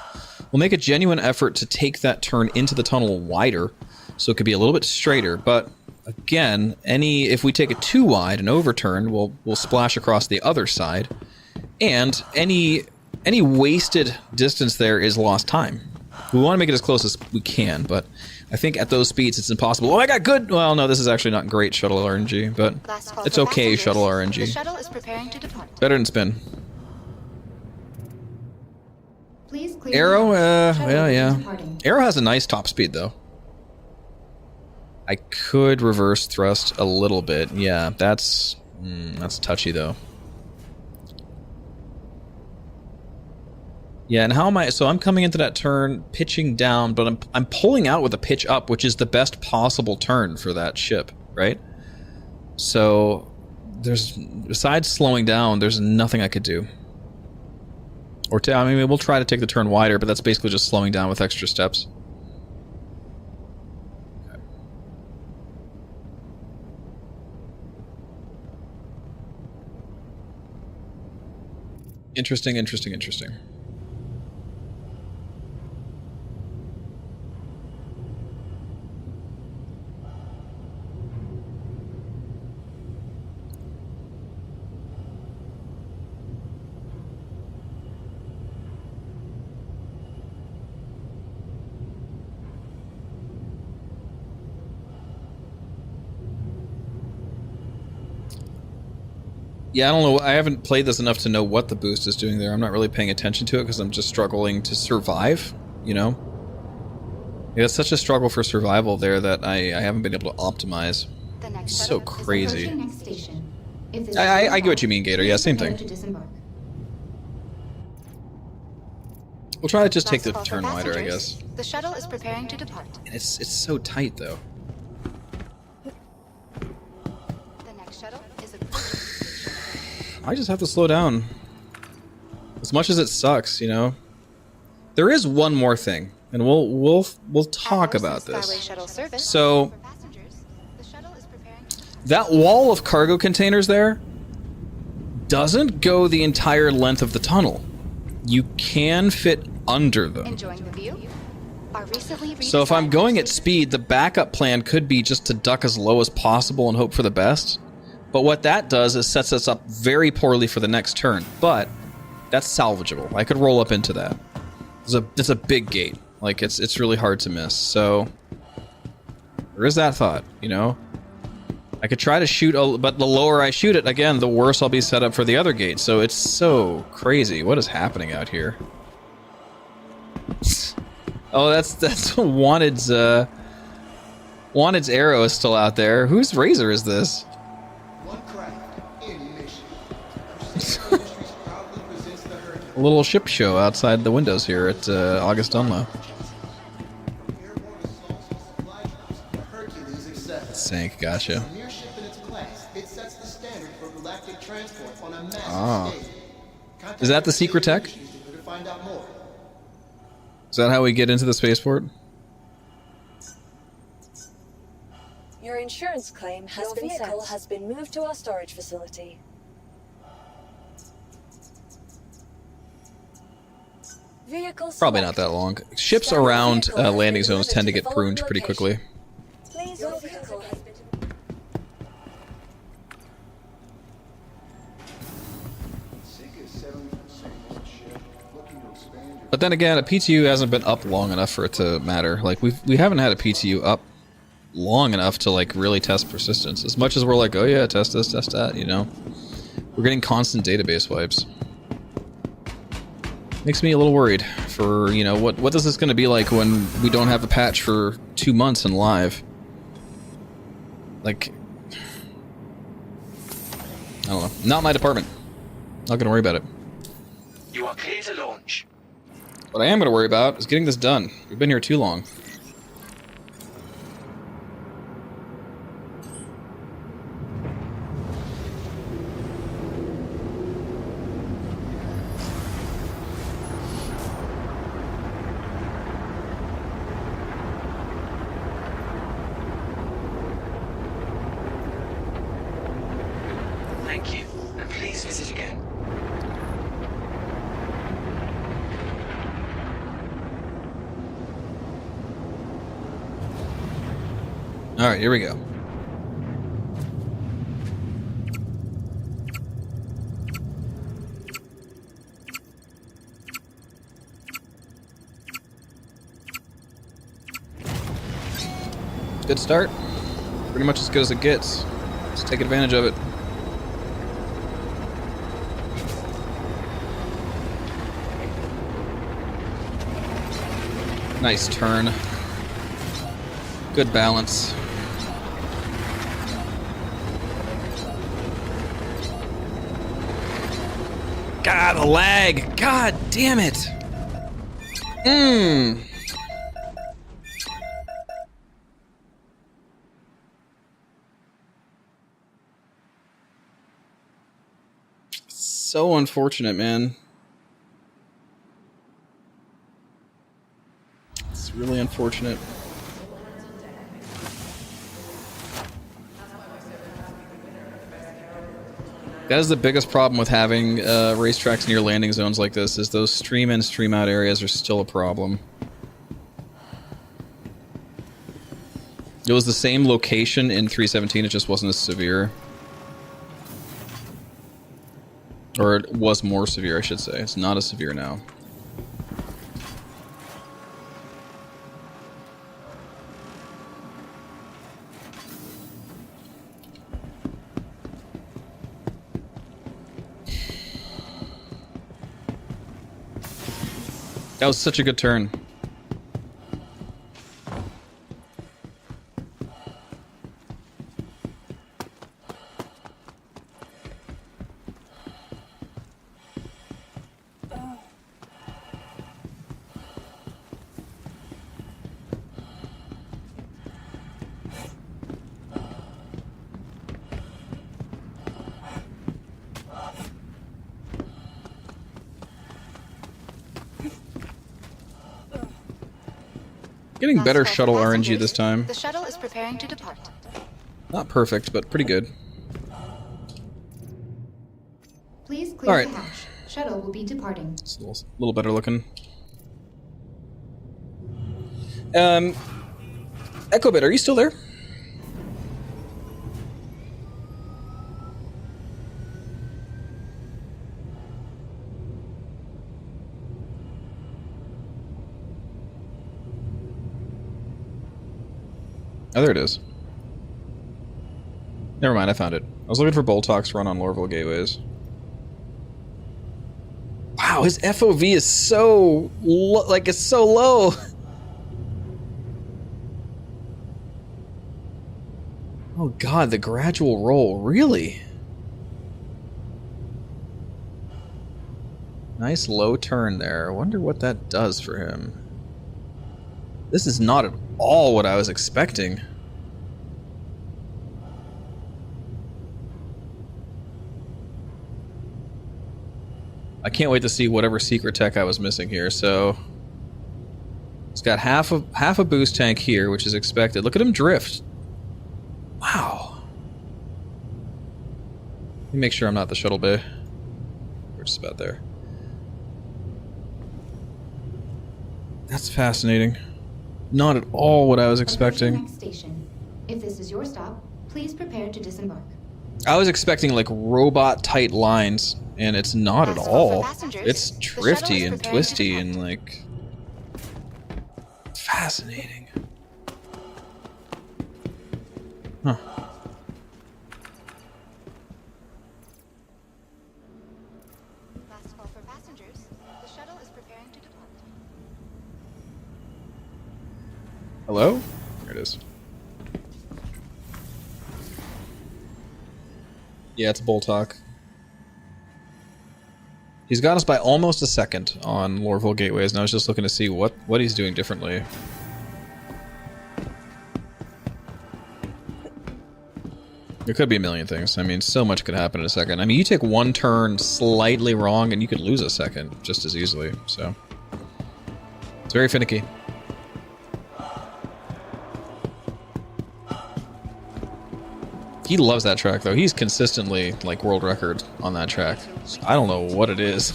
We'll make a genuine effort to take that turn into the tunnel wider, so it could be a little bit straighter. But again, if we take it too wide and overturn, we'll splash across the other side, and any wasted distance there is lost time. We want to make it as close as we can, but I think at those speeds it's impossible. Oh, I got good! Well, no, this is actually not great shuttle RNG, but it's okay shuttle RNG. The shuttle is preparing to depart. Better than spin. Please clear Arrow, yeah. departing. Arrow has a nice top speed, though. I could reverse thrust a little bit. Yeah, that's touchy, though. Yeah, and how am I... So I'm coming into that turn, pitching down, but I'm pulling out with a pitch up, which is the best possible turn for that ship, right? So, besides slowing down, there's nothing I could do. I mean, we'll try to take the turn wider, but that's basically just slowing down with extra steps. Okay. Interesting. Yeah, I don't know. I haven't played this enough to know what the boost is doing there. I'm not really paying attention to it because I'm just struggling to survive, you know? Yeah, it's such a struggle for survival there that I haven't been able to optimize. It's so crazy. I get what you mean, Gator. Yeah, same thing. We'll try to just take the turn wider, I guess. The shuttle is preparing to depart. And it's so tight, though. The next shuttle is approaching. I just have to slow down. As much as it sucks, you know. There is one more thing, and we'll talk about this. So that wall of cargo containers there doesn't go the entire length of the tunnel. You can fit under them. Enjoying the view? So if I'm going at speed, the backup plan could be just to duck as low as possible and hope for the best. But what that does is sets us up very poorly for the next turn. But that's salvageable. I could roll up into that. It's a big gate. Like, it's really hard to miss. So there is that thought, you know? I could try to shoot, but the lower I shoot it, again, the worse I'll be set up for the other gate. So it's so crazy. What is happening out here? Oh, that's Wanted's arrow is still out there. Whose razor is this? One craft, any mission. Crusader Industries proudly presents the Hercules. A little ship show outside the windows here at August Dunlow. Airborne assault supply drops, the Hercules excels. Sank, gotcha. It's a mere ship in its class. It sets the standard for galactic transport on a massive scale. Contact Is that the secret tech? Industries to find out more. Is that how we get into the spaceport? Your insurance claim has been set. Your vehicle has been moved to our storage facility. Probably not that long. Ships around landing zones tend to get pruned pretty quickly. Please, your vehicle has been... But then again, a PTU hasn't been up long enough for it to matter. Like, we haven't had a PTU up long enough to, like, really test persistence. As much as we're like, oh yeah, test this, test that, you know? We're getting constant database wipes. Makes me a little worried for, you know, what is this going to be like when we don't have a patch for 2 months in live? Like, I don't know. Not my department. Not going to worry about it. You are clear to launch. What I am going to worry about is getting this done. We've been here too long. Alright, here we go. Good start. Pretty much as good as it gets. Let's take advantage of it. Nice turn. Good balance. God, the lag! God damn it! So unfortunate, man. It's really unfortunate. That is the biggest problem with having racetracks near landing zones like this, is those stream in, stream out areas are still a problem. It was the same location in 317, it just wasn't as severe. Or it was more severe, I should say. It's not as severe now. That was such a good turn. Getting better shuttle RNG this time. The shuttle is preparing to depart. Not perfect, but pretty good. Please clear All right. the hatch. Shuttle will be departing. It's a little better looking. Echobit, are you still there? Oh, there it is. Never mind, I found it. I was looking for Boltox run on Lorville Gateways. Wow, his FOV is so it's so low. Oh god, the gradual roll, really? Nice low turn there. I wonder what that does for him. This is not at all what I was expecting. I can't wait to see whatever secret tech I was missing here. So it's got half a boost tank here, which is expected. Look at him drift. Wow. Let me make sure I'm not the shuttle bay. We're just about there. That's fascinating. Not at all what I was expecting. Next station. If this is your stop, please prepare to disembark. I was expecting like robot tight lines, and it's not at all. It's drifty and twisty and like fascinating. Huh. Last call for passengers. The shuttle is preparing to depart. Hello? There it is. Yeah, it's Boltok. He's got us by almost a second on Lorville Gateways, and I was just looking to see what he's doing differently. There could be a million things. I mean, so much could happen in a second. I mean, you take one turn slightly wrong, and you could lose a second just as easily, so... It's very finicky. He loves that track, though. He's consistently, like, world record on that track. I don't know what it is.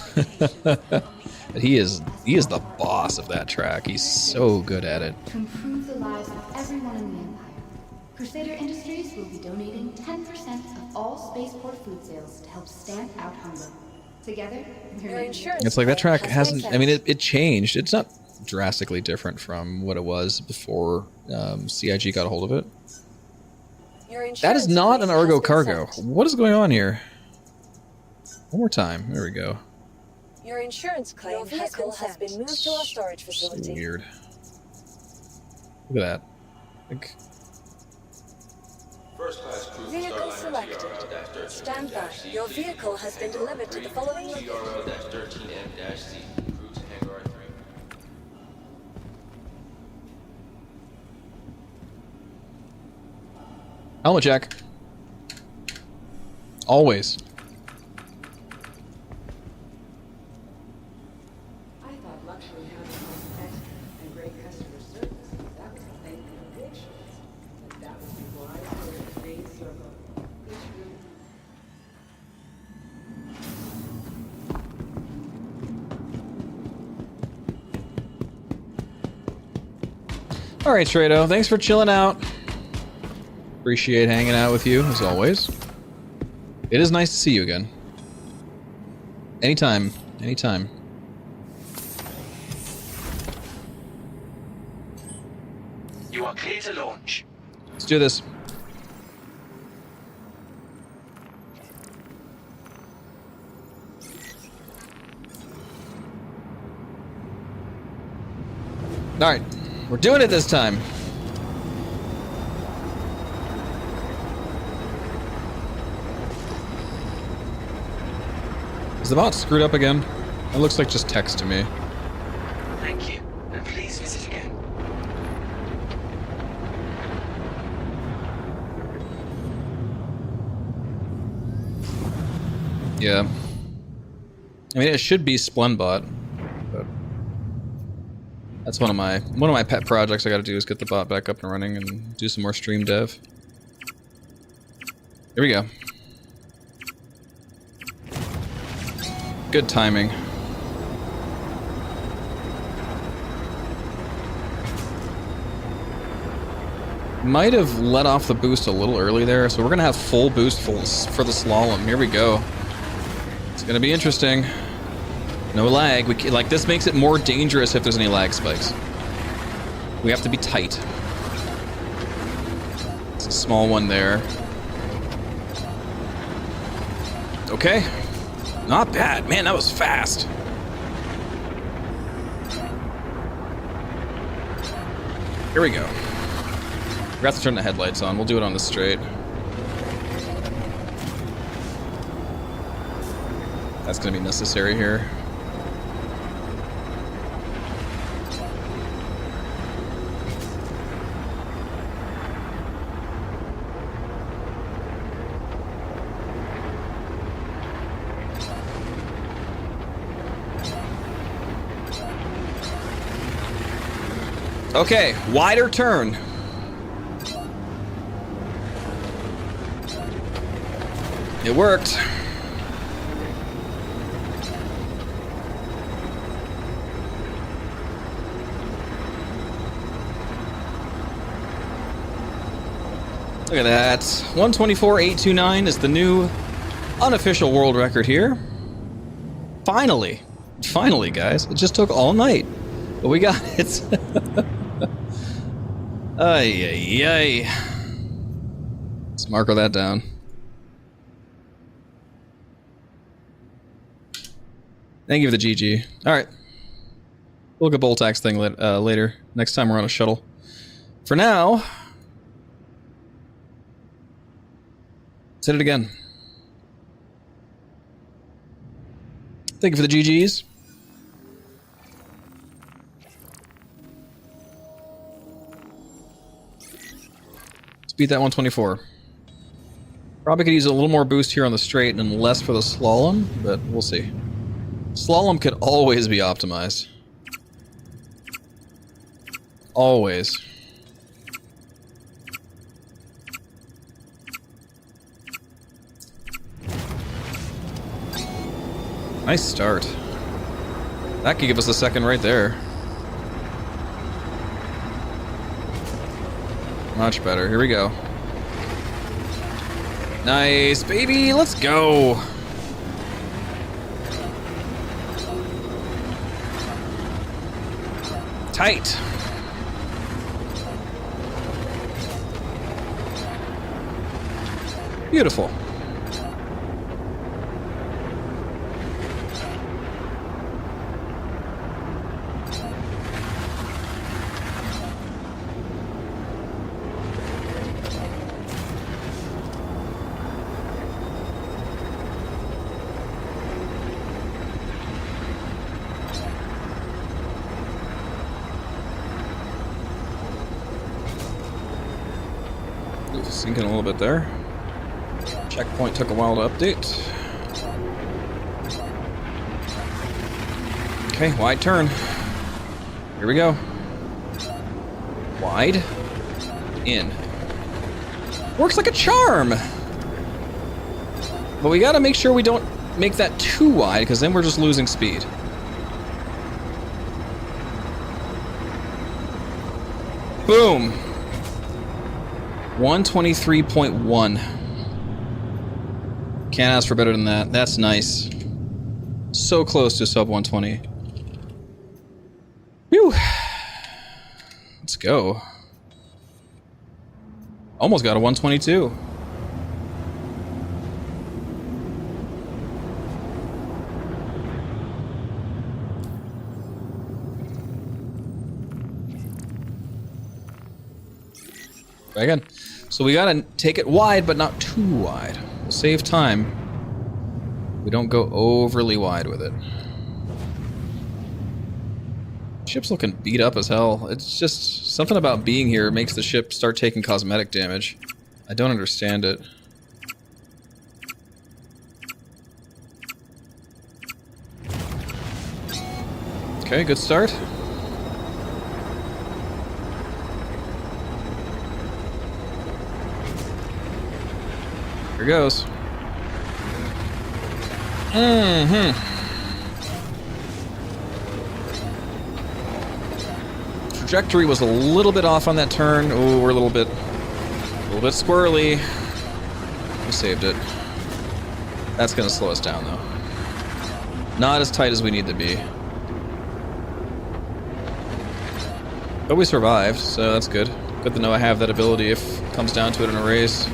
But he is the boss of that track. He's so good at it. To improve the lives of everyone in the Empire. Crusader Industries will be donating 10% of all spaceport food sales to help stamp out hunger. Together, Your insurance It's like that claim track has hasn't. been I mean, sent. it changed. It's not drastically different from what it was before CIG got a hold of it. Your That is insurance not claim an Argo has been cargo. sent. What is going on here? One more time. There we go. Your insurance claim has been moved to our storage facility. Weird. Look at that. Like, Vehicle selected. Stand by. Your vehicle has been delivered to the following location. TRL-13M-Z, crew to Hangar 3. helmet check. Always. I thought luxury housing was pet and great customer service. That was a thing in the pictures. But that was before I started the Green Circle. It's true. All right, Trado. Thanks for chilling out. Appreciate hanging out with you as always. It is nice to see you again. Anytime. Anytime. You are clear to launch. Let's do this. All right, we're doing it this time. Is the bot screwed up again? It looks like just text to me. Thank you, and please visit again. Yeah. I mean, it should be Splendbot, but that's one of my pet projects I got to do is get the bot back up and running and do some more stream dev. Here we go. Good timing. Might have let off the boost a little early there, so we're gonna have full boost for the slalom. Here we go. It's gonna be interesting. No lag. Like, this makes it more dangerous if there's any lag spikes. We have to be tight. It's a small one there. Okay. Not bad. Man, that was fast. Here we go. Forgot to turn the headlights on. We'll do it on the straight. That's gonna be necessary here. Okay, wider turn. It worked. Look at that. 124.829 is the new unofficial world record here. Finally. Finally, guys. It just took all night. But we got it. Ay, ay, ay. Let's marker that down. Thank you for the GG. Alright. We'll look at Boltax thing later. Next time we're on a shuttle. For now... let's hit it again. Thank you for the GGs. Let's beat that 124. Probably could use a little more boost here on the straight and less for the slalom, but we'll see. Slalom could always be optimized. Always. Nice start. That could give us a second right there. Much better. Here we go. Nice, baby. Let's go. Tight. Beautiful. Sinking a little bit there. Checkpoint took a while to update. Okay, wide turn. Here we go. Wide. In. Works like a charm! But we gotta make sure we don't make that too wide, because then we're just losing speed. Boom! 123.1. Can't ask for better than that. That's nice. So close to sub 120. Whew. Let's go. Almost got a 122. Again. So we gotta take it wide, but not too wide. We'll save time. We don't go overly wide with it. Ship's looking beat up as hell. It's just something about being here makes the ship start taking cosmetic damage. I don't understand it. Okay, good start. Here goes. Trajectory was a little bit off on that turn. Oh, we're a little bit squirrely. We saved it. That's gonna slow us down though. Not as tight as we need to be. But we survived, so that's good. Good to know I have that ability if it comes down to it in a race.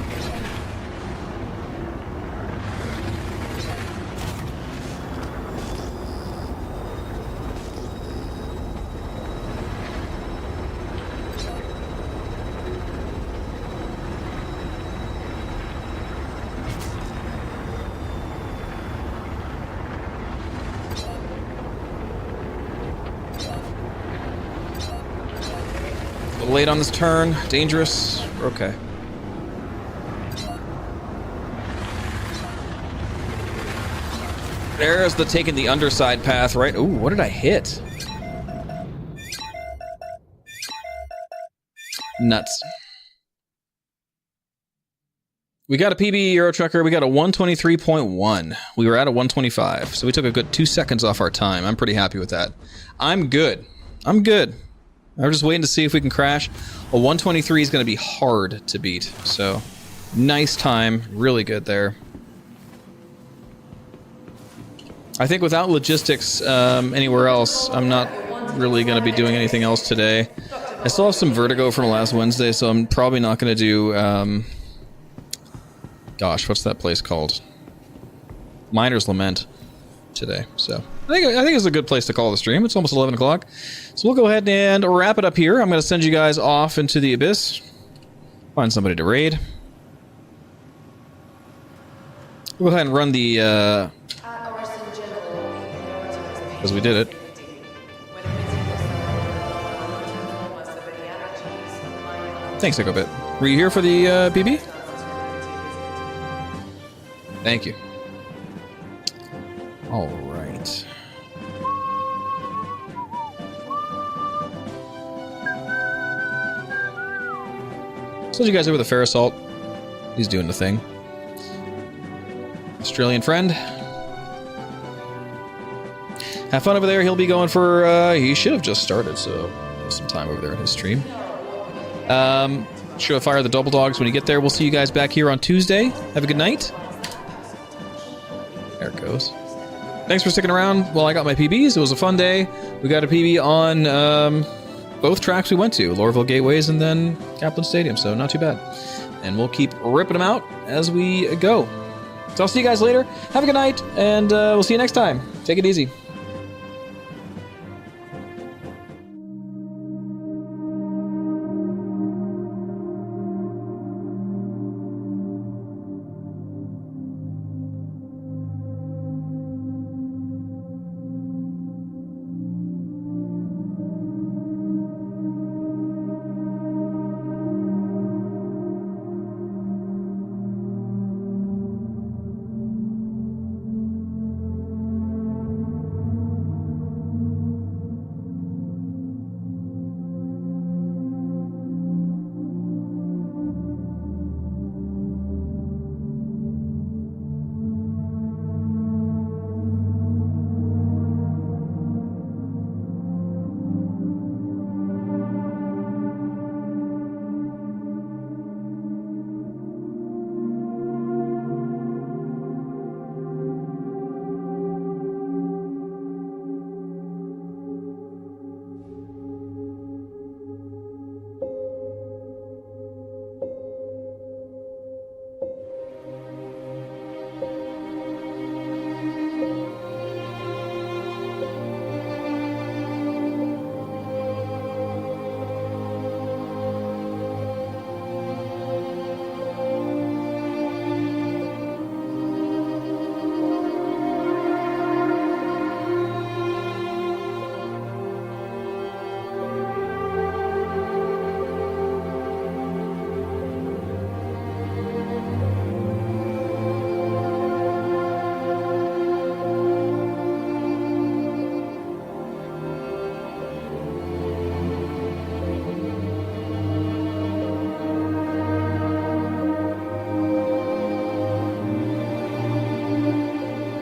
Late on this turn, dangerous. We're okay. There's the taking the underside path, right? Ooh, what did I hit? Nuts. We got a PB Euro Trucker. We got a 123.1. We were at a 125, so we took a good 2 seconds off our time. I'm pretty happy with that. I'm good. I'm good. I'm just waiting to see if we can crash. A 123 is going to be hard to beat, so nice time. Really good there. I think without logistics anywhere else, I'm not really going to be doing anything else today. I still have some vertigo from last Wednesday, so I'm probably not going to do... gosh, what's that place called? Miner's Lament today, so... I think it's a good place to call the stream. It's almost 11 o'clock. So we'll go ahead and wrap it up here. I'm going to send you guys off into the abyss. Find somebody to raid. We'll go ahead and run the... because we did it. Thanks, Ecobit. Were you here for the PB? Thank you. All right. So you guys over the Fair Assault. He's doing the thing. Australian friend. Have fun over there. He'll be going for, he should have just started, so some time over there in his stream. Show fire the double dogs when you get there. We'll see you guys back here on Tuesday. Have a good night. There it goes. Thanks for sticking around while I got my PBs. It was a fun day. We got a PB on both tracks we went to, Lorville Gateways and then Kaplan Stadium, so not too bad. And we'll keep ripping them out as we go. So I'll see you guys later. Have a good night, and we'll see you next time. Take it easy.